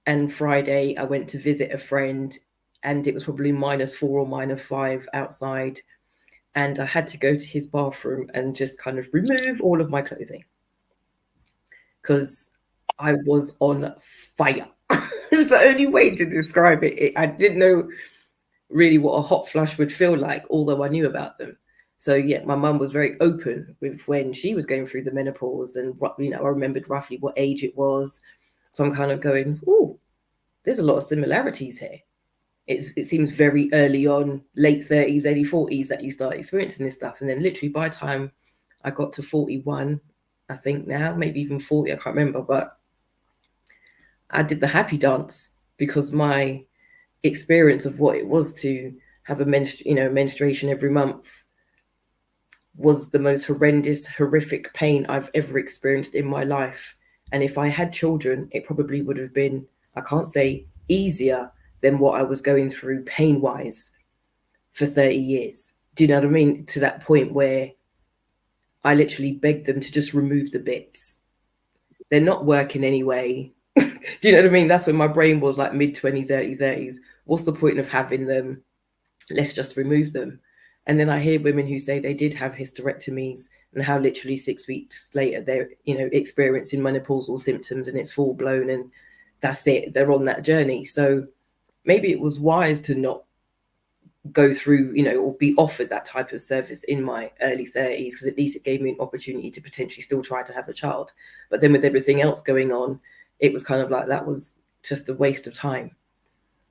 Speaker 8: and Friday I went to visit a friend, and it was probably -4 or -5 outside, and I had to go to his bathroom and just kind of remove all of my clothing because I was on fire. It's the only way to describe it. I didn't know really what a hot flush would feel like, although I knew about them. So yeah, my mum was very open with when she was going through the menopause, and I remembered roughly what age it was. So I'm kind of going, oh, there's a lot of similarities here. It seems very early on, late 30s, early 40s that you start experiencing this stuff. And then literally by the time I got to 41, I think now, maybe even 40, I can't remember, but I did the happy dance because my experience of what it was to have a menstruation every month was the most horrific pain I've ever experienced in my life. And if I had children, it probably would have been, I can't say easier than what I was going through pain-wise for 30 years. Do you know what I mean? To that point where I literally begged them to just remove the bits. They're not working anyway. Do you know what I mean? That's when my brain was like mid-20s, early 30s. What's the point of having them? Let's just remove them. And then I hear women who say they did have hysterectomies and how literally 6 weeks later they're, experiencing menopausal symptoms and it's full blown and that's it. They're on that journey. So maybe it was wise to not go through, or be offered that type of service in my early 30s, because at least it gave me an opportunity to potentially still try to have a child. But then with everything else going on, it was kind of like that was just a waste of time.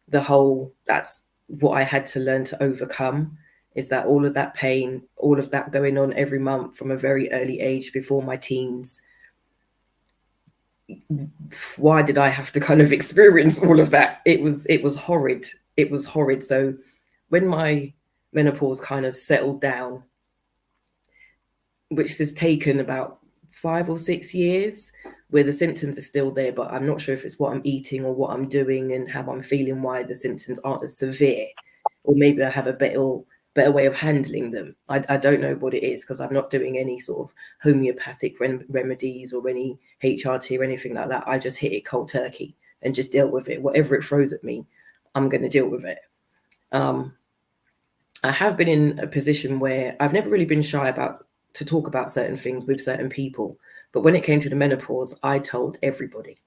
Speaker 8: That's what I had to learn to overcome, is that all of that pain, all of that going on every month from a very early age before my teens. Why did I have to kind of experience all of that? It was horrid. It was horrid. So when my menopause kind of settled down, which has taken about 5 or 6 years, where the symptoms are still there, but I'm not sure if it's what I'm eating or what I'm doing and how I'm feeling, why the symptoms aren't as severe, or maybe I have a better way of handling them. I don't know what it is, because I'm not doing any sort of homeopathic remedies or any HRT or anything like that. I just hit it cold turkey and just deal with it. Whatever it throws at me, I'm going to deal with it. I have been in a position where I've never really been shy to talk about certain things with certain people. But when it came to the menopause, I told everybody.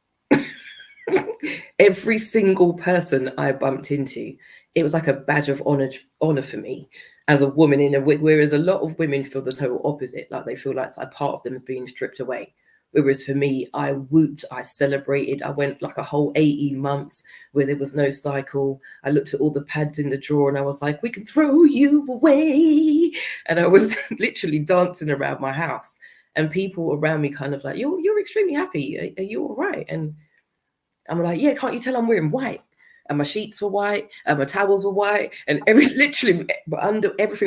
Speaker 8: Every single person I bumped into, it was like a badge of honor for me as a woman, whereas a lot of women feel the total opposite, like they feel like a part of them is being stripped away. Whereas for me, I whooped, I celebrated, I went like a whole 18 months where there was no cycle. I looked at all the pads in the drawer and I was like, we can throw you away. And I was literally dancing around my house, and people around me kind of like, you're extremely happy. Are you all right? And I'm like, yeah, can't you tell I'm wearing white? And my sheets were white, and my towels were white, and everything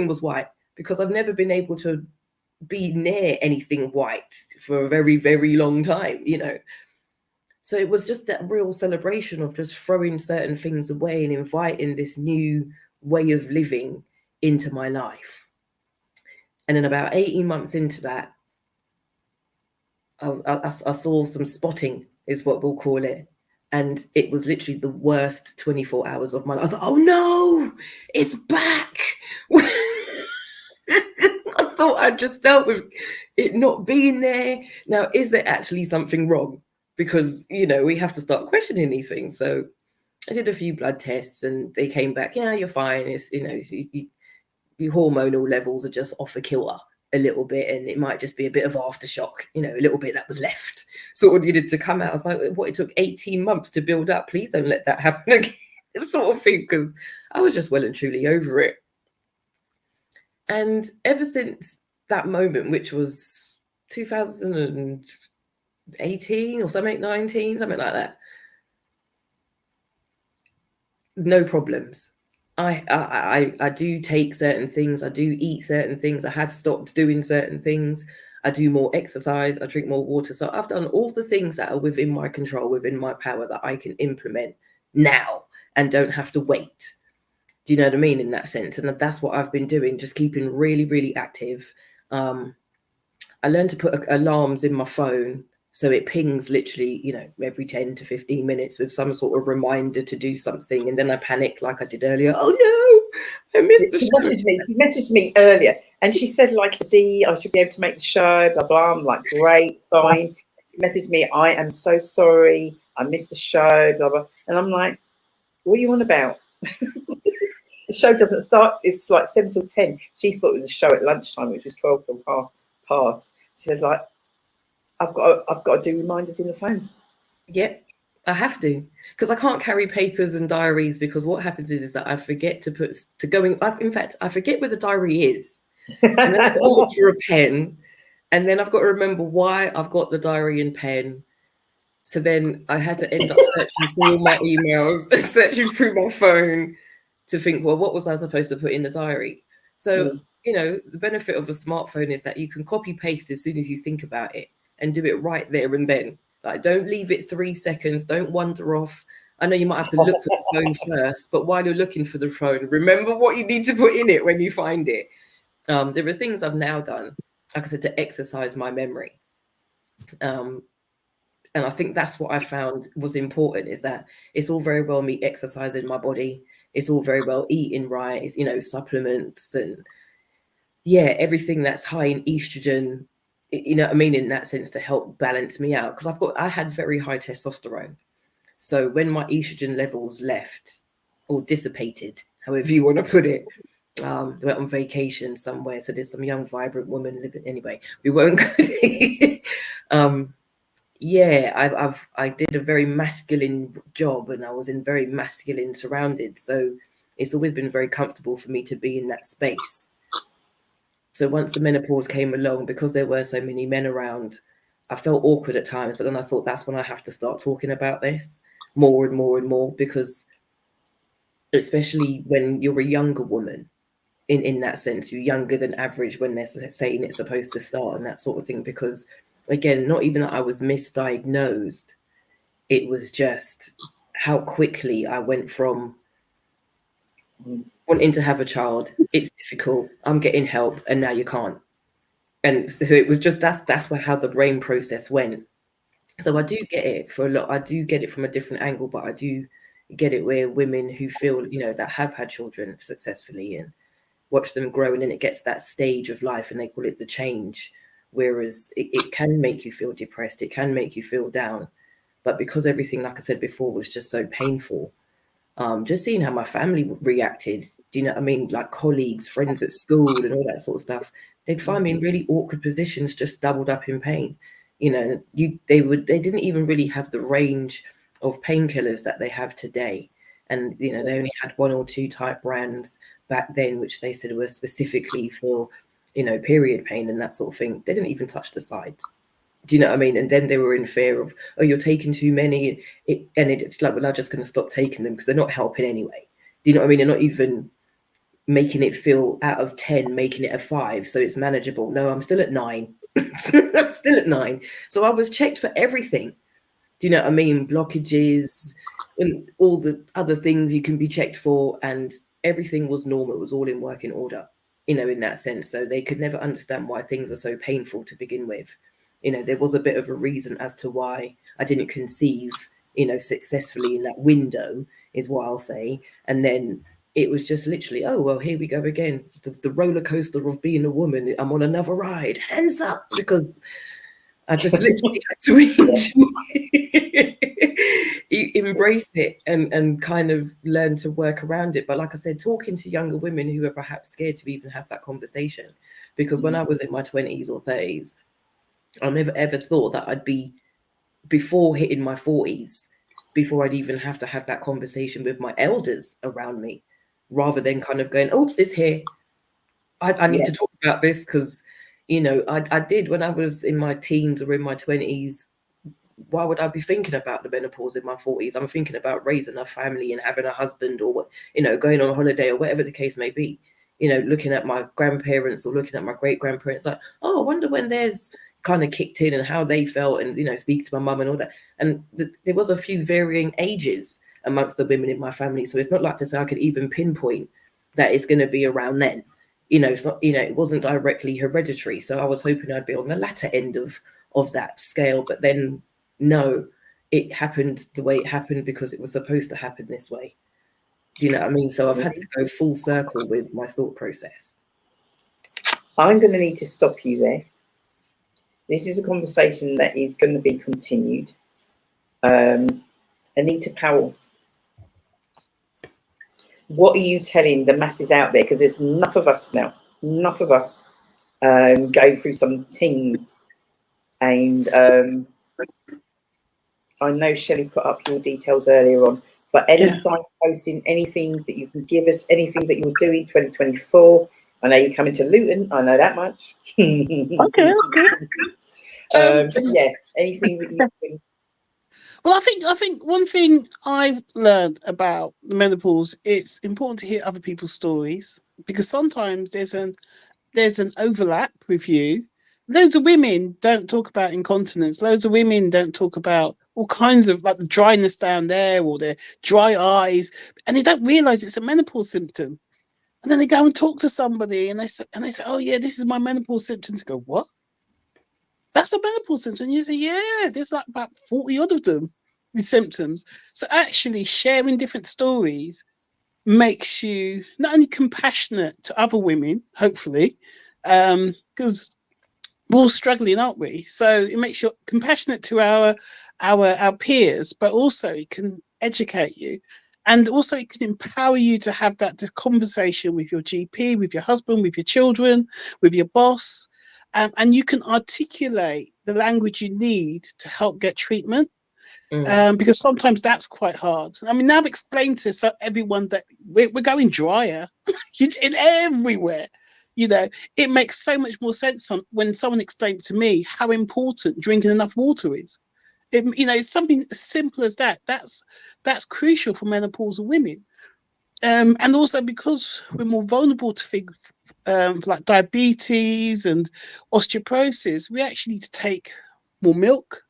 Speaker 8: was white, because I've never been able to be near anything white for a very, very long time, So it was just that real celebration of just throwing certain things away and inviting this new way of living into my life. And then about 18 months into that, I saw some spotting, is what we'll call it. And it was literally the worst 24 hours of my life. I was like, oh no, it's back. I thought I'd just dealt with it not being there. Now, is there actually something wrong? Because, we have to start questioning these things. So I did a few blood tests and they came back, yeah, you're fine. It's, your hormonal levels are just off a kilter a little bit, and it might just be a bit of aftershock, a little bit that was left sort of needed to come out. I was like, what, it took 18 months to build up, please don't let that happen again, sort of thing, because I was just well and truly over it. And ever since that moment, which was 2018 or something, 19, something like that, no problems. I do take certain things. I do eat certain things. I have stopped doing certain things. I do more exercise. I drink more water. So I've done all the things that are within my control, within my power, that I can implement now and don't have to wait. Do you know what I mean, in that sense? And that's what I've been doing, just keeping really, really active. I learned to put alarms in my phone, so it pings literally, every 10 to 15 minutes with some sort of reminder to do something. And then I panic like I did earlier. Oh no, I missed the show.
Speaker 1: She messaged me earlier and she said, like, Dee, I should be able to make the show, blah, blah. I'm like, great, fine. She messaged me, I am so sorry, I missed the show, blah, blah. And I'm like, what are you on about? The show doesn't start, it's like 7 till 10. She thought it was a show at lunchtime, which was 12 till past. She said, like, I've got to do reminders in the phone.
Speaker 8: Yep, I have to, because I can't carry papers and diaries, because what happens is that I forget to I forget where the diary is. And then I go look for a pen, And then I've got to remember why I've got the diary and pen. So then I had to end up searching through all my emails, searching through my phone to think, well, what was I supposed to put in the diary? So, you know, the benefit of a smartphone is that you can copy paste as soon as you think about it and do it right there and then. Like, don't leave it 3 seconds. Don't wander off. I know you might have to look for the phone first, but while you're looking for the phone, remember what you need to put in it when you find it. There are things I've now done, like I said, to exercise my memory. And I think that's what I found was important, is that it's all very well me exercising my body. It's all very well eating right, it's, you know, supplements and everything that's high in estrogen, you know what I mean, in that sense, to help balance me out. Because I had very high testosterone. So when my estrogen levels left or dissipated, however you want to put it, went on vacation somewhere. So there's some young, vibrant woman living. Anyway, we won't go. I did a very masculine job, and I was in very masculine surroundings. So it's always been very comfortable for me to be in that space. So once the menopause came along, because there were so many men around, I felt awkward at times. But then I thought, that's when I have to start talking about this more and more and more, because especially when you're a younger woman, in that sense, you're younger than average when they're saying it's supposed to start and that sort of thing. Because again, not even that I was misdiagnosed, it was just how quickly I went from wanting to have a child, it's difficult, I'm getting help, and now you can't. And so it was just, that's how the brain process went. So I do get it for a lot. I do get it from a different angle, but I do get it where women who feel, you know, that have had children successfully and watch them grow, and then it gets that stage of life and they call it the change, whereas it can make you feel depressed, it can make you feel down. But because everything, like I said before, was just so painful, just seeing how my family reacted, do you know what I mean, like colleagues, friends at school and all that sort of stuff, they'd find me in really awkward positions, just doubled up in pain. You know, they didn't even really have the range of painkillers that they have today. And, you know, they only had 1 or 2 type brands back then, which they said were specifically for, you know, period pain and that sort of thing. They didn't even touch the sides. Do you know what I mean? And then they were in fear of, oh, you're taking too many. And it's like, well, I'm just going to stop taking them because they're not helping anyway. Do you know what I mean? They're not even making it feel out of 10, making it a 5. So it's manageable. No, I'm still at 9. I'm still at 9. So I was checked for everything. Do you know what I mean? Blockages and all the other things you can be checked for, and everything was normal. It was all in working order, you know, in that sense. So they could never understand why things were so painful to begin with. You know, there was a bit of a reason as to why I didn't conceive, you know, successfully in that window, is what I'll say. And then it was just literally, oh, well, here we go again. The roller coaster of being a woman. I'm on another ride. Hands up, because I just literally had to enjoy it, embrace it, and kind of learn to work around it. But like I said, talking to younger women who are perhaps scared to even have that conversation, because when I was in my 20s or 30s, I never ever thought that I'd be, before hitting my 40s, before I'd even have to have that conversation with my elders around me, rather than kind of going, oops, it's here. I need to talk about this, because, you know, I did when I was in my teens or in my 20s. Why would I be thinking about the menopause in my 40s? I'm thinking about raising a family and having a husband, or, you know, going on a holiday, or whatever the case may be. You know, looking at my grandparents or looking at my great grandparents, like, oh, I wonder when theirs kind of kicked in and how they felt, and, you know, speak to my mum and all that. And there was a few varying ages amongst the women in my family. So it's not like to say I could even pinpoint that it's going to be around then. You know, it's not, you know, it wasn't directly hereditary. So I was hoping I'd be on the latter end of that scale. But then, no, it happened the way it happened because it was supposed to happen this way. Do you know what I mean? So I've had to go full circle with my thought process.
Speaker 1: I'm going to need to stop you there. This is a conversation that is going to be continued. Anita Powell, what are you telling the masses out there? Because there's enough of us now, enough of us going through some things. And I know Shelley put up your details earlier on, but any signposting, anything that you can give us, anything that you're doing 2024, I know you're coming to Luton. I know that much.
Speaker 7: Okay.
Speaker 1: Yeah, anything that you can.
Speaker 7: Well, I think one thing I've learned about the menopause, it's important to hear other people's stories, because sometimes there's an overlap with you. Loads of women don't talk about incontinence. Loads of women don't talk about all kinds of, like, the dryness down there or their dry eyes, and they don't realize it's a menopause symptom. And then they go and talk to somebody, and they say, "Oh yeah, this is my menopause symptoms." Go, "What? That's a menopause symptom?" And you say, "Yeah, there's like about 40 odd of them, these symptoms." So actually sharing different stories makes you not only compassionate to other women, hopefully, because we're all struggling, aren't we? So it makes you compassionate to our peers, but also it can educate you. And also it can empower you to have this conversation with your GP, with your husband, with your children, with your boss. And you can articulate the language you need to help get treatment. Because sometimes that's quite hard. I mean, now I've explained to everyone that we're going drier in everywhere. You know, it makes so much more sense when someone explained to me how important drinking enough water is. It's something as simple as that. That's crucial for menopausal women. And also because we're more vulnerable to things like diabetes and osteoporosis, we actually need to take more milk.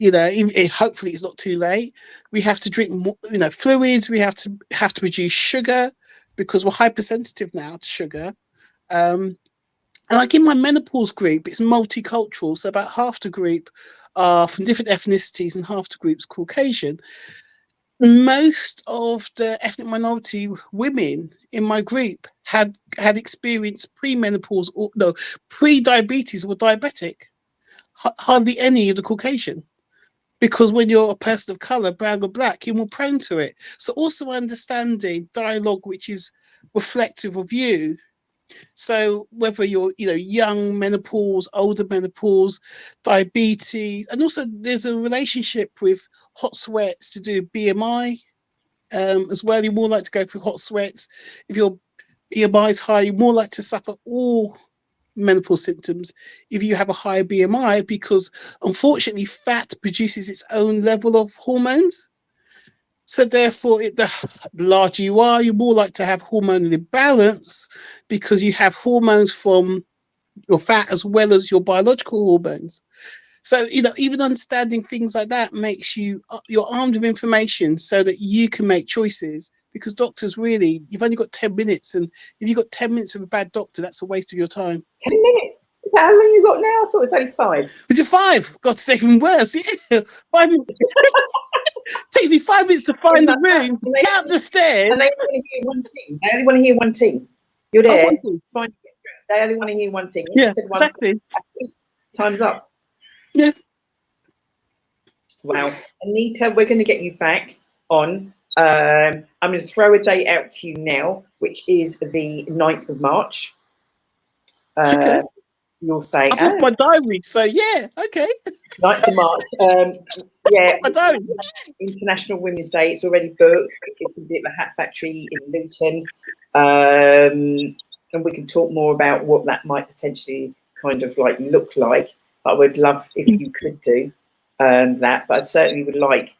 Speaker 7: Hopefully it's not too late. We have to drink more, fluids. We have to reduce sugar because we're hypersensitive now to sugar. And like in my menopause group, it's multicultural. So about half the group are from different ethnicities and half the group's Caucasian. Most of the ethnic minority women in my group had experienced pre-menopause pre-diabetes or diabetic. Hardly any of the Caucasian. Because when you're a person of colour, brown or black, you're more prone to it. So also understanding dialogue which is reflective of you. So whether you're, young menopause, older menopause, diabetes, and also there's a relationship with hot sweats to do BMI as well. You're more likely to go through hot sweats. If your BMI is high, you're more likely to suffer all menopause symptoms if you have a higher BMI, because unfortunately fat produces its own level of hormones. So therefore, the larger you are, you're more likely to have hormonal imbalance because you have hormones from your fat as well as your biological hormones. So, even understanding things like that makes you're armed with information so that you can make choices, because doctors really, you've only got 10 minutes. And if you've got 10 minutes with a bad doctor, that's a waste of your time.
Speaker 1: 10 minutes? Is that how long you got now? I thought it was only 5.
Speaker 7: Is it 5? God, it's even worse. Yeah. 5 minutes. Takes me 5 minutes to find the room, get up the stairs.
Speaker 1: And they only hear one thing. They only want to hear one thing. You're there. They only want to hear one thing.
Speaker 7: Yeah, exactly.
Speaker 1: Time's up.
Speaker 7: Yeah.
Speaker 1: Wow. Anita, we're going to get you back on. I'm going to throw a date out to you now, which is the 9th of March.
Speaker 7: Okay.
Speaker 1: You'll say,
Speaker 7: I've lost my diary, so yeah, okay.
Speaker 1: 9th of March. Yeah,
Speaker 7: my diary.
Speaker 1: International Women's Day. It's already booked. It's going to be at the Hat Factory in Luton. And we can talk more about what that might potentially kind of like look like. I would love if you could do that, but I certainly would like.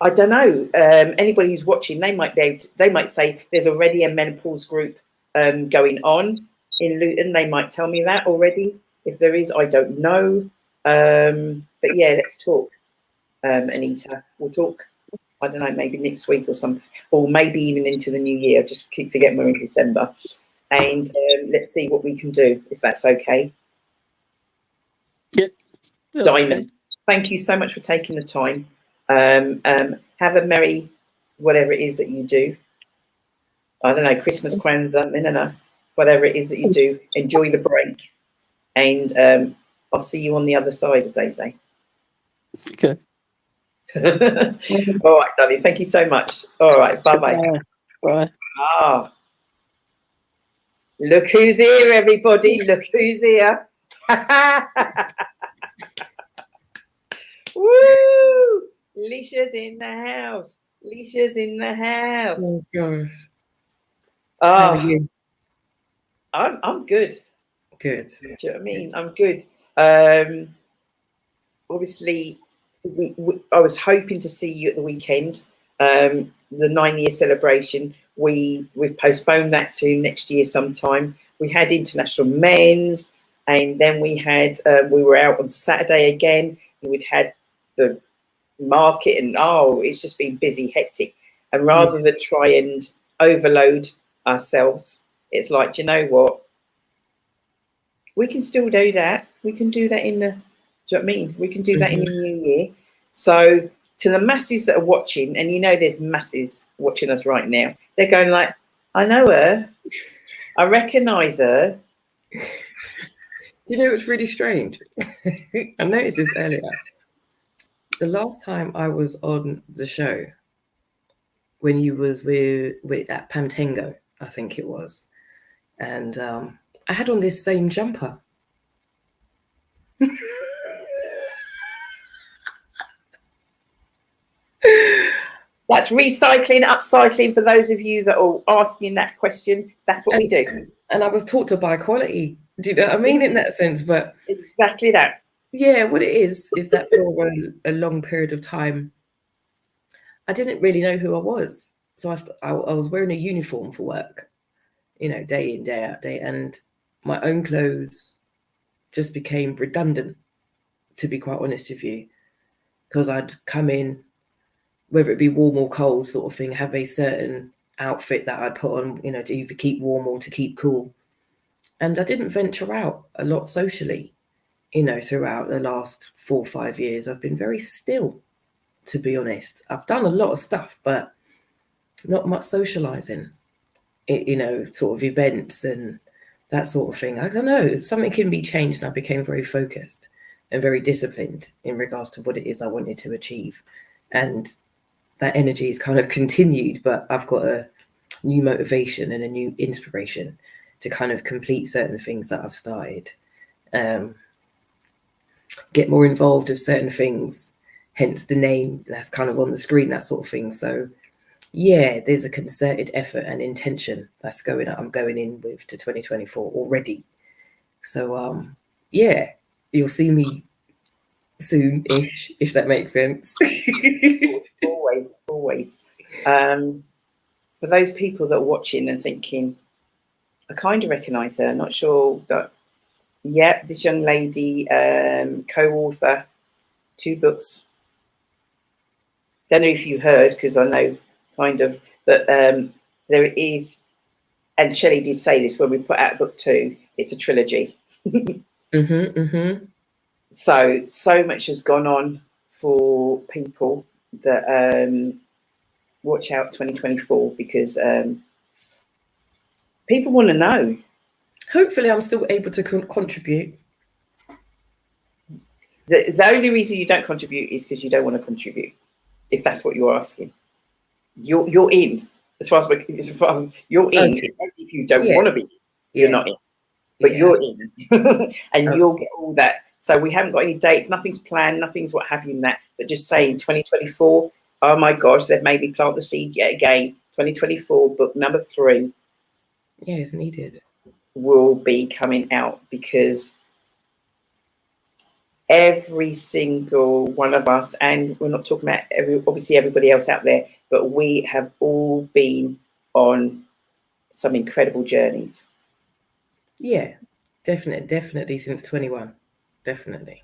Speaker 1: I don't know. Anybody who's watching, they might be able to, they might say there's already a menopause group going on in Luton. They might tell me that already. If there is, I don't know. But yeah, let's talk, Anita. We'll talk. I don't know, maybe next week or something, or maybe even into the new year. Just keep forgetting we're in December, and let's see what we can do, if that's okay.
Speaker 7: Yeah,
Speaker 1: Diamond,
Speaker 7: okay.
Speaker 1: Thank you so much for taking the time. Have a merry whatever it is that you do. I don't know, Christmas, Kwanzaa, whatever it is that you do. Enjoy the break, and I'll see you on the other side, as they say.
Speaker 7: Okay.
Speaker 1: All right, darling. Thank you so much. All right. Bye-bye.
Speaker 7: Bye.
Speaker 1: Ah. Look who's here, everybody. Look who's here. Woo! Leisha's in the house. Leisha's in the house.
Speaker 8: Oh, gosh. How are
Speaker 1: Oh,
Speaker 8: you?
Speaker 1: I'm good.
Speaker 8: Good.
Speaker 1: Do you know what I mean? I'm good. Um, Obviously, I was hoping to see you at the weekend. The 9-year celebration. We've postponed that to next year sometime. We had International Men's, and then we were out on Saturday again. And we'd had the market, and it's just been busy, hectic. And rather than try and overload ourselves, it's like, do you know what? We can still do that. We can do that in the. Do you know what I mean? We can do that in the new year. So to the masses that are watching, and there's masses watching us right now, they're going like, I know her, I recognise her.
Speaker 8: Do you know what's really strange? I noticed this earlier. The last time I was on the show, when you was with at Pamtengo, I think it was, and I had on this same jumper.
Speaker 1: That's recycling, upcycling. For those of you that are asking that question, that's what we do.
Speaker 8: And I was taught to buy quality. Do you know what I mean in that sense? But
Speaker 1: exactly that.
Speaker 8: Yeah, what it is that for a long period of time, I didn't really know who I was. So I was wearing a uniform for work, day in, day out, and my own clothes just became redundant, to be quite honest with you, because I'd come in, whether it be warm or cold sort of thing, have a certain outfit that I'd put on, to either keep warm or to keep cool. And I didn't venture out a lot socially, throughout the last 4 or 5 years. I've been very still, to be honest. I've done a lot of stuff, but not much socializing, sort of events and that sort of thing. I don't know, something can be changed, and I became very focused and very disciplined in regards to what it is I wanted to achieve. And that energy is kind of continued, but I've got a new motivation and a new inspiration to kind of complete certain things that I've started, get more involved with certain things, hence the name that's kind of on the screen, that sort of thing. So yeah, there's a concerted effort and intention that's I'm going in with to 2024 already. So yeah, you'll see me soon-ish, if that makes sense.
Speaker 1: always. For those people that are watching and thinking, I kind of recognise her, not sure, but yeah, this young lady, co-author, 2 books. Don't know if you heard, because I know kind of, but there is, and Shelley did say this when we put out book 2, it's a trilogy. So much has gone on for people that watch out 2024, because people want to know.
Speaker 8: Hopefully I'm still able to contribute.
Speaker 1: The only reason you don't contribute is because you don't want to contribute, if that's what you're asking. You're in, as far as you're in.
Speaker 8: Okay.
Speaker 1: If you don't want to be, you're not in, but you're in. And you'll get all that. So we haven't got any dates, nothing's planned, nothing's what have you in that, but just saying 2024, oh my gosh, they've made me plant the seed yet again. 2024 book number 3
Speaker 8: it's needed,
Speaker 1: will be coming out, because every single one of us, and we're not talking about obviously everybody else out there, but we have all been on some incredible journeys.
Speaker 8: Yeah, definitely since 21, definitely.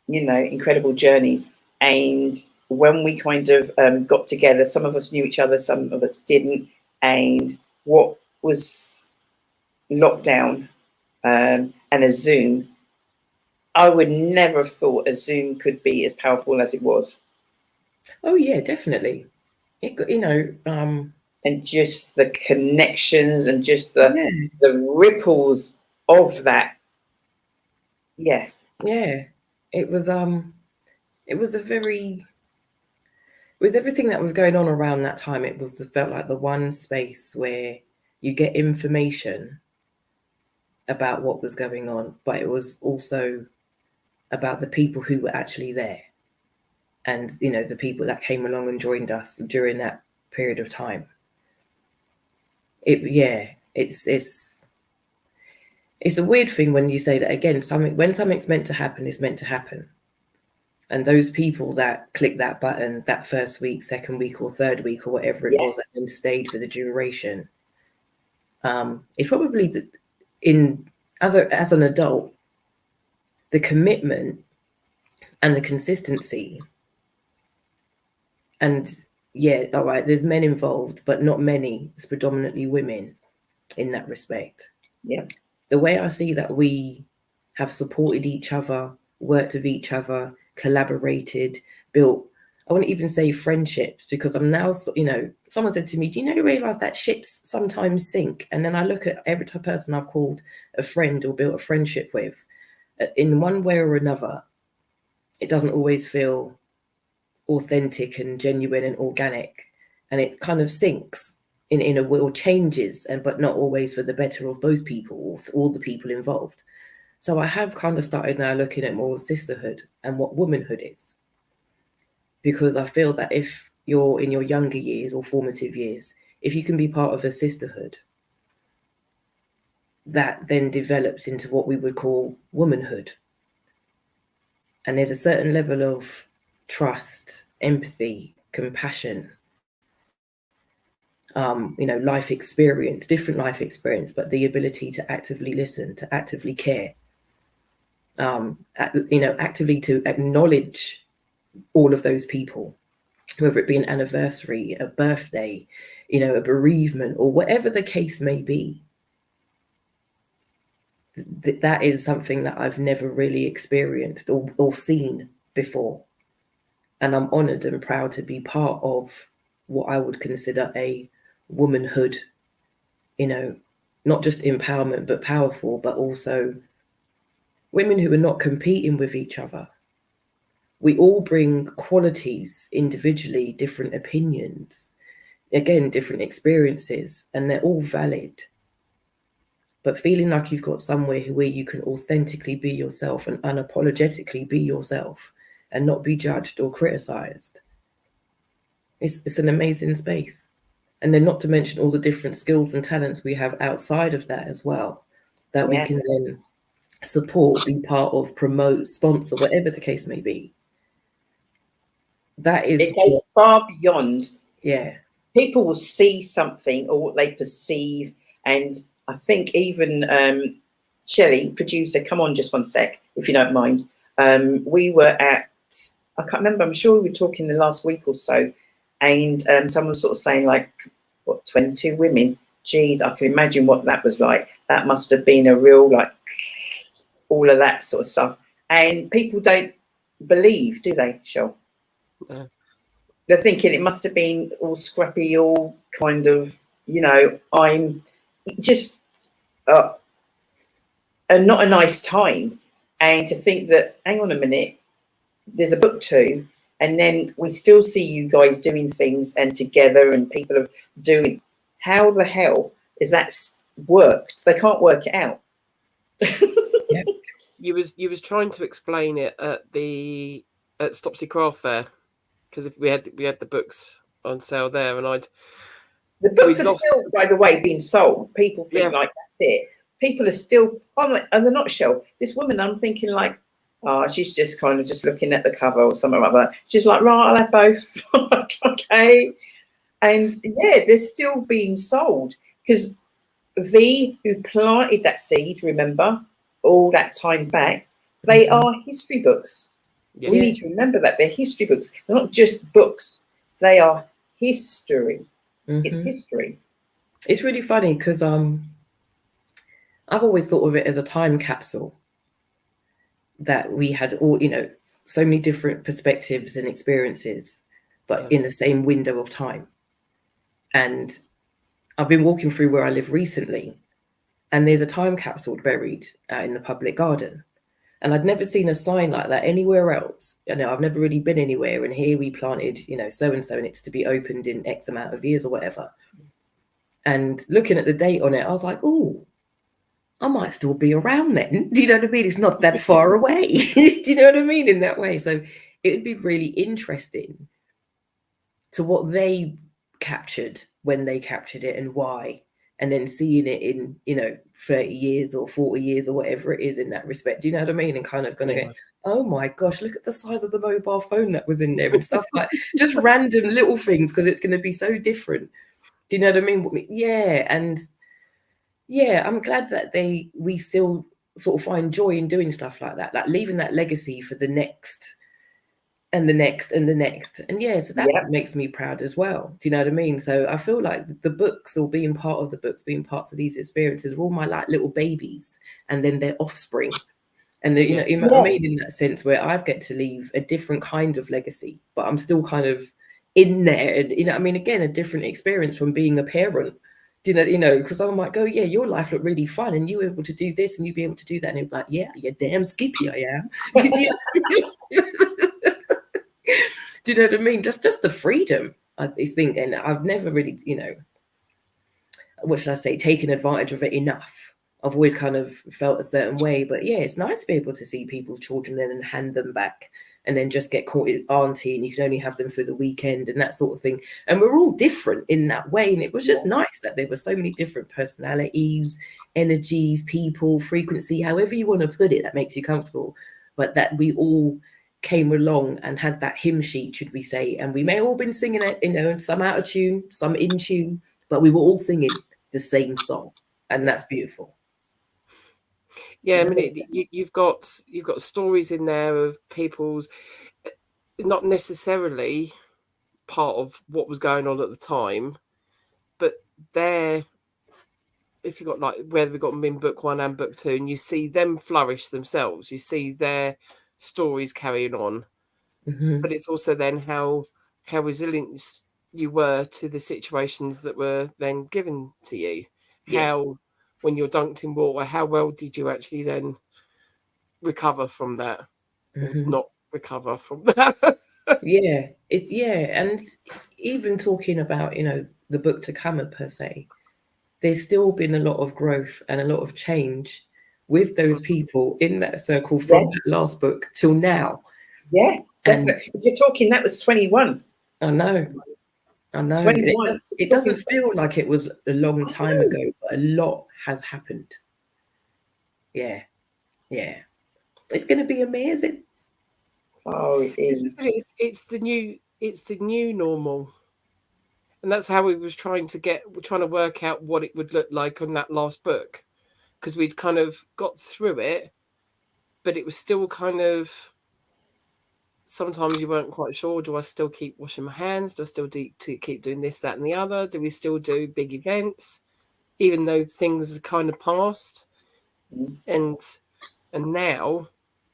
Speaker 1: Incredible journeys. And when we kind of got together, some of us knew each other, some of us didn't. And what was lockdown and a Zoom, I would never have thought a Zoom could be as powerful as it was.
Speaker 8: Oh yeah, definitely.
Speaker 1: And just the connections and just the ripples of that. Yeah.
Speaker 8: It was a very, with everything that was going on around that time, it felt like the one space where you get information about what was going on, but it was also about the people who were actually there, and the people that came along and joined us during that period of time. It's a weird thing when you say that again. When something's meant to happen, is meant to happen. And those people that click that button that first week, second week, or third week, or whatever it was, and stayed for the duration, it's probably as an adult, the commitment and the consistency. And all right, there's men involved, but not many. It's predominantly women in that respect.
Speaker 1: Yeah.
Speaker 8: The way I see that we have supported each other, worked with each other, collaborated, built, I wouldn't even say friendships, because I'm now, someone said to me, do you realize that ships sometimes sink? And then I look at every person I've called a friend or built a friendship with, in one way or another, it doesn't always feel authentic and genuine and organic, and it kind of sinks in a way, or changes, but not always for the better of both people or all the people involved. So I have kind of started now looking at more sisterhood and what womanhood is, because I feel that if you're in your younger years or formative years, if you can be part of a sisterhood, that then develops into what we would call womanhood. And there's a certain level of trust, empathy, compassion, life experience, different life experience, but the ability to actively listen, to actively care, actively to acknowledge all of those people, whether it be an anniversary, a birthday, a bereavement, or whatever the case may be. That is something that I've never really experienced or seen before. And I'm honored and proud to be part of what I would consider a womanhood, not just empowerment, but powerful, but also women who are not competing with each other. We all bring qualities individually, different opinions, again, different experiences, and they're all valid. But feeling like you've got somewhere where you can authentically be yourself and unapologetically be yourself and not be judged or criticized, it's an amazing space. And then not to mention all the different skills and talents we have outside of that as well, that we can then support, be part of, promote, sponsor, whatever the case may be. That is,
Speaker 1: it goes far beyond.
Speaker 8: Yeah.
Speaker 1: People will see something or what they perceive. And I think even Shelley, producer, come on just one sec, if you don't mind. We were at, I can't remember, I'm sure we were talking the last week or so, and someone was sort of saying, like, what, 22 women? Geez, I can imagine what that was like. That must have been a real, like, all of that sort of stuff. And people don't believe, do they, Shell?
Speaker 2: No.
Speaker 1: They're thinking it must have been all scrappy, all kind of, I'm just not a nice time. And to think that, hang on a minute, there's a book too, and then we still see you guys doing things and together, and people are doing. How the hell is that worked? They can't work it out.
Speaker 8: Yeah.
Speaker 2: You was trying to explain it at Stopsy Craft Fair, because we had the books on sale there, and
Speaker 1: the books are still, by the way, being sold. People think like that's it. People are still, I'm like, and they're not Shell. This woman, I'm thinking like, oh, she's just kind of just looking at the cover or something like that. She's like, right, I'll have both. Okay. And yeah, they're still being sold, because V, who planted that seed, remember, all that time back, they are history books. We need to remember that they're history books. They're not just books. They are history. It's history.
Speaker 8: It's really funny because I've always thought of it as a time capsule, that we had all, so many different perspectives and experiences, but in the same window of time. And I've been walking through where I live recently, and there's a time capsule buried in the public garden. And I'd never seen a sign like that anywhere else. I've never really been anywhere. And here we planted, so-and-so, and it's to be opened in X amount of years or whatever. And looking at the date on it, I was like, oh, I might still be around then. Do you know what I mean? It's not that far away. Do you know what I mean? In that way. So it would be really interesting to what they captured when they captured it and why. and then seeing it in, 30 years or 40 years or whatever it is in that respect. Do you know what I mean? And kind of going to go, oh my gosh, look at the size of the mobile phone that was in there and stuff like just random little things, because it's going to be so different. Do you know what I mean? Yeah. And yeah, I'm glad that we still sort of find joy in doing stuff like that, like leaving that legacy for the next and the next and the next. And yeah, so that's what makes me proud as well. Do you know what I mean? So I feel like the books, or being part of the books, being parts of these experiences, are all my like little babies and then their offspring. And you know what I mean, in that sense, where I get to leave a different kind of legacy, but I'm still kind of in there. And I mean, again, a different experience from being a parent. Do you know, because I might go, yeah, your life looked really fun, and you were able to do this, and you be able to do that, and it'd be like, yeah, you're damn skippy, I am. Do you know what I mean? Just the freedom, I think, and I've never really, what should I say, taken advantage of it enough. I've always kind of felt a certain way, but yeah, it's nice to be able to see people's children and then hand them back, and then just get caught with auntie, and you can only have them for the weekend and that sort of thing. And we're all different in that way, and it was just nice that there were so many different personalities, energies, people, frequency, however you want to put it, that makes you comfortable, but that we all came along and had that hymn sheet, should we say, and we may have all been singing it, some out of tune, some in tune, but we were all singing the same song, and that's beautiful.
Speaker 2: Yeah, I mean, you've got stories in there of people's not necessarily part of what was going on at the time, but they're, if you've got like whether we've got them in book 1 and book 2, and you see them flourish themselves, you see their stories carrying on, but it's also then how resilient you were to the situations that were then given to you. How, when you're dunked in water, how well did you actually then recover from that, or not recover from that?
Speaker 8: And even talking about the book to come per se, there's still been a lot of growth and a lot of change with those people in that circle from that last book till now.
Speaker 1: Yeah, definitely. And you're talking, that was 21.
Speaker 8: I know.
Speaker 1: 21.
Speaker 8: It doesn't feel like it was a long time ago, but a lot has happened. Yeah. It's going to be amazing.
Speaker 1: Oh, it is.
Speaker 2: It's the new normal, and that's how we're trying to work out what it would look like on that last book, because we'd kind of got through it, but it was still kind of, sometimes you weren't quite sure. Do I still keep washing my hands? Do I still keep doing this, that, and the other? Do we still do big events, even though things have kind of passed? And now,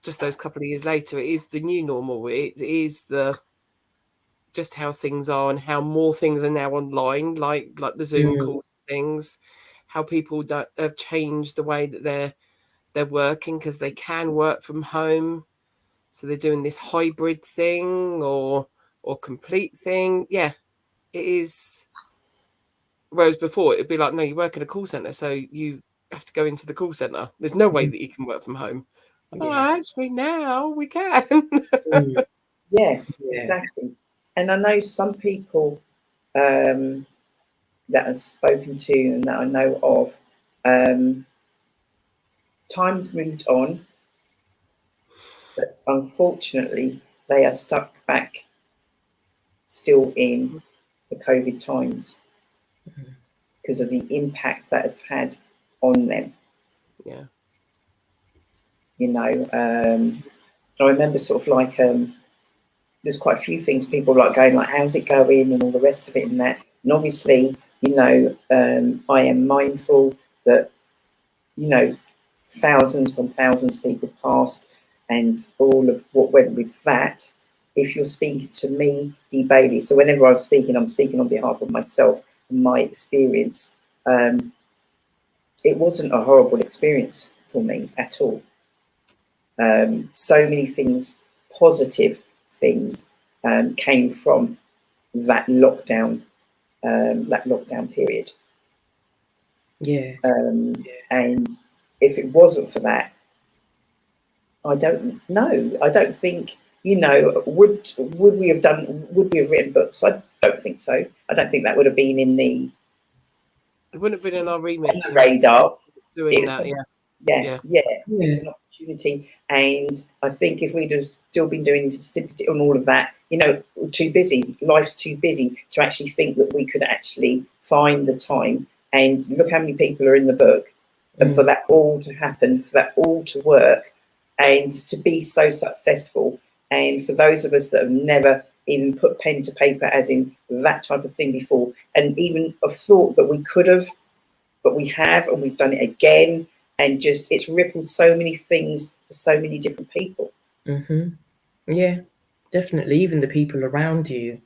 Speaker 2: just those couple of years later, it is the new normal. It is just how things are, and how more things are now online, like the Zoom calls and things. How people have changed the way that they're working, because they can work from home. So they're doing this hybrid thing or complete thing. Yeah, it is. Whereas before it'd be like, no, you work in a call center, so you have to go into the call center. There's no way that you can work from home. Oh, actually, now we can.
Speaker 1: Yeah, exactly. And I know some people that I've spoken to and that I know of, time's moved on, but unfortunately they are stuck back still in the COVID times because of the impact that has had on them.
Speaker 2: Yeah.
Speaker 1: I remember sort of like there's quite a few things people like going like, how's it going, and all the rest of it and that. And obviously, I am mindful that, thousands upon thousands of people passed and all of what went with that. If you're speaking to me, Dee Bailey, so whenever I'm speaking on behalf of myself and my experience. It wasn't a horrible experience for me at all. So many things, positive things, came from that lockdown period. And if it wasn't for that, I don't know. I don't think, would we have written books? I don't think so. I don't think that would have been in the
Speaker 2: It wouldn't have been in our remit
Speaker 1: on the
Speaker 2: to
Speaker 1: radar.
Speaker 2: doing
Speaker 1: It's
Speaker 2: that. Yeah.
Speaker 1: Yeah, it was an opportunity, and I think if we'd have still been doing Simply on all of that, you know, we're too busy. Life's too busy to actually think that we could actually find the time. And look how many people are in the book, and for that all to happen, for that all to work, and to be so successful. And for those of us that have never even put pen to paper, as in that type of thing before, and even have thought that we could have, but we have, and we've done it again. And just it's rippled so many things for so many different people.
Speaker 8: Yeah, definitely. Even the people around you,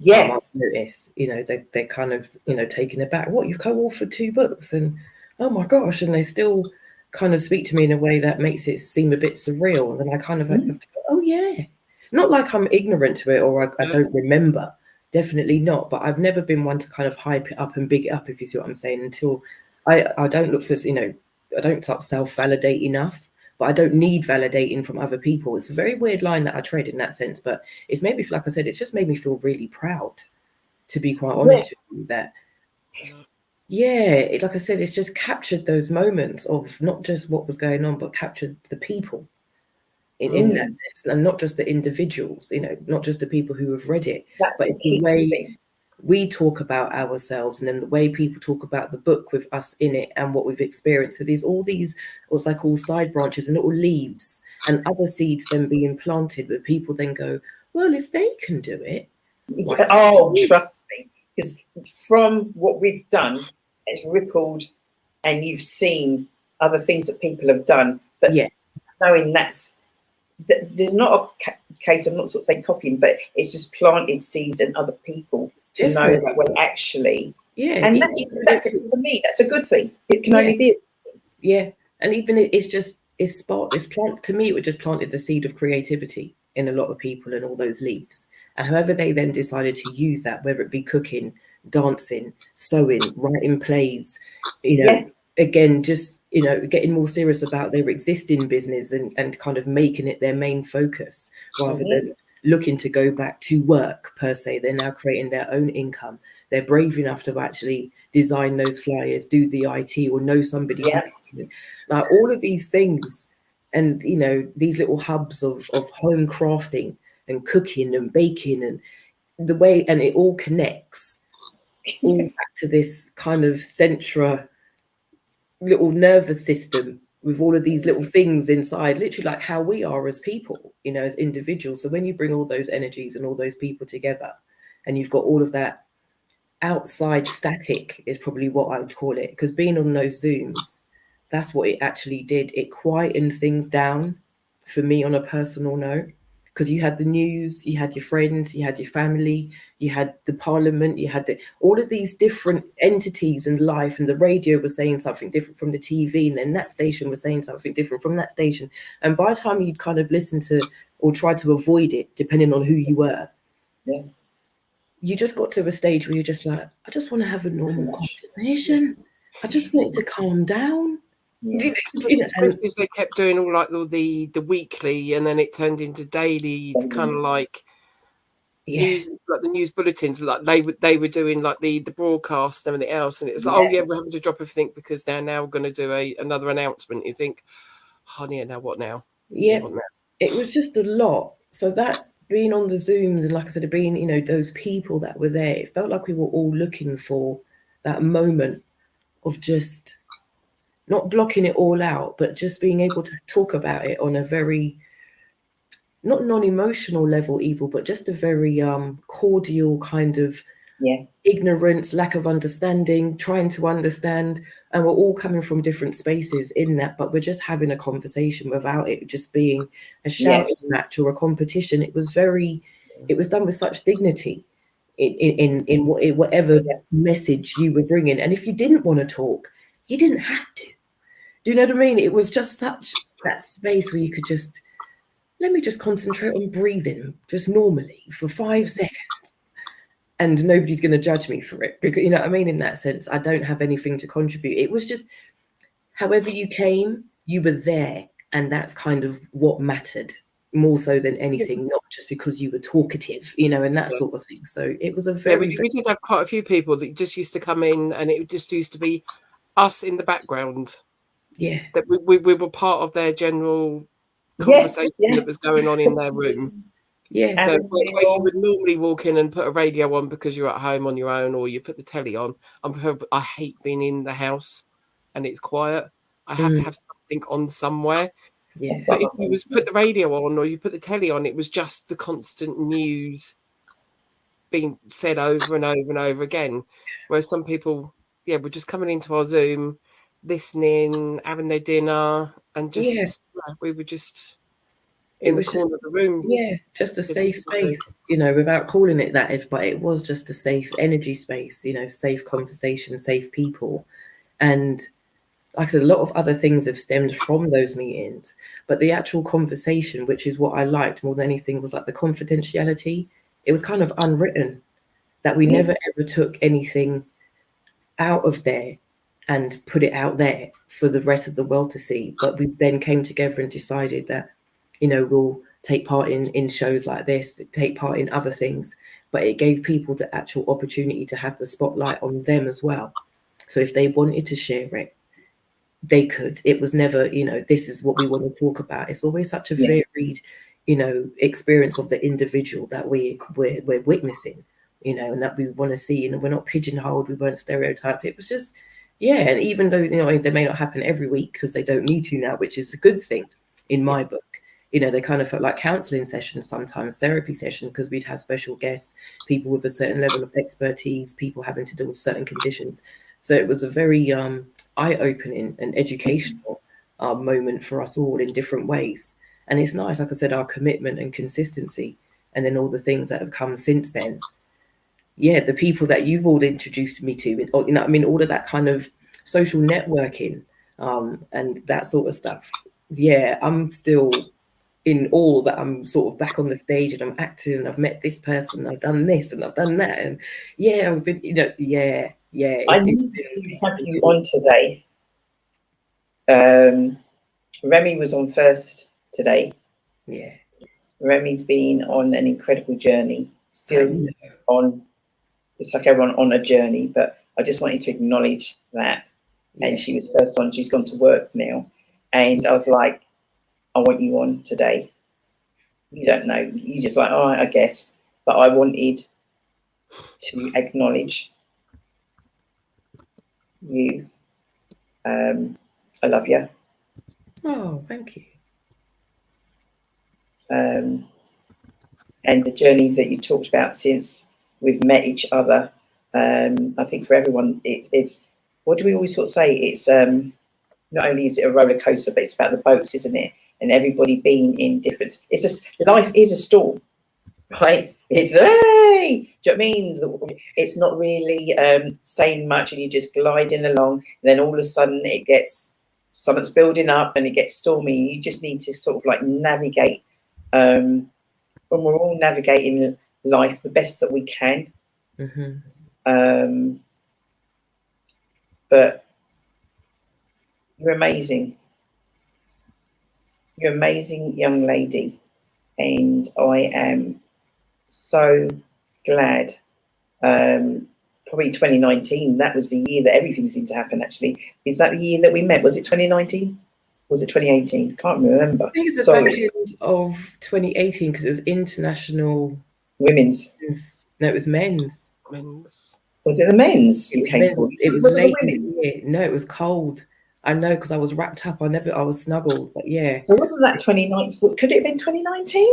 Speaker 1: Yeah,
Speaker 8: I've noticed, you know, they're kind of, you know, taken aback. What, you've co-authored 2 books, and oh my gosh, and they still kind of speak to me in a way that makes it seem a bit surreal. And then I kind of have to go, oh yeah, not like I'm ignorant to it or I don't remember. Definitely not. But I've never been one to kind of hype it up and big it up, if you see what I'm saying, until I don't look for, you know, I don't self-validate enough, but I don't need validating from other people. It's a very weird line that I tread in that sense, but it's made me, like I said, it's just made me feel really proud, to be quite honest with you, that, like I said, it's just captured those moments of not just what was going on, but captured the people in that sense, and not just the individuals, you know, not just the people who have read it, but it's the way we talk about ourselves, and then the way people talk about the book with us in it and what we've experienced. So there's all these, what's I call side branches and little leaves and other seeds then being planted, where people then go, well, if they can do it.
Speaker 1: Oh, trust me, because from what we've done, it's rippled, and you've seen other things that people have done. But knowing there's not a case of not sort of saying copying, but it's just planted seeds in other people to know that we're actually. And that for me, that's a good thing. It can only be.
Speaker 8: Yeah, and even it's plant, to me, it would just planted the seed of creativity in a lot of people and all those leaves. And however they then decided to use that, whether it be cooking, dancing, sewing, writing plays, you know, again, just, you know, getting more serious about their existing business and kind of making it their main focus rather than looking to go back to work per se. They're now creating their own income. They're brave enough to actually design those flyers, do the IT, or know somebody. Like all of these things, and you know, these little hubs of home crafting and cooking and baking, and the way, and it all connects all back to this kind of central little nervous system with all of these little things inside, literally like how we are as people, you know, as individuals. So when you bring all those energies and all those people together, and you've got all of that outside static, is probably what I would call it, because being on those Zooms, that's what it actually did. It quietened things down for me on a personal note, because you had the news, you had your friends, you had your family, you had the parliament, you had all of these different entities in life, and the radio was saying something different from the TV, and then that station was saying something different from that station. And by the time you'd kind of listen to or try to avoid it, depending on who you were, you just got to a stage where you're just like, I just want to have a normal conversation. I just want it to calm down.
Speaker 2: Especially as they kept doing all the weekly, and then it turned into daily, kind of like news, like the news bulletins, like they were doing like the broadcast and everything else, and it's like, we're having to drop everything because they're now going to do another announcement. You think, oh yeah, now what now?
Speaker 8: It was just a lot. So that being on the Zooms, and like I said, being, you know, those people that were there, it felt like we were all looking for that moment of just not blocking it all out, but just being able to talk about it on a very, not non-emotional level even, but just a very cordial kind of ignorance, lack of understanding, trying to understand. And we're all coming from different spaces in that, but we're just having a conversation without it just being a shouting match or a competition. It was done with such dignity in whatever message you were bringing. And if you didn't want to talk, you didn't have to. Do you know what I mean? It was just such that space where you could just, let me just concentrate on breathing just normally for 5 seconds, and nobody's going to judge me for it, because, you know what I mean? In that sense, I don't have anything to contribute. It was just, however you came, you were there, and that's kind of what mattered more so than anything, not just because you were talkative, you know, and that sort of thing. So it was a very,
Speaker 2: we did have quite a few people that just used to come in, and it just used to be us in the background.
Speaker 8: yeah,
Speaker 2: That we were part of their general conversation that was going on in their room.
Speaker 8: yeah.
Speaker 2: So where you would normally walk in and put a radio on because you're at home on your own, or you put the telly on. I hate being in the house and it's quiet. I have to have something on somewhere.
Speaker 8: Yeah.
Speaker 2: But if you was put the radio on or you put the telly on, it was just the constant news being said over and over and over again. Whereas some people, were just coming into our Zoom, listening, having their dinner, and just we were just in the corner of the room.
Speaker 8: Yeah, just a safe space, you know, without calling it that, but it was just a safe energy space, you know, safe conversation, safe people. And like I said, a lot of other things have stemmed from those meetings, but the actual conversation, which is what I liked more than anything, was like the confidentiality. It was kind of unwritten, that we never ever took anything out of there and put it out there for the rest of the world to see. But we then came together and decided that, you know, we'll take part in shows like this, take part in other things, but it gave people the actual opportunity to have the spotlight on them as well. So if they wanted to share it, they could. It was never, you know, this is what we want to talk about. It's always such a varied, you know, experience of the individual that we're witnessing, you know, and that we want to see. And we're not pigeonholed, we weren't stereotyped. It was just, and even though, you know, they may not happen every week because they don't need to now, which is a good thing in my book. You know, they kind of felt like counseling sessions sometimes, therapy sessions, because we'd have special guests, people with a certain level of expertise, people having to deal with certain conditions. So it was a very eye-opening and educational moment for us all in different ways. And it's nice, like I said, our commitment and consistency, and then all the things that have come since then. Yeah, the people that you've all introduced me to, you know, I mean, all of that kind of social networking and that sort of stuff. Yeah, I'm still in awe that I'm sort of back on the stage and I'm acting and I've met this person, I've done this and I've done that, and I've been, you know,
Speaker 1: I need to have you on today. Remy was on first today.
Speaker 8: Yeah,
Speaker 1: Remy's been on an incredible journey. Still on. It's like everyone on a journey, but I just wanted to acknowledge that. And she was first on. She's gone to work now, and I was like, I want you on today. You don't know. You just like, oh, I guess. But I wanted to acknowledge you. I love you.
Speaker 8: Oh, thank you.
Speaker 1: And the journey that you talked about since we've met each other. I think for everyone, it's what do we always sort of say? It's not only is it a roller coaster, but it's about the boats, isn't it? And everybody being in different. It's just life is a storm, right? It's hey, do you know what I mean? It's not really saying much, and you're just gliding along. And then all of a sudden, it gets something's building up, and it gets stormy. You just need to sort of like navigate. When we're all navigating life the best that we can. But you're amazing. You're an amazing young lady, and I am so glad. Probably 2019, that was the year that everything seemed to happen, actually. Is that the year that we met? Was it 2019? Was it 2018? Can't remember.
Speaker 8: I think it's the back end of 2018 because it was International
Speaker 1: Women's.
Speaker 8: No, it was men's.
Speaker 2: Men's.
Speaker 1: Was it the men's?
Speaker 8: It was late in the year. No, it was cold. I know because I was wrapped up. I was snuggled, but yeah.
Speaker 1: So wasn't that 2019? Could it have been 2019?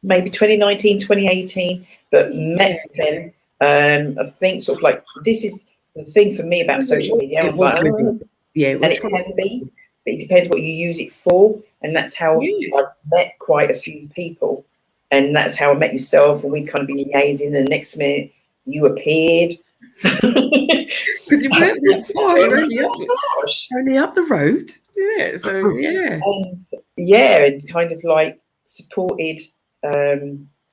Speaker 1: Maybe 2019, 2018, but met then. I think sort of like this is the thing for me about social media.
Speaker 8: It was
Speaker 1: like,
Speaker 8: it was,
Speaker 1: and it can be, but it depends what you use it for, and that's how I've met quite a few people, and that's how I met yourself, and we'd kind of be liaising. And the next minute, you appeared.
Speaker 8: Because you weren't that far, you're only up the road. Yeah, so yeah.
Speaker 1: And kind of like supported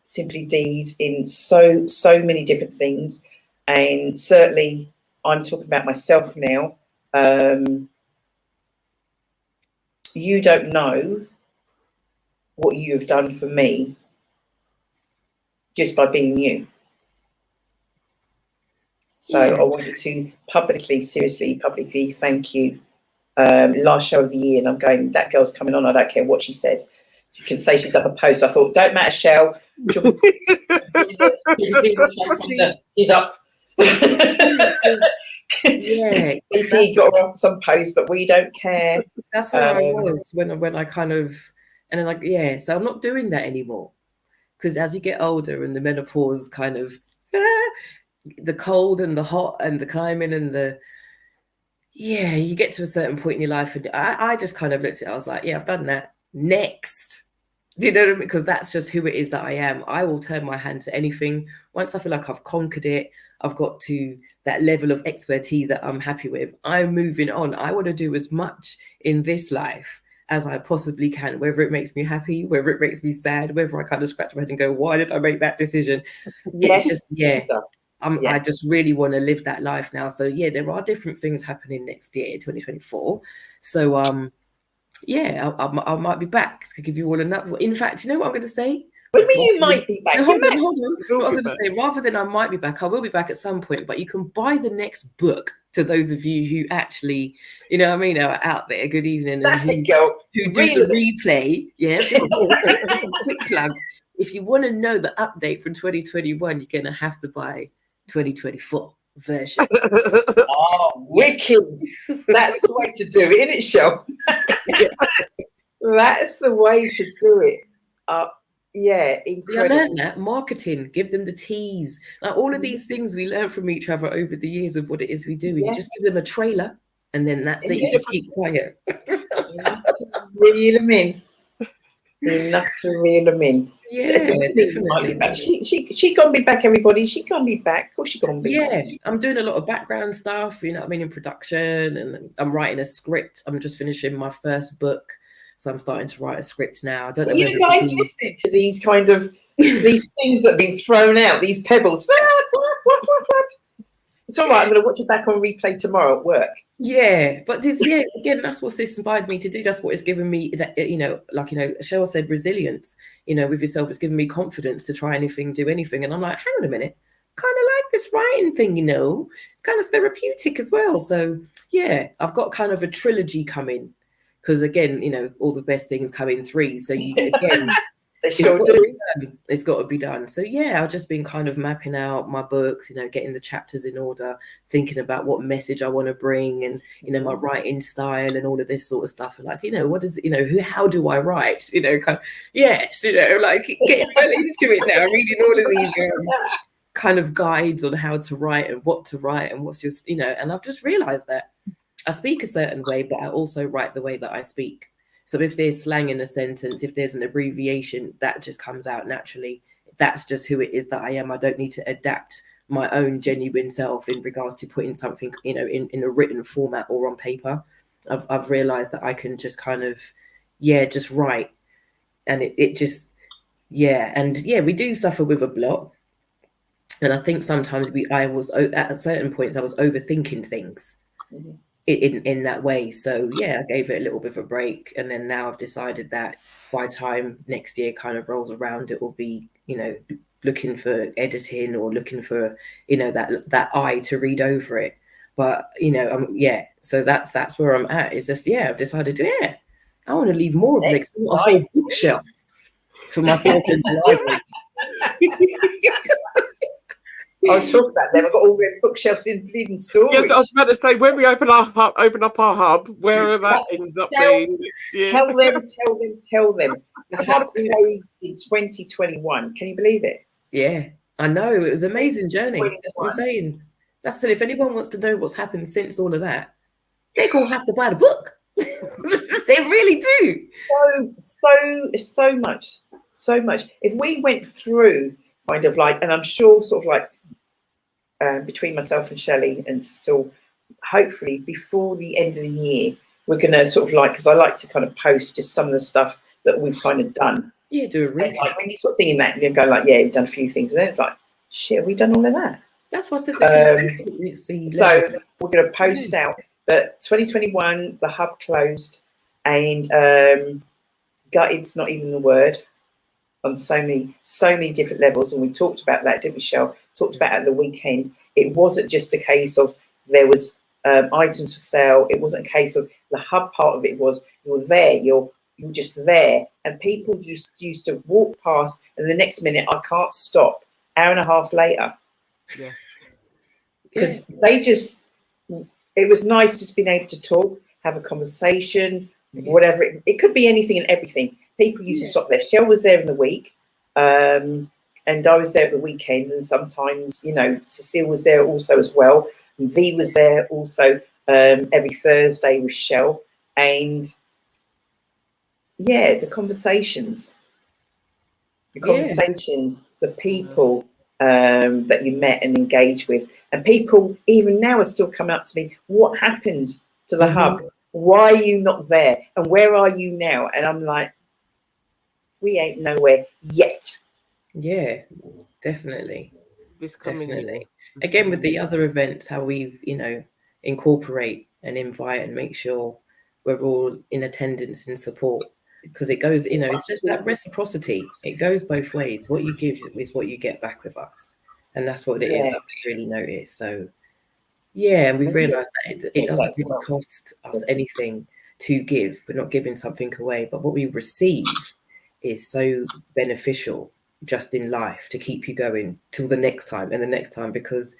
Speaker 1: Simply Deez in so many different things. And certainly I'm talking about myself now. You don't know what you have done for me just by being you. So I wanted to publicly thank you. Last show of the year, and I'm going, that girl's coming on, I don't care what she says. She can say she's up a post. I thought, don't matter, Shell. She's up.
Speaker 8: Yeah,
Speaker 1: BT got her off some post, but we don't care.
Speaker 8: That's where I was when I kind of, and then like, yeah, so I'm not doing that anymore. Because as you get older and the menopause kind of, the cold and the hot and the climbing and the, yeah, you get to a certain point in your life, and I just kind of looked at it, I was like, yeah, I've done that. Next. Do you know what I mean? Because that's just who it is that I am. I will turn my hand to anything. Once I feel like I've conquered it, I've got to that level of expertise that I'm happy with, I'm moving on. I want to do as much in this life as I possibly can, whether it makes me happy, whether it makes me sad, whether I kind of scratch my head and go, why did I make that decision?
Speaker 1: Yes.
Speaker 8: It's just, I just really want to live that life now. So yeah, there are different things happening next year, 2024. So I might be back to give you all another. In fact, you know what I'm going to say?
Speaker 1: What do you mean you might be back?
Speaker 8: No, hold on. What I was going to say, rather than I might be back, I will be back at some point, but you can buy the next book to those of you who actually, you know what I mean, are out there. Good evening.
Speaker 1: That's it, girl.
Speaker 8: Who do the replay. Yeah, just a quick plug. If you want to know the update from 2021, you're going to have to buy 2024 version.
Speaker 1: Oh, wicked. That's the way to do it, isn't it, Shell? That's the way to do it. Yeah, incredible.
Speaker 8: I learned that marketing, give them the tease, like all of these things we learn from each other over the years of what it is we do. You just give them a trailer, and then that's it. You just keep quiet.
Speaker 1: Reel them in. Enough to reel them in.
Speaker 8: Yeah, definitely.
Speaker 1: She gonna be back, everybody. She gonna be back. Of course, she gonna be.
Speaker 8: Yeah, I'm doing a lot of background stuff. You know what I mean, in production, and I'm writing a script. I'm just finishing my first book. So I'm starting to write a script now. I don't know.
Speaker 1: You guys listening to these kind of these things that have been thrown out, these pebbles. It's all right. I'm going to watch it back on replay tomorrow at work.
Speaker 8: Yeah, but again, that's what this inspired me to do. That's what it's given me. That Cheryl said resilience. With yourself, it's given me confidence to try anything, do anything. And I'm like, hang on a minute, kind of like this writing thing. It's kind of therapeutic as well. So yeah, I've got kind of a trilogy coming. Because again, all the best things come in threes. So it's got to be done. So yeah, I've just been kind of mapping out my books, getting the chapters in order, thinking about what message I want to bring, and my writing style and all of this sort of stuff. And like, what is how do I write? Like getting well into it now, reading all of these kind of guides on how to write and what to write and what's your and I've just realized that I speak a certain way, but I also write the way that I speak. So if there's slang in a sentence, if there's an abbreviation, that just comes out naturally. That's just who it is that I am. I don't need to adapt my own genuine self in regards to putting something, in a written format or on paper. I've realized that I can just kind of, just write. And it just, And we do suffer with a block. And I think sometimes at certain points, I was overthinking things. Mm-hmm. In that way. So I gave it a little bit of a break, and then now I've decided that by time next year kind of rolls around, it will be looking for editing or looking for that eye to read over it. But so that's where I'm at. Is just I've decided I want to leave more of like a whole bookshelf for myself in the library.
Speaker 1: I'll talk about them. I've got all red bookshelves in bleeding storage.
Speaker 2: Yes, I was about to say, when we open up our hub, where that ends up being next year.
Speaker 1: Tell them. The hub closed in 2021. Can you believe it?
Speaker 8: Yeah, I know. It was an amazing journey. That's what I'm saying. That's it. If anyone wants to know what's happened since all of that, they're going to have to buy the book. They really do.
Speaker 1: So much. If we went through kind of like, and I'm sure sort of like, between myself and Shelley and Cecile, hopefully before the end of the year, we're going to sort of like, because I like to kind of post just some of the stuff that we've kind of done.
Speaker 8: Yeah, do a recap.
Speaker 1: Like when you sort of thinking that, you go like, we've done a few things, and then it's like, shit, have we done all of that?
Speaker 8: That's what's
Speaker 1: so we're going to post out that 2021, the hub closed, and Gutted's not even the word on so many different levels. And we talked about that, didn't we, Michelle? Talked about it at the weekend. It wasn't just a case of there was items for sale. It wasn't a case of the hub part of it was you're there, you're just there. And people used to walk past and the next minute, I can't stop, hour and a half later.
Speaker 2: Yeah.
Speaker 1: Because it was nice just being able to talk, have a conversation, whatever. It could be anything and everything. People used to stop there. Shell was there in the week, and I was there at the weekends, and sometimes, you know, Cecile was there also as well. And V was there also every Thursday with Shell. And yeah, the conversations, the people that you met and engaged with. And people even now are still coming up to me, what happened to the hub? Why are you not there? And where are you now? And I'm like, we ain't nowhere yet.
Speaker 8: Yeah, definitely.
Speaker 2: This coming year.
Speaker 8: Again, with the other events, how we, you know, incorporate and invite and make sure we're all in attendance and support. Because it goes, you know, it's just that reciprocity. It goes both ways. What you give is what you get back with us. And that's what it is that we really notice. So, yeah, and we've realised that it doesn't really cost us anything to give. We're not giving something away. But what we receive is so beneficial just in life to keep you going till the next time and the next time, because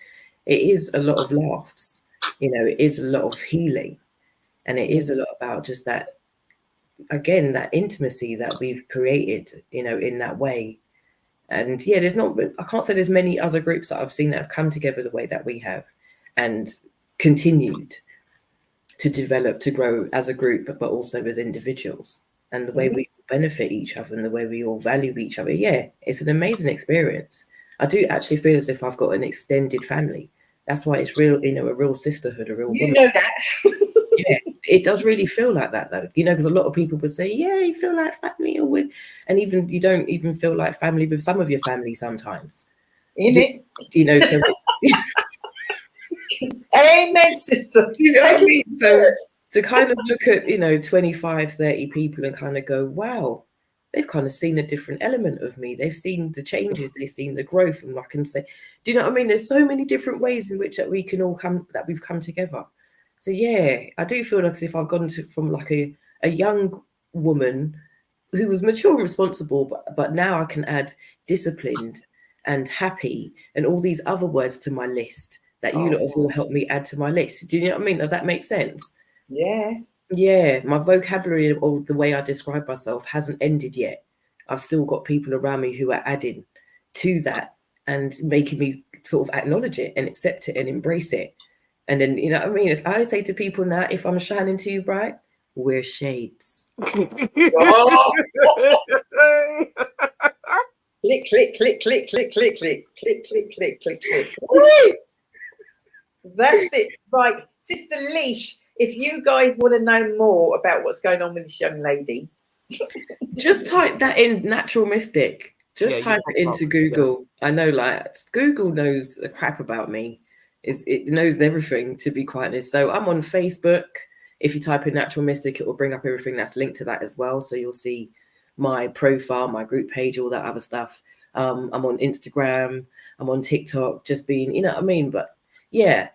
Speaker 8: it is a lot of laughs. You know, it is a lot of healing. And it is a lot about just that, again, that intimacy that we've created, you know, in that way. And yeah, I can't say there's many other groups that I've seen that have come together the way that we have and continued to develop, to grow as a group, but also as individuals. And the way we benefit each other and the way we all value each other. Yeah, it's an amazing experience. I do actually feel as if I've got an extended family. That's why it's real, you know, a real sisterhood, a real woman.
Speaker 1: You know that.
Speaker 8: Yeah, it does really feel like that, though, you know, because a lot of people would say, yeah, you feel like family, and even you don't even feel like family with some of your family sometimes.
Speaker 1: It?
Speaker 8: You know, so
Speaker 1: amen, sister.
Speaker 8: You know what I mean? So to kind of look at, you know, 25, 30 people and kind of go, wow, they've kind of seen a different element of me. They've seen the changes, they've seen the growth, and I can say, do you know what I mean? There's so many different ways in which that we can all we've come together. So yeah, I do feel like as if I've gone from like a young woman who was mature and responsible, but now I can add disciplined and happy and all these other words to my list that you lot have all helped me add to my list. Do you know what I mean? Does that make sense?
Speaker 1: Yeah.
Speaker 8: Yeah, my vocabulary of the way I describe myself hasn't ended yet. I've still got people around me who are adding to that and making me sort of acknowledge it and accept it and embrace it. And then, you know what I mean? If I say to people now, if I'm shining too bright, wear shades.
Speaker 1: Click, click, click, click, click, click, click, click, click, click, click, click. That's it. Right, Sister Leash, if you guys want to know more about what's going on with this young lady,
Speaker 8: just type that in, Natural Mystic. Just type it into Google. Yeah. I know, like, Google knows a crap about me. It knows everything, to be quite honest. So I'm on Facebook. If you type in Natural Mystic, it will bring up everything that's linked to that as well. So you'll see my profile, my group page, all that other stuff. I'm on Instagram. I'm on TikTok, just being, you know what I mean? But yeah,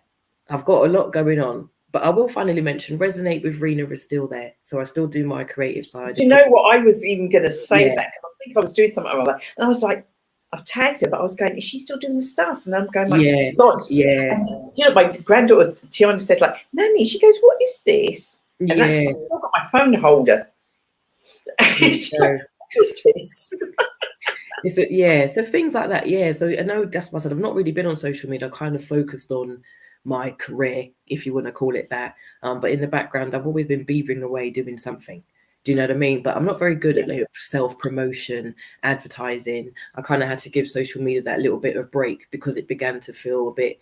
Speaker 8: I've got a lot going on. But I will finally mention Resonate with Rena is still there. So I still do my creative side.
Speaker 1: Do you know what? I was even going to say that. I think I was doing something like that. And I was like, I've tagged her, but I was going, is she still doing the stuff? And I'm going, like, God.
Speaker 8: Yeah.
Speaker 1: And, you know, my granddaughter, Tiana, said, like, Nanny, she goes, what is this? And that's why I've still got my phone holder. She's like, what is this?
Speaker 8: So things like that. Yeah. So I know that's why I said I've not really been on social media. I kind of focused on my career, if you want to call it that. But in the background, I've always been beavering away doing something. Do you know what I mean? But I'm not very good at self-promotion, advertising. I kind of had to give social media that little bit of break because it began to feel a bit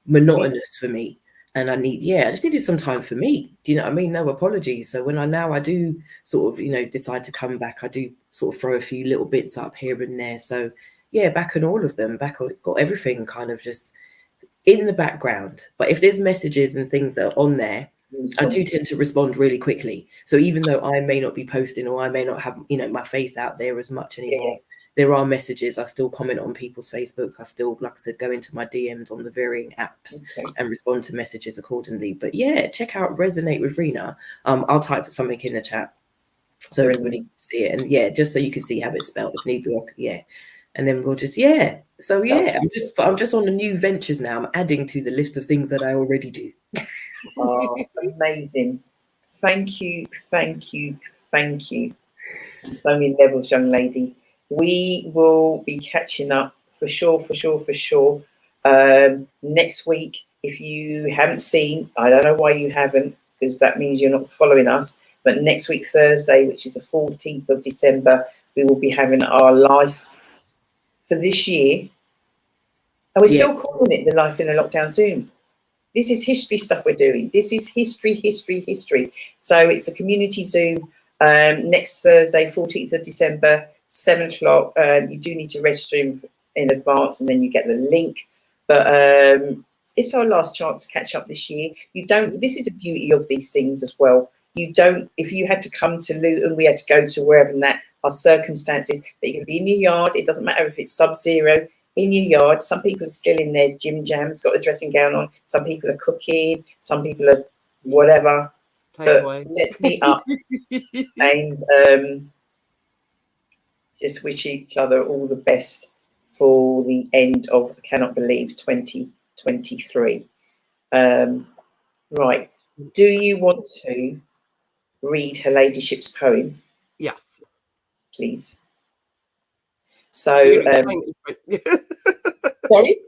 Speaker 8: monotonous for me. And I just needed some time for me. Do you know what I mean? No apologies. So when I do sort of, you know, decide to come back, I do sort of throw a few little bits up here and there. So yeah, back on all of them, got everything kind of just in the background. But if there's messages and things that are on there I do tend to respond really quickly. So even though I may not be posting or I may not have, my face out there as much anymore, there are messages. I still comment on people's Facebook. I still, like I said, go into my DMs on the varying apps and respond to messages accordingly. But yeah, check out Resonate with Rena. I'll type something in the chat so everybody can see it. And yeah, just so you can see how it's spelled. If need be, and then we'll just So yeah, I'm just on the new ventures now. I'm adding to the list of things that I already do.
Speaker 1: Oh, amazing. Thank you. So many levels, young lady. We will be catching up for sure. Next week, if you haven't seen, I don't know why you haven't, because that means you're not following us. But next week, Thursday, which is the 14th of December, we will be having our live for this year. And we're still calling it the Life in a Lockdown Zoom. This is history stuff we're doing. This is history. So it's a community Zoom next Thursday, 14th of December, 7 o'clock. You do need to register in advance and then you get the link. But it's our last chance to catch up this year. This is the beauty of these things as well. If you had to come to Luton, we had to go to wherever and that, our circumstances, that you can be in your yard. It doesn't matter if it's sub-zero. In your yard, some people are still in their gym jams, got a dressing gown on. Some people are cooking. Some people are whatever. But let's meet up and just wish each other all the best for the end of, I cannot believe, 2023. Right. Do you want to read Her Ladyship's poem?
Speaker 2: Yes.
Speaker 1: Please. So, sorry?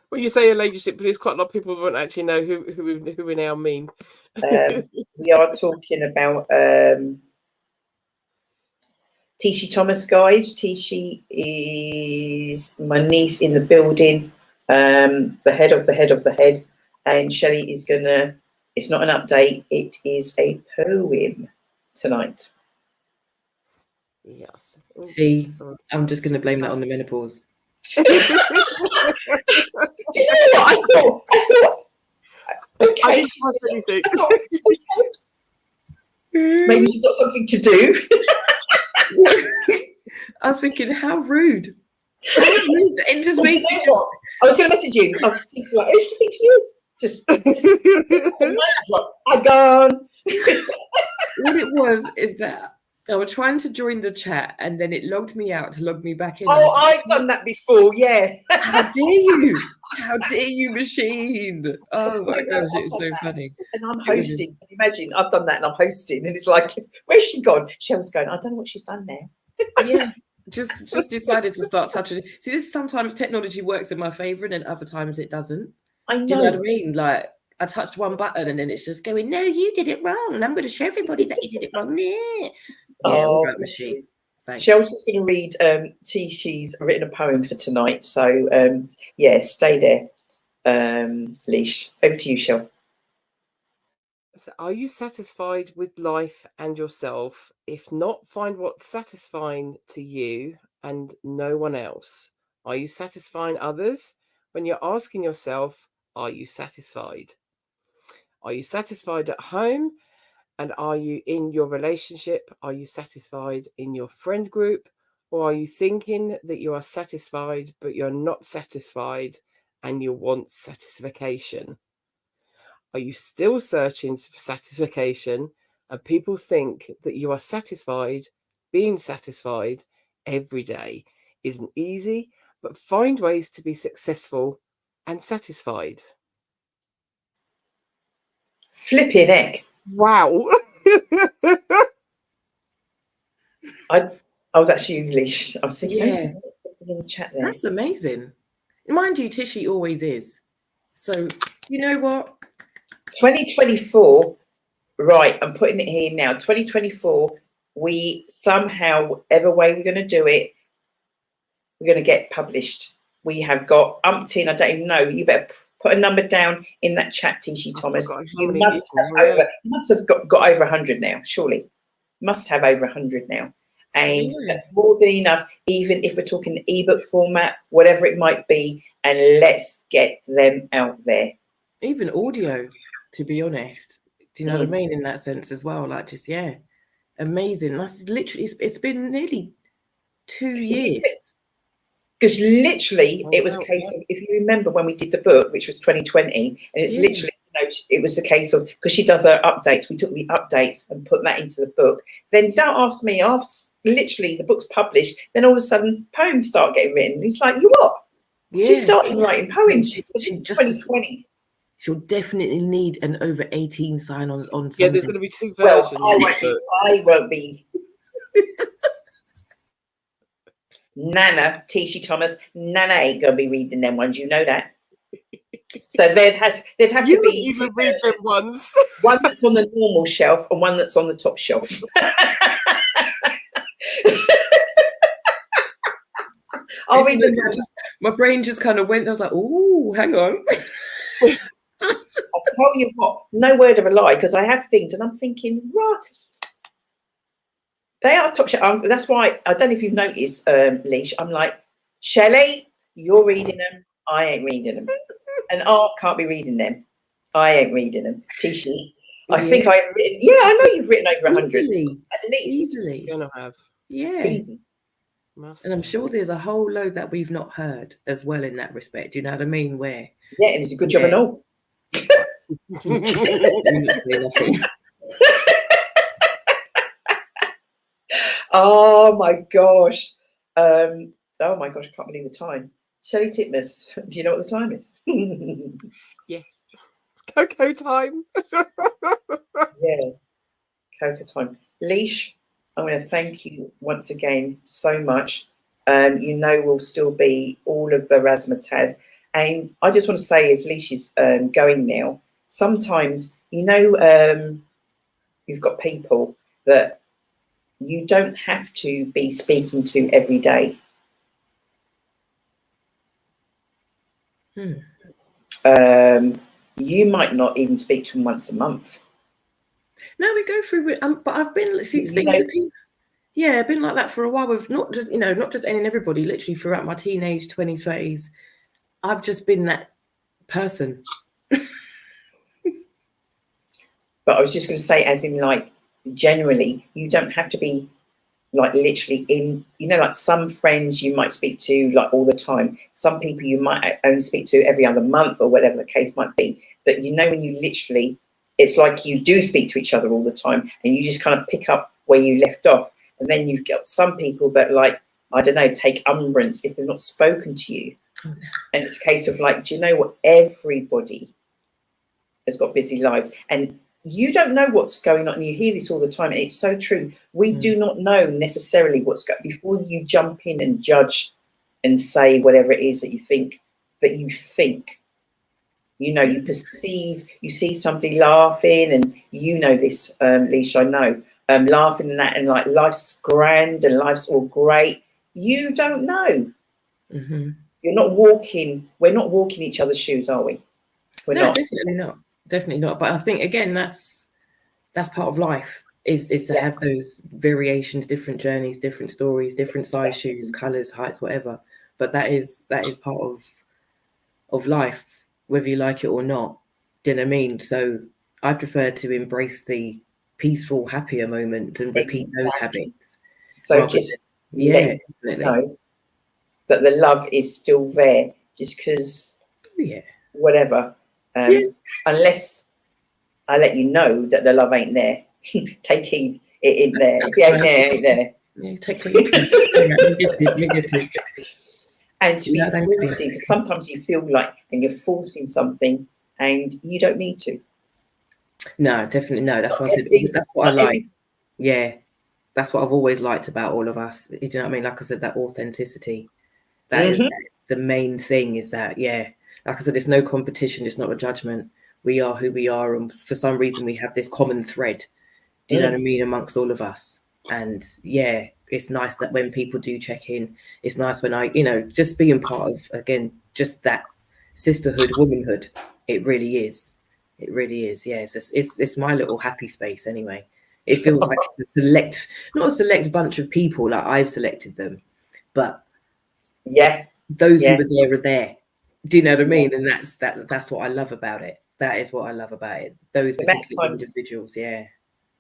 Speaker 2: When you say Her Ladyship, please, quite a lot of people won't actually know who we now mean.
Speaker 1: We are talking about Tishy Thomas, guys. Tishy is my niece in the building, the head of the head. And Shelley is gonna, it's not an update, it is a poem tonight.
Speaker 2: Yes.
Speaker 8: See, I'm just going to blame that on the menopause.
Speaker 1: You know what I thought? Okay.
Speaker 2: I didn't pass anything.
Speaker 1: Maybe she's got something to do.
Speaker 8: I was thinking, how rude. It just made me.
Speaker 1: I was going to message you. I was thinking, like, who do you think she is? Just I gone.
Speaker 8: What it was is that I was trying to join the chat and then it logged me out to log me back in.
Speaker 1: Oh, I've done that before, yeah.
Speaker 8: How dare you? How dare you, machine? Oh my gosh, it was so funny.
Speaker 1: And I'm hosting. Imagine I've done that and I'm hosting, and it's like, where's she gone? Shell's going, I don't know what she's done now.
Speaker 8: Yeah, just decided to start touching it. See, this sometimes technology works in my favor and then other times it doesn't.
Speaker 1: I know.
Speaker 8: Do you know what I mean? Like, I touched one button and then it's just going, no, you did it wrong. And I'm going to show everybody that you did it wrong. Yeah, all right, machine. Thanks.
Speaker 1: Shell's just going to read Tishy's written a poem for tonight. So, yeah, stay there. Leash, over to you, Shell.
Speaker 2: So are you satisfied with life and yourself? If not, find what's satisfying to you and no one else. Are you satisfying others? When you're asking yourself, are you satisfied? Are you satisfied at home? And are you in your relationship? Are you satisfied in your friend group? Or are you thinking that you are satisfied, but you're not satisfied and you want satisfaction? Are you still searching for satisfaction and people think that you are satisfied? Being satisfied every day isn't easy, but find ways to be successful and satisfied.
Speaker 1: Flipping heck.
Speaker 2: Wow.
Speaker 1: That's you, Leash. I was thinking,
Speaker 8: yeah,
Speaker 1: in the chat there.
Speaker 8: That's amazing. Mind you, Tishy always is. So, you know what?
Speaker 1: 2024, right, I'm putting it here now. 2024, we somehow, whatever way we're going to do it, we're going to get published. We have got umpteen, I don't even know. You better put a number down in that chat, Tishy Thomas. You must have got over 100 now, surely. Must have over 100 now. And that's more than enough, even if we're talking ebook format, whatever it might be, and let's get them out there.
Speaker 8: Even audio. to be honest. Do you know what I mean? In that sense as well, like just amazing. That's literally it's been nearly 2 years.
Speaker 1: Because literally, it was a case of, if you remember when we did the book, which was 2020, and it's literally, it was a case of, because she does her updates, we took the updates and put that into the book. Then don't ask me, literally the book's published, then all of a sudden poems start getting written. It's like, you what?
Speaker 8: Yeah.
Speaker 1: She started writing poems.
Speaker 8: She just
Speaker 1: 2020.
Speaker 8: She'll definitely need an over 18 sign on
Speaker 2: Yeah,
Speaker 8: something.
Speaker 2: there's going to be 2 versions.
Speaker 1: I won't be. Nana, Tishy Thomas, Nana ain't gonna be reading them ones, you know that. So there'd have
Speaker 2: You
Speaker 1: to
Speaker 2: wouldn't
Speaker 1: be
Speaker 2: even read them ones.
Speaker 1: one that's on the normal shelf and one that's on the top shelf. I'll read them.
Speaker 8: My brain just kind of went. I was like, "Oh, hang on."
Speaker 1: I'll tell you what, no word of a lie, because I have things, and I'm thinking, right. They are top shelf. That's why I don't know if you've noticed, Leash. I'm like, Shelley, you're reading them. I ain't reading them. And Art can't be reading them. I ain't reading them. Tishy, I think I've written. Yeah, I know you've written over 100 at least.
Speaker 8: Easily,
Speaker 2: You're gonna have.
Speaker 8: Yeah.
Speaker 1: Easy.
Speaker 8: And I'm sure there's a whole load that we've not heard as well in that respect. You know what I mean? Where
Speaker 1: and it's a good job and all. Oh my gosh. I can't believe the time. Shelley Titmus, do you know what the time is?
Speaker 2: Yes. It's cocoa time.
Speaker 1: Yeah. Cocoa time. Leash, I'm going to thank you once again so much. We'll still be all of the razzmatazz. And I just want to say, as Leash is going now, sometimes, you've got people that you don't have to be speaking to every day. You might not even speak to them once a month.
Speaker 8: No, we go through it, but I've been I've been like that for a while with not just any and everybody. Literally throughout my teenage 20s, 30s, I've just been that person.
Speaker 1: But I was just going to say, as in, like, generally, you don't have to be like literally in, like some friends you might speak to like all the time. Some people you might only speak to every other month or whatever the case might be. But when you literally, it's like you do speak to each other all the time and you just kind of pick up where you left off. And then you've got some people that, like, I don't know, take umbrance if they're not spoken to you. And it's a case of like, do you know what? Everybody has got busy lives. And you don't know what's going on. And you hear this all the time. And it's so true. We do not know necessarily what's going on before you jump in and judge and say whatever it is that you think. You perceive, you see somebody laughing, and this, Leash, I know, laughing and that, and like life's grand and life's all great. You don't know.
Speaker 8: Mm-hmm.
Speaker 1: We're not walking each other's shoes, are we? We're not.
Speaker 8: Definitely not. But I think, again, that's part of life, is to have those variations, different journeys, different stories, different size shoes, colors, heights, whatever. But that is part of life, whether you like it or not. Do you know what I mean? So I prefer to embrace the peaceful, happier moments and repeat those habits.
Speaker 1: So just let you know that the love is still there, just because whatever. Unless I let you know that the love ain't there. Take heed, it ain't there. If it ain't there, it ain't there.
Speaker 8: Yeah, take heed.
Speaker 1: And to be forcing, because sometimes you feel like, and you're forcing something, and you don't need to.
Speaker 8: No, definitely no. That's what I said. That's what I like. Yeah, that's what I've always liked about all of us. You know what I mean? Like I said, that authenticity. That is the main thing. Is that like I said, it's no competition. It's not a judgment. We are who we are, and for some reason, we have this common thread. Do you know what I mean? Amongst all of us, and it's nice that when people do check in, it's nice when I, just being part of, again, just that sisterhood, womanhood. It really is. It really is. Yes, it's my little happy space anyway. It feels like it's not a select bunch of people, like I've selected them, but those who are there are there. Do you know what I mean? And that's what I love about it. That is what I love about it. Those
Speaker 1: But that
Speaker 8: particular
Speaker 1: times
Speaker 8: individuals, yeah.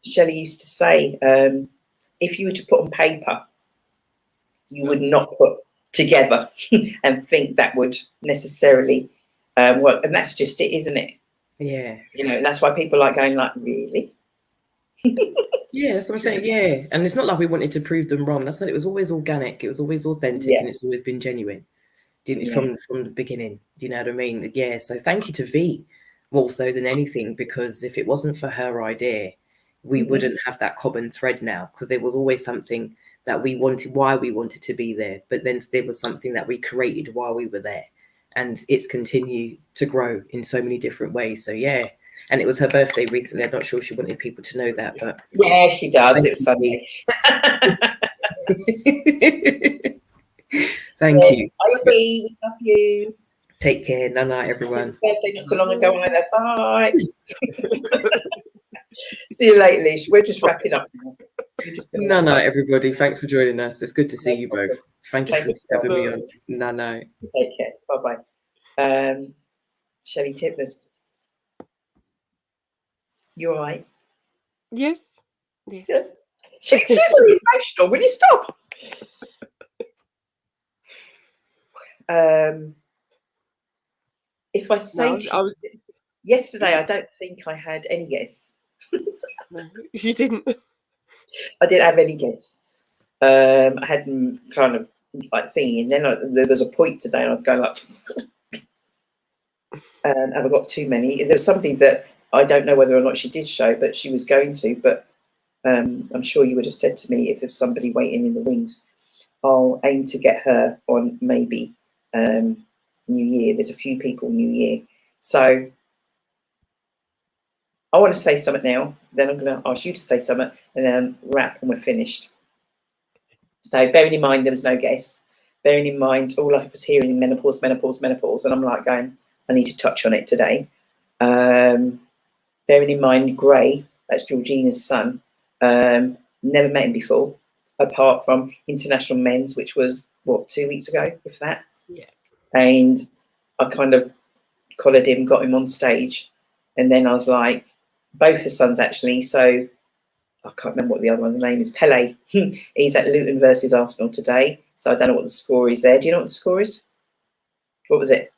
Speaker 1: Shelley used to say, if you were to put on paper, you would not put together and think that would necessarily work. And that's just it, isn't it?
Speaker 8: Yeah.
Speaker 1: You know, and that's why people like going like, really?
Speaker 8: Yeah, that's what I'm saying. Yeah. And it's not like we wanted to prove them wrong. That's not, it was always organic. It was always authentic, and it's always been genuine. From the beginning. Do you know what I mean? Yeah. So thank you to V more so than anything, because if it wasn't for her idea, we wouldn't have that common thread now, because there was always something that we wanted, why we wanted to be there. But then there was something that we created while we were there. And it's continued to grow in so many different ways. So yeah. And it was her birthday recently. I'm not sure she wanted people to know that, but
Speaker 1: yeah, she does. It's Sunday.
Speaker 8: Thank you.
Speaker 1: I agree. We love you.
Speaker 8: Take care. Night, everyone.
Speaker 1: Birthday not so long ago either. Bye. See you later, Lish. We're just wrapping up now.
Speaker 8: Night, everybody. Thanks for joining us. It's good to see you both. Thank you for having me on. Night.
Speaker 1: Take care. Bye-bye. Shelley Tippers. You all right?
Speaker 2: Yes.
Speaker 1: She's really emotional. Will you stop? If I say yesterday, I don't think I had any guests.
Speaker 2: No, you didn't.
Speaker 1: I didn't have any guests. I had kind of like thinking, and then there was a point today, and I was going like, have I got too many? There's somebody that I don't know whether or not she did show, but she was going to. But I'm sure you would have said to me if there's somebody waiting in the wings, I'll aim to get her on maybe New Year. There's a few people New Year. So I want to say something now, then I'm going to ask you to say something, and then wrap and we're finished. So bearing in mind there was no guests, bearing in mind all I was hearing menopause, and I'm like going, I need to touch on it today. Bearing in mind Gray, that's Georgina's son, never met him before, apart from International Men's, which was, what, 2 weeks ago, if that?
Speaker 2: Yeah.
Speaker 1: And I kind of collared him, got him on stage, and then I was like, both the sons actually, so I can't remember what the other one's name is, Pele. He's at Luton versus Arsenal today, so I don't know what the score is there. Do you know what the score is? What was it?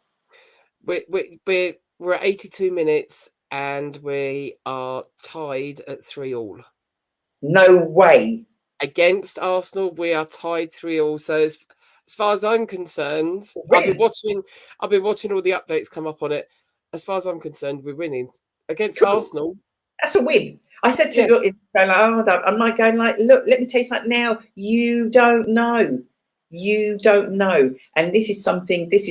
Speaker 2: We're at 82 minutes and we are tied at 3-3.
Speaker 1: No way.
Speaker 2: Against Arsenal, we are tied 3-3. So as far as I'm concerned,
Speaker 1: I've
Speaker 2: been watching all the updates come up on it. As far as I'm concerned, we're winning against Arsenal.
Speaker 1: That's a win. I said to you, I'm like going like, look, let me tell you something now. You don't know. You don't know. And this is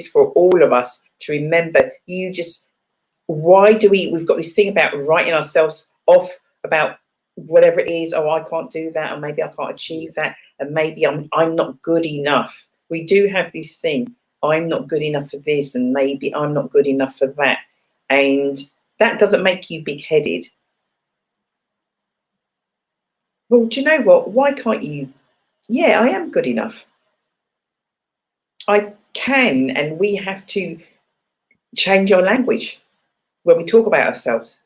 Speaker 1: for all of us to remember. We've got this thing about writing ourselves off about whatever it is. Oh, I can't do that, or maybe I can't achieve that, and maybe I'm not good enough. We do have this thing, I'm not good enough for this, and maybe I'm not good enough for that. And that doesn't make you big-headed. Well, do you know what? Why can't you? Yeah, I am good enough. I can, and we have to change our language when we talk about ourselves.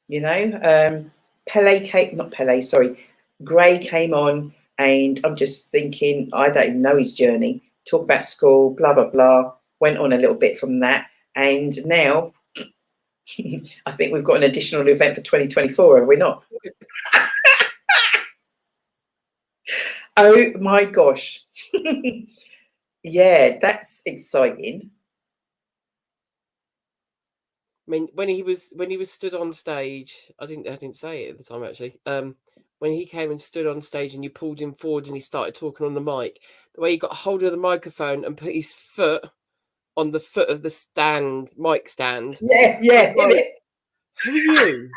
Speaker 1: You know, Gray came on, and I'm just thinking, I don't even know his journey. Talk about school, blah, blah, blah. Went on a little bit from that. And now I think we've got an additional event for 2024, have we not? Oh my gosh. Yeah, that's exciting.
Speaker 2: I mean, when he was stood on stage, I didn't say it at the time actually. When he came and stood on stage and you pulled him forward and he started talking on the mic, the way he got hold of the microphone and put his foot on the foot of the mic stand.
Speaker 1: Yeah,
Speaker 2: like, who are you?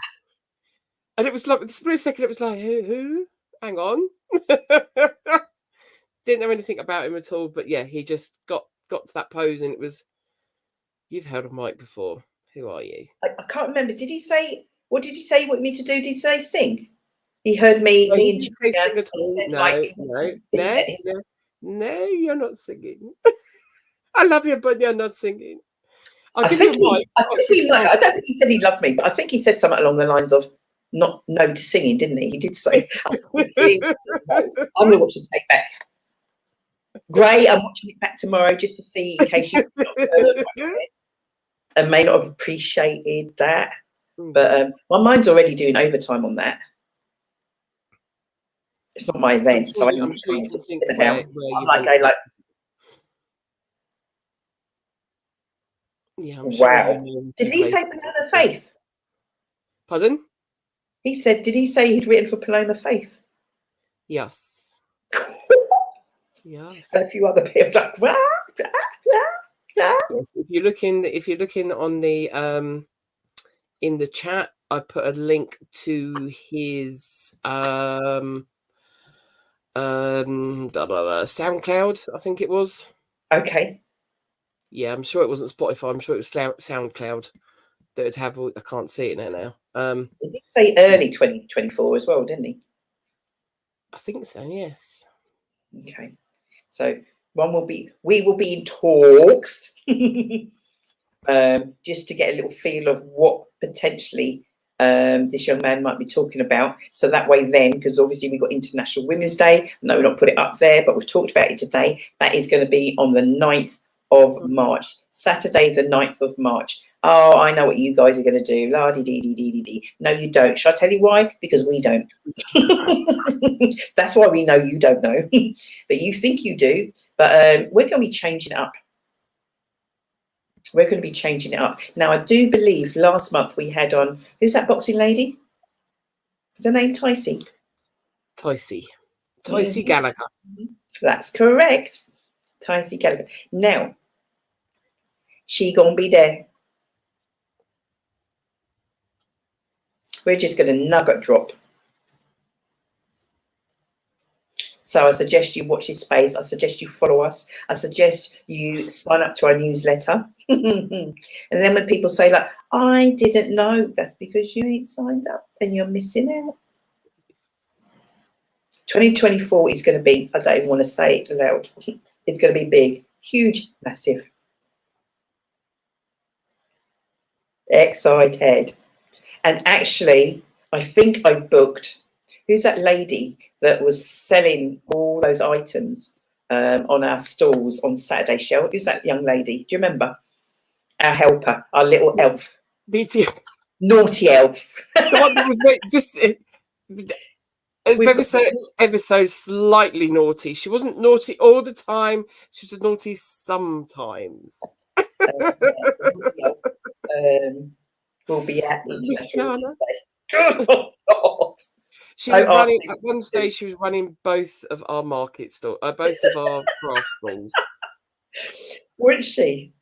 Speaker 2: And it was like, the split second, it was like, who? Hang on. Didn't know anything about him at all, but yeah, he just got to that pose, and it was, you've held a mic before. Who are you?
Speaker 1: I can't remember. Did he say, what did he say he wanted me to do? Did he say sing? He heard me.
Speaker 2: No, he didn't say sing at all. No, you're not singing. I love you, but you're not singing. I'll give you a mic.
Speaker 1: I don't think he said he loved me, but I think he said something along the lines of not no to singing, didn't he? He did say. I'm going to watch the take back. Great, I'm watching it back tomorrow just to see in case you and may not have appreciated that. But my mind's already doing overtime on that. It's not my event, so
Speaker 2: I'm sure you can think where you
Speaker 1: like.
Speaker 2: Yeah, I'm
Speaker 1: wow.
Speaker 2: Sure
Speaker 1: did he say Paloma Faith?
Speaker 2: Pardon?
Speaker 1: He said, did he say he'd written for Paloma Faith?
Speaker 2: Yes. Yes.
Speaker 1: And a few other people like,
Speaker 2: yes. If you're looking on the in the chat, I put a link to his SoundCloud, I think it was.
Speaker 1: Okay.
Speaker 2: Yeah, I'm sure it wasn't Spotify. I'm sure it was SoundCloud that would have. I can't see it now.
Speaker 1: He did say early 2024 as well, didn't he?
Speaker 2: I think so. Yes.
Speaker 1: Okay. So we will be in talks just to get a little feel of what potentially this young man might be talking about. So that way then, because obviously we've got International Women's Day. No, we've not put it up there, but we've talked about it today. That is going to be on the 9th of March, Saturday, the 9th of March. Oh, I know what you guys are going to do. La-dee-dee-dee-dee-dee. No, you don't. Shall I tell you why? Because we don't. That's why we know you don't know. But you think you do. But we're going to be changing it up. We're going to be changing it up. Now, I do believe last month we had on, who's that boxing lady? Is her name Ticey?
Speaker 2: Ticey Gallagher.
Speaker 1: That's correct. Ticey Gallagher. Now, she gonna be there. We're just going to nugget drop. So I suggest you watch this space. I suggest you follow us. I suggest you sign up to our newsletter. And then when people say like, I didn't know, that's because you ain't signed up and you're missing out. 2024 is going to be, I don't even want to say it aloud. It's going to be big, huge, massive. Excited. And actually, I think I've booked, who's that lady that was selling all those items on our stalls on Saturday? Shell, who's that young lady? Do you remember? Our helper, our little elf. Naughty elf.
Speaker 2: The one that was just ever so slightly naughty. She wasn't naughty all the time. She was naughty sometimes.
Speaker 1: Will be at
Speaker 2: She was running at one stage. She was running both of our market store, both of our craft stalls.
Speaker 1: Weren't she?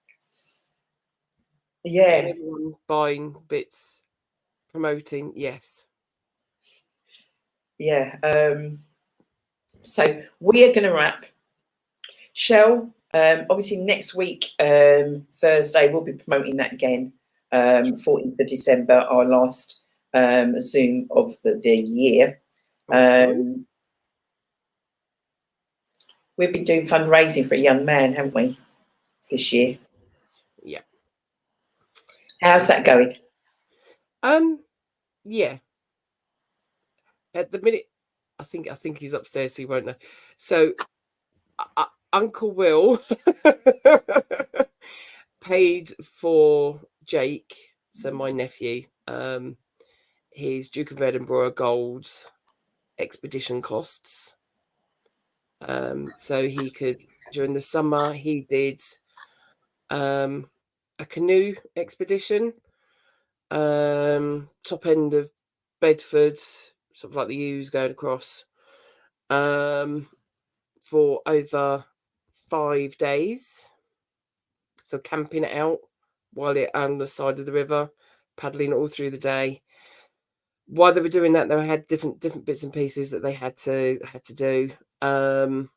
Speaker 1: Yeah.
Speaker 2: And everyone buying bits, promoting. Yes.
Speaker 1: Yeah. So we are going to wrap. Shell, obviously next week, Thursday, we'll be promoting that again. 14th of December, our last Zoom of the year. We've been doing fundraising for a young man, haven't we, this year?
Speaker 2: Yeah.
Speaker 1: How's that going?
Speaker 2: Yeah. At the minute, I think he's upstairs, so he won't know. So, Uncle Will paid for Jake, so my nephew, his Duke of Edinburgh Gold expedition costs. So he could, during the summer, he did a canoe expedition, top end of Bedford, sort of like the U's going across, for over 5 days. So camping it out while it on the side of the river, paddling all through the day. While they were doing that, they had different bits and pieces that they had to do to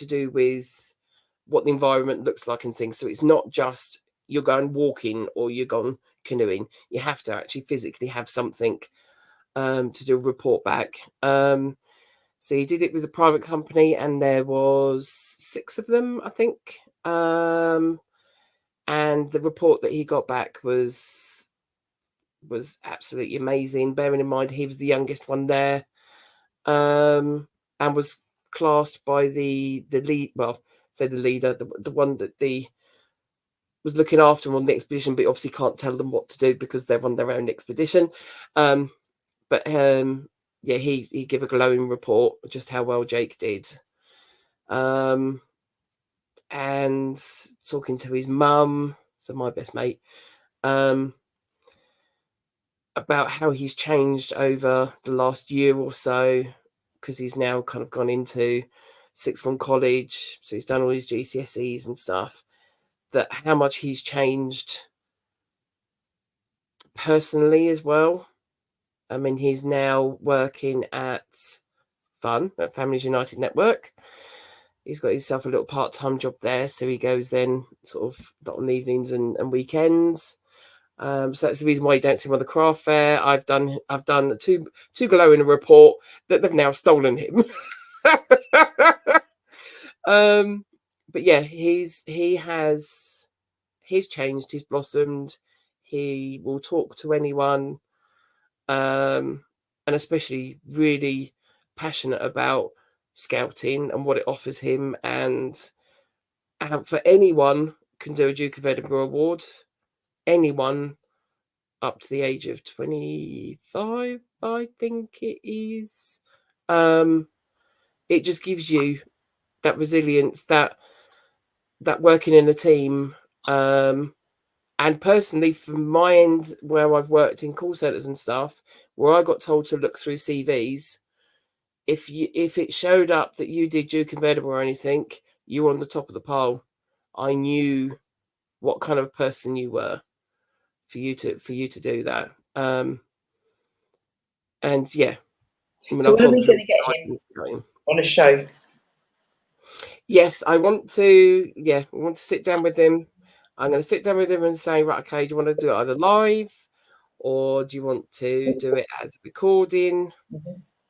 Speaker 2: do with what the environment looks like and things. So it's not just you're going walking or you're going canoeing. You have to actually physically have something to do a report back. So he did it with a private company, and there was 6 of them, I think. And the report that he got back was absolutely amazing, bearing in mind he was the youngest one there, and was classed by the lead, well, say the leader, the one that was looking after them on the expedition, but obviously can't tell them what to do because they're on their own expedition. But yeah, he gave a glowing report just how well Jake did. And talking to his mum, so my best mate, about how he's changed over the last year or so, because he's now kind of gone into sixth form college, so he's done all his GCSEs and stuff, that how much he's changed personally as well. I mean, he's now working at Fun, at Families United Network. He's got himself a little part-time job there, so he goes then sort of on evenings and weekends. So that's the reason why you don't see him on the craft fair. I've done two glow in a report that they've now stolen him. But yeah, he's changed, he's blossomed. He will talk to anyone, and especially really passionate about scouting and what it offers him, and for anyone can do a Duke of Edinburgh award. Anyone up to the age of 25, I think it is. It just gives you that resilience, that working in a team. And personally, from my end, where I've worked in call centers and stuff, where I got told to look through CVs, if it showed up that you did Duke of Edinburgh or anything, you were on the top of the pile. I knew what kind of person you were for you to do that. And yeah, I mean,
Speaker 1: So
Speaker 2: I've
Speaker 1: when are
Speaker 2: gone
Speaker 1: we
Speaker 2: through
Speaker 1: going to get him
Speaker 2: guidance.
Speaker 1: on a show?
Speaker 2: Yes, I want to. Yeah, I want to sit down with him. I'm going to sit down with him and say, right, okay, do you want to do it either live, or do you want to do it as a recording?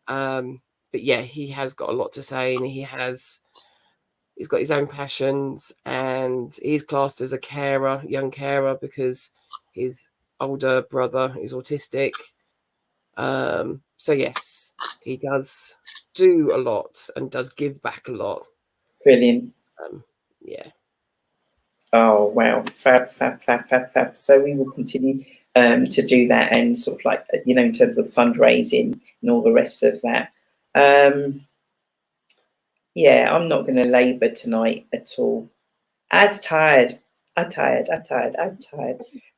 Speaker 2: But yeah, he has got a lot to say, and he's got his own passions, and he's classed as a carer, young carer, because his older brother is autistic. So yes, he does do a lot and does give back a lot.
Speaker 1: Brilliant.
Speaker 2: Yeah.
Speaker 1: Oh wow, fab. So we will continue to do that, and sort of like, you know, in terms of fundraising and all the rest of that. Yeah, I'm not going to labour tonight at all. I'm tired.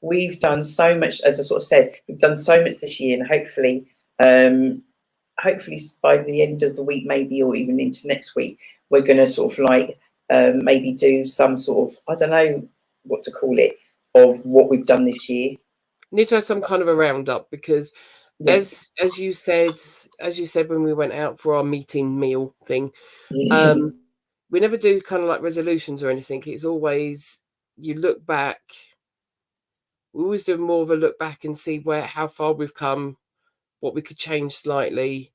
Speaker 1: We've done so much, as I sort of said, we've done so much this year, and hopefully by the end of the week, maybe, or even into next week, we're going to sort of like maybe do some sort of, I don't know what to call it, of what we've done this year.
Speaker 2: Need to have some kind of a roundup, because
Speaker 1: Yes.
Speaker 2: as you said when we went out for our meeting meal thing, we never do kind of like resolutions or anything. It's always, you look back. We always do more of a look back and see how far we've come, what we could change slightly,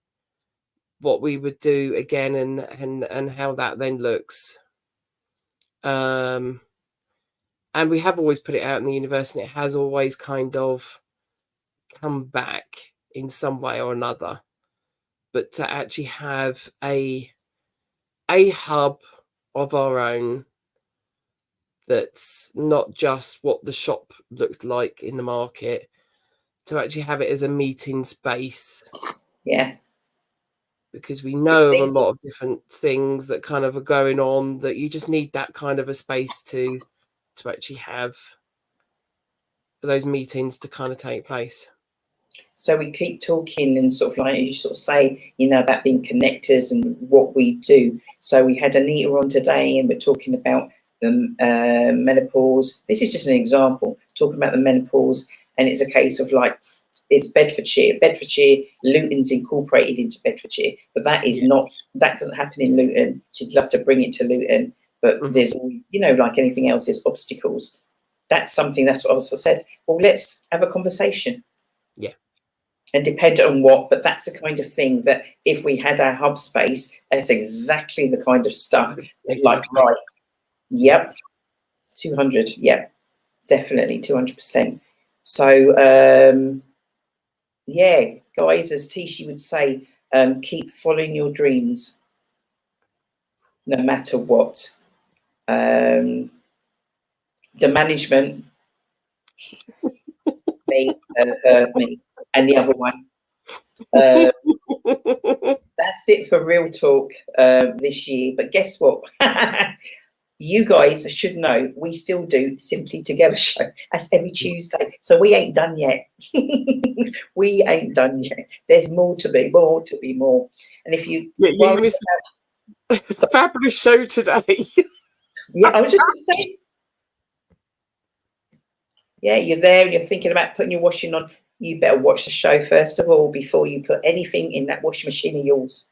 Speaker 2: what we would do again, and how that then looks. And we have always put it out in the universe, and it has always kind of come back in some way or another. But to actually have a hub of our own, that's not just what the shop looked like in the market, to actually have it as a meeting space.
Speaker 1: Yeah.
Speaker 2: Because we know of a lot of different things that kind of are going on, that you just need that kind of a space to actually have for those meetings to kind of take place.
Speaker 1: So we keep talking, and sort of like, as you sort of say, you know, about being connectors and what we do. So we had Anita on today, and we're talking about the menopause. This is just an example, talking about the menopause, and it's a case of like, it's Bedfordshire. Luton's incorporated into Bedfordshire, but that is not, that doesn't happen in Luton. She'd love to bring it to Luton, but there's always, you know, like anything else, there's obstacles. That's something, that's what I also said. Well, let's have a conversation.
Speaker 2: Yeah.
Speaker 1: And depend on what, but that's the kind of thing that if we had our hub space, that's exactly the kind of stuff.
Speaker 2: Exactly.
Speaker 1: Like, right, yep, 200, yeah. definitely 200%. So yeah, guys, as Tishy would say, keep following your dreams, no matter what. The management, me, and the other one. That's it for Real Talk this year. But guess what? You guys should know we still do Simply Together show. That's every Tuesday. So we ain't done yet. We ain't done yet. There's more to be, more. And if you
Speaker 2: you missed a fabulous show today.
Speaker 1: Yeah, I was just going to say. Yeah, you're there and you're thinking about putting your washing on. You better watch the show first of all before you put anything in that washing machine of yours.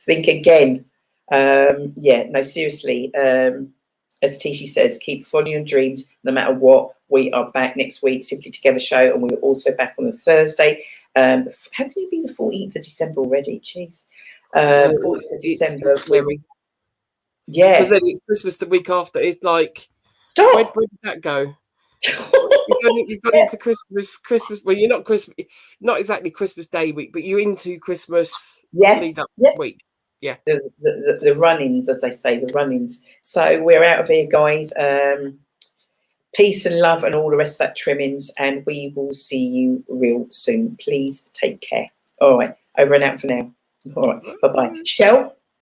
Speaker 1: Think again. Yeah, no, seriously. As Tishy says, keep following your dreams no matter what. We are back next week, Simply Together show, and we're also back on the Thursday. How can it be the 14th of December already? Jeez. 14th of December. Yeah.
Speaker 2: Because then it's Christmas the week after. It's like, where did that go? You've got into Christmas. Well, you're not not exactly Christmas Day week, but you're into Christmas lead up week. Yeah.
Speaker 1: The run-ins, as they say, the run-ins. So we're out of here, guys. Peace and love and all the rest of that trimmings, and we will see you real soon. Please take care. All right, over and out for now. All right, bye-bye. Shell?